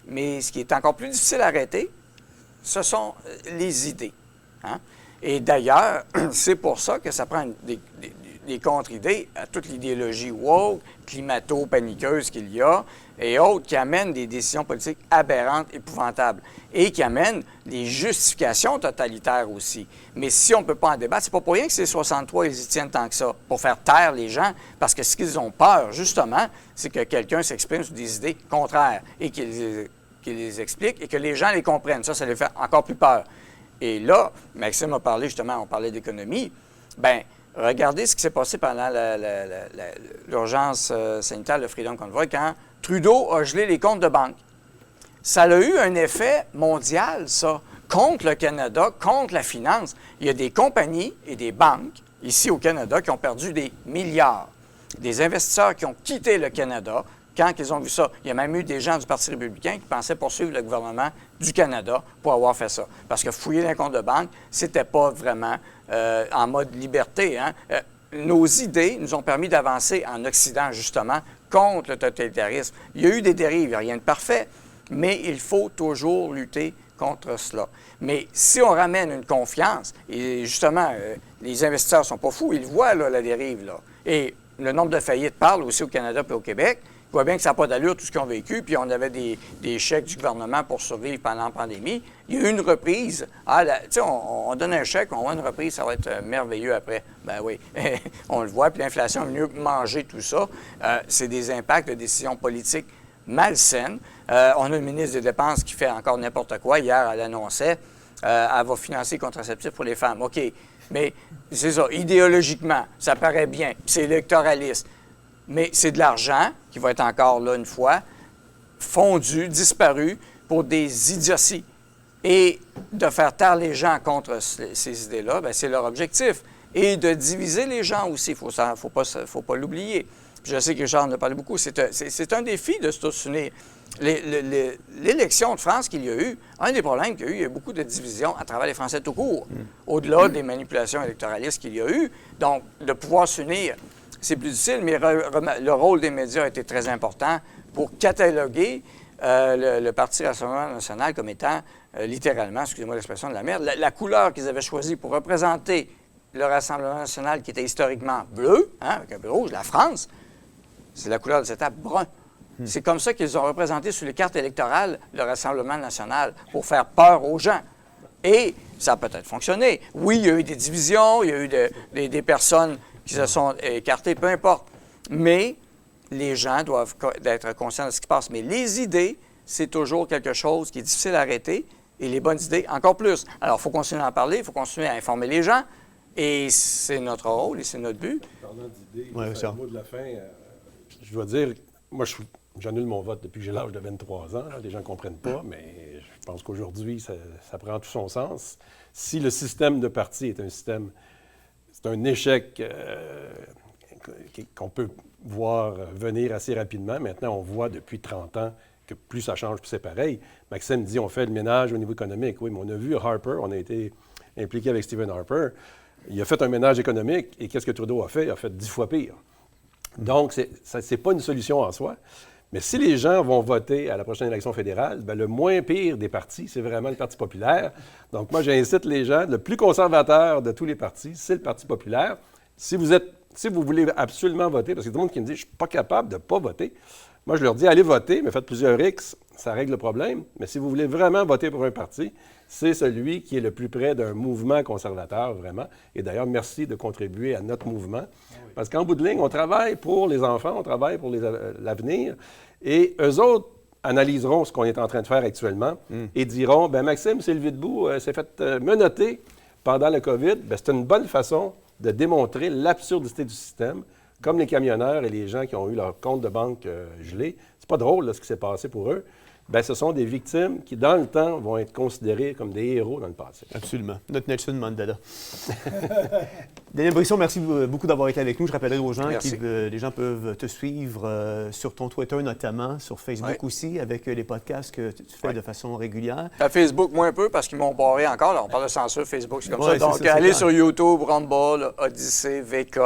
Mais ce qui est encore plus difficile à arrêter, ce sont les idées. Hein? Et d'ailleurs, c'est pour ça que ça prend des contre-idées à toute l'idéologie woke, climato-paniqueuse qu'il y a, et autres qui amènent des décisions politiques aberrantes, épouvantables, et qui amènent des justifications totalitaires aussi. Mais si on ne peut pas en débattre, c'est pas pour rien que ces 63, ils y tiennent tant que ça, pour faire taire les gens, parce que ce qu'ils ont peur, justement, c'est que quelqu'un s'exprime sur des idées contraires, et qu'il les explique, et que les gens les comprennent. Ça les fait encore plus peur. Et là, Maxime a parlé justement, on parlait d'économie. Bien, regardez ce qui s'est passé pendant l'urgence sanitaire, le Freedom Convoy, quand Trudeau a gelé les comptes de banque. Ça a eu un effet mondial, ça, contre le Canada, contre la finance. Il y a des compagnies et des banques, ici au Canada, qui ont perdu des milliards. Des investisseurs qui ont quitté le Canada quand ils ont vu ça. Il y a même eu des gens du Parti républicain qui pensaient poursuivre le gouvernement du Canada pour avoir fait ça. Parce que fouiller un compte de banque, c'était pas vraiment en mode liberté. Hein? Nos idées nous ont permis d'avancer en Occident, justement, contre le totalitarisme. Il y a eu des dérives, il n'y a rien de parfait, mais il faut toujours lutter contre cela. Mais si on ramène une confiance, et justement, les investisseurs ne sont pas fous, ils voient là, la dérive, là. Et le nombre de faillites parle aussi au Canada et au Québec. Je vois bien que ça n'a pas d'allure, tout ce qu'ils ont vécu, puis on avait des chèques du gouvernement pour survivre pendant la pandémie. Il y a eu une reprise. Tu sais, on donne un chèque, on voit une reprise, ça va être merveilleux après. Ben oui, on le voit, puis l'inflation est venue manger tout ça. C'est des impacts de décisions politiques malsaines. On a une ministre des Dépenses qui fait encore n'importe quoi. Hier, elle annonçait, elle va financer les contraceptifs pour les femmes. OK, mais c'est ça, idéologiquement, ça paraît bien, c'est électoraliste. Mais c'est de l'argent qui va être encore là une fois, fondu, disparu pour des idioties. Et de faire taire les gens contre ces idées-là, bien, c'est leur objectif. Et de diviser les gens aussi, il ne faut pas l'oublier. Je sais que Richard en a parlé beaucoup, c'est un défi de se tous unir. L'élection de France qu'il y a eu, un des problèmes qu'il y a eu, il y a eu beaucoup de divisions à travers les Français tout court, au-delà des manipulations électoralistes qu'il y a eu. Donc, de pouvoir s'unir, c'est plus difficile, mais le rôle des médias a été très important pour cataloguer le Parti Rassemblement national comme étant, littéralement, excusez-moi l'expression de la merde, la couleur qu'ils avaient choisie pour représenter le Rassemblement national qui était historiquement bleu, avec un peu rouge, la France, c'est la couleur de cette étape brun. C'est comme ça qu'ils ont représenté sur les cartes électorales le Rassemblement national, pour faire peur aux gens. Et ça a peut-être fonctionné. Oui, il y a eu des divisions, il y a eu des personnes qui se sont écartées, peu importe. Mais les gens doivent être conscients de ce qui se passe. Mais les idées, c'est toujours quelque chose qui est difficile à arrêter, et les bonnes idées, encore plus. Alors, il faut continuer à en parler, il faut continuer à informer les gens, et c'est notre rôle et c'est notre but. Parlant d'idées, le mot de la fin, je dois dire, moi, j'annule mon vote depuis que j'ai l'âge de 23 ans. Là. Les gens ne comprennent pas, mais je pense qu'aujourd'hui, ça prend tout son sens. Si le système de parti est un système, c'est un échec qu'on peut voir venir assez rapidement. Maintenant, on voit depuis 30 ans que plus ça change, plus c'est pareil. Maxime dit, on fait le ménage au niveau économique. Oui, mais on a vu Harper, on a été impliqué avec Stephen Harper. Il a fait un ménage économique, et qu'est-ce que Trudeau a fait? Il a fait 10 fois pire. Donc, c'est pas une solution en soi. Mais si les gens vont voter à la prochaine élection fédérale, bien, le moins pire des partis, c'est vraiment le Parti populaire. Donc, moi, j'incite les gens, le plus conservateur de tous les partis, c'est le Parti populaire. Si vous voulez absolument voter, parce qu'il y a tout le monde qui me dit « je ne suis pas capable de ne pas voter », moi, je leur dis « allez voter, mais faites plusieurs X, ça règle le problème. Mais si vous voulez vraiment voter pour un parti, c'est celui qui est le plus près d'un mouvement conservateur, vraiment. Et d'ailleurs, merci de contribuer à notre mouvement. Parce qu'en bout de ligne, on travaille pour les enfants, on travaille pour l'avenir. Et eux autres analyseront ce qu'on est en train de faire actuellement et diront, bien, Maxime s'est levé debout, s'est fait menotter pendant le COVID. Bien, c'est une bonne façon de démontrer l'absurdité du système, comme les camionneurs et les gens qui ont eu leur compte de banque gelé. C'est pas drôle, là, ce qui s'est passé pour eux. Bien, ce sont des victimes qui, dans le temps, vont être considérées comme des héros dans le passé. Absolument. Notre Nelson Mandela. Daniel Brisson, merci beaucoup d'avoir été avec nous. Je rappellerai aux gens que les gens peuvent te suivre sur ton Twitter notamment, sur Facebook aussi, avec les podcasts que tu fais de façon régulière. À Facebook, moins un peu, parce qu'ils m'ont barré encore. Là, on parle de censure Facebook, c'est comme ça. Donc, allez sur YouTube, Rumble, Odyssey, VK.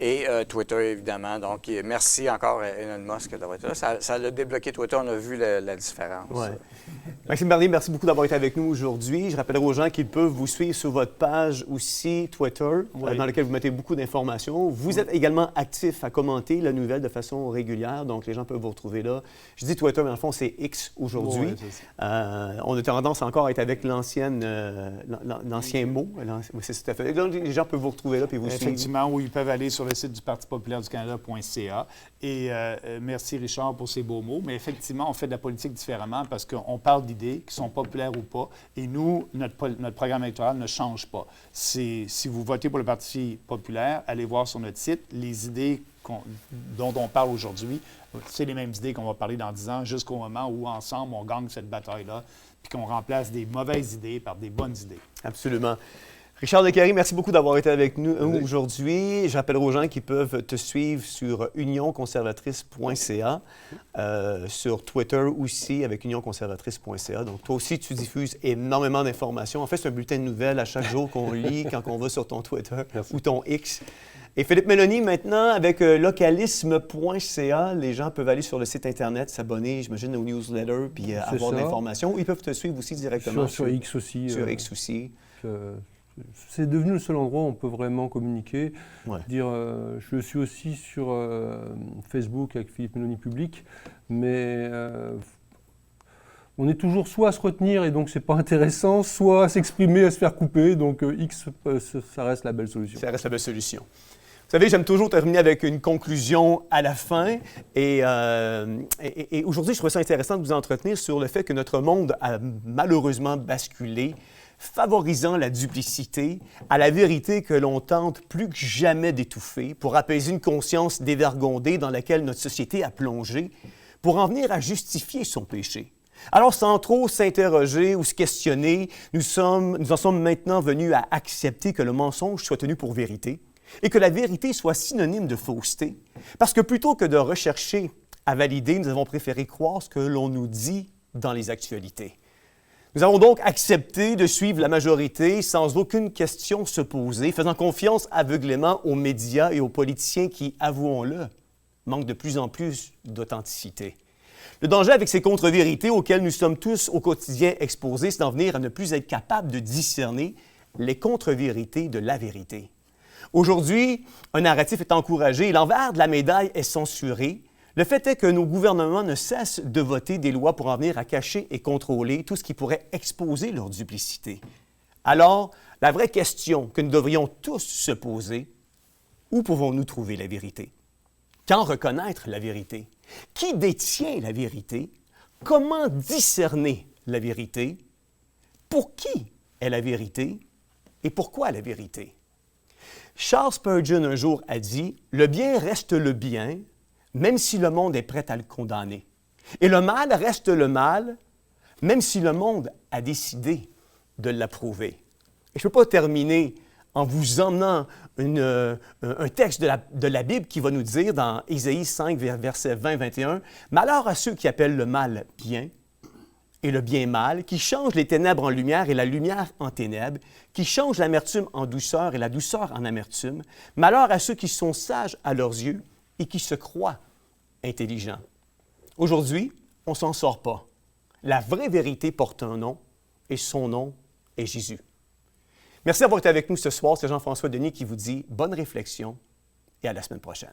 Et Twitter, évidemment. Donc, merci encore à Elon Musk d'avoir été là. Ça a débloqué Twitter, on a vu la différence. Ouais. Maxime Bernier, merci beaucoup d'avoir été avec nous aujourd'hui. Je rappellerai aux gens qu'ils peuvent vous suivre sur votre page aussi Twitter, dans laquelle vous mettez beaucoup d'informations. Vous êtes également actif à commenter la nouvelle de façon régulière, donc les gens peuvent vous retrouver là. Je dis Twitter, mais en fond, c'est X aujourd'hui. On a tendance encore à être avec l'ancien mot. C'est tout à fait. Donc, les gens peuvent vous retrouver là et vous suivre. Effectivement, où ils peuvent aller sur le site du Parti populaire du Canada.ca. Et merci, Richard, pour ces beaux mots. Mais effectivement, on fait de la politique différemment parce qu'on parle d'idées qui sont populaires ou pas. Et nous, notre programme électoral ne change pas. Si vous votez pour le Parti populaire, allez voir sur notre site les idées dont on parle aujourd'hui. C'est les mêmes idées qu'on va parler dans 10 ans, jusqu'au moment où, ensemble, on gagne cette bataille-là, puis qu'on remplace des mauvaises idées par des bonnes idées. Absolument. Richard Descaries, merci beaucoup d'avoir été avec nous aujourd'hui. J'appellerai aux gens qui peuvent te suivre sur unionconservatrice.ca, sur Twitter aussi avec unionconservatrice.ca. Donc, toi aussi, tu diffuses énormément d'informations. En fait, c'est un bulletin de nouvelles à chaque jour qu'on lit quand on va sur ton Twitter ou ton X. Et Philippe Méloni, maintenant, avec localisme.ca, les gens peuvent aller sur le site Internet, s'abonner, j'imagine, aux newsletters, puis avoir de l'information. Ils peuvent te suivre aussi directement. Sur X aussi. Sur X aussi. c'est devenu le seul endroit où on peut vraiment communiquer. Ouais. Je suis aussi sur Facebook avec Philippe Meloni Public, mais on est toujours soit à se retenir et donc c'est pas intéressant, soit à s'exprimer, à se faire couper. Donc X, ça reste la belle solution. Ça reste la belle solution. Vous savez, j'aime toujours terminer avec une conclusion à la fin. Et aujourd'hui, je trouve ça intéressant de vous entretenir sur le fait que notre monde a malheureusement basculé, favorisant la duplicité à la vérité que l'on tente plus que jamais d'étouffer pour apaiser une conscience dévergondée dans laquelle notre société a plongé, pour en venir à justifier son péché. Alors, sans trop s'interroger ou se questionner, nous en sommes maintenant venus à accepter que le mensonge soit tenu pour vérité et que la vérité soit synonyme de fausseté. Parce que plutôt que de rechercher à valider, nous avons préféré croire ce que l'on nous dit dans les actualités. Nous avons donc accepté de suivre la majorité sans aucune question se poser, faisant confiance aveuglément aux médias et aux politiciens qui, avouons-le, manquent de plus en plus d'authenticité. Le danger avec ces contre-vérités auxquelles nous sommes tous au quotidien exposés, c'est d'en venir à ne plus être capable de discerner les contre-vérités de la vérité. Aujourd'hui, un narratif est encouragé et l'envers de la médaille est censuré. Le fait est que nos gouvernements ne cessent de voter des lois pour en venir à cacher et contrôler tout ce qui pourrait exposer leur duplicité. Alors, la vraie question que nous devrions tous se poser, où pouvons-nous trouver la vérité? Quand reconnaître la vérité? Qui détient la vérité? Comment discerner la vérité? Pour qui est la vérité? Et pourquoi la vérité? Charles Spurgeon, un jour, a dit « Le bien reste le bien, même si le monde est prêt à le condamner. Et le mal reste le mal, même si le monde a décidé de l'approuver. » Et je ne peux pas terminer en vous emmenant un texte de la Bible qui va nous dire dans Ésaïe 5, versets 20-21, « Malheur à ceux qui appellent le mal bien, et le bien mal, qui change les ténèbres en lumière et la lumière en ténèbres, qui change l'amertume en douceur et la douceur en amertume. Malheur à ceux qui sont sages à leurs yeux et qui se croient intelligents. » Aujourd'hui, on ne s'en sort pas. La vraie vérité porte un nom et son nom est Jésus. Merci d'avoir été avec nous ce soir. C'est Jean-François Denis qui vous dit bonne réflexion et à la semaine prochaine.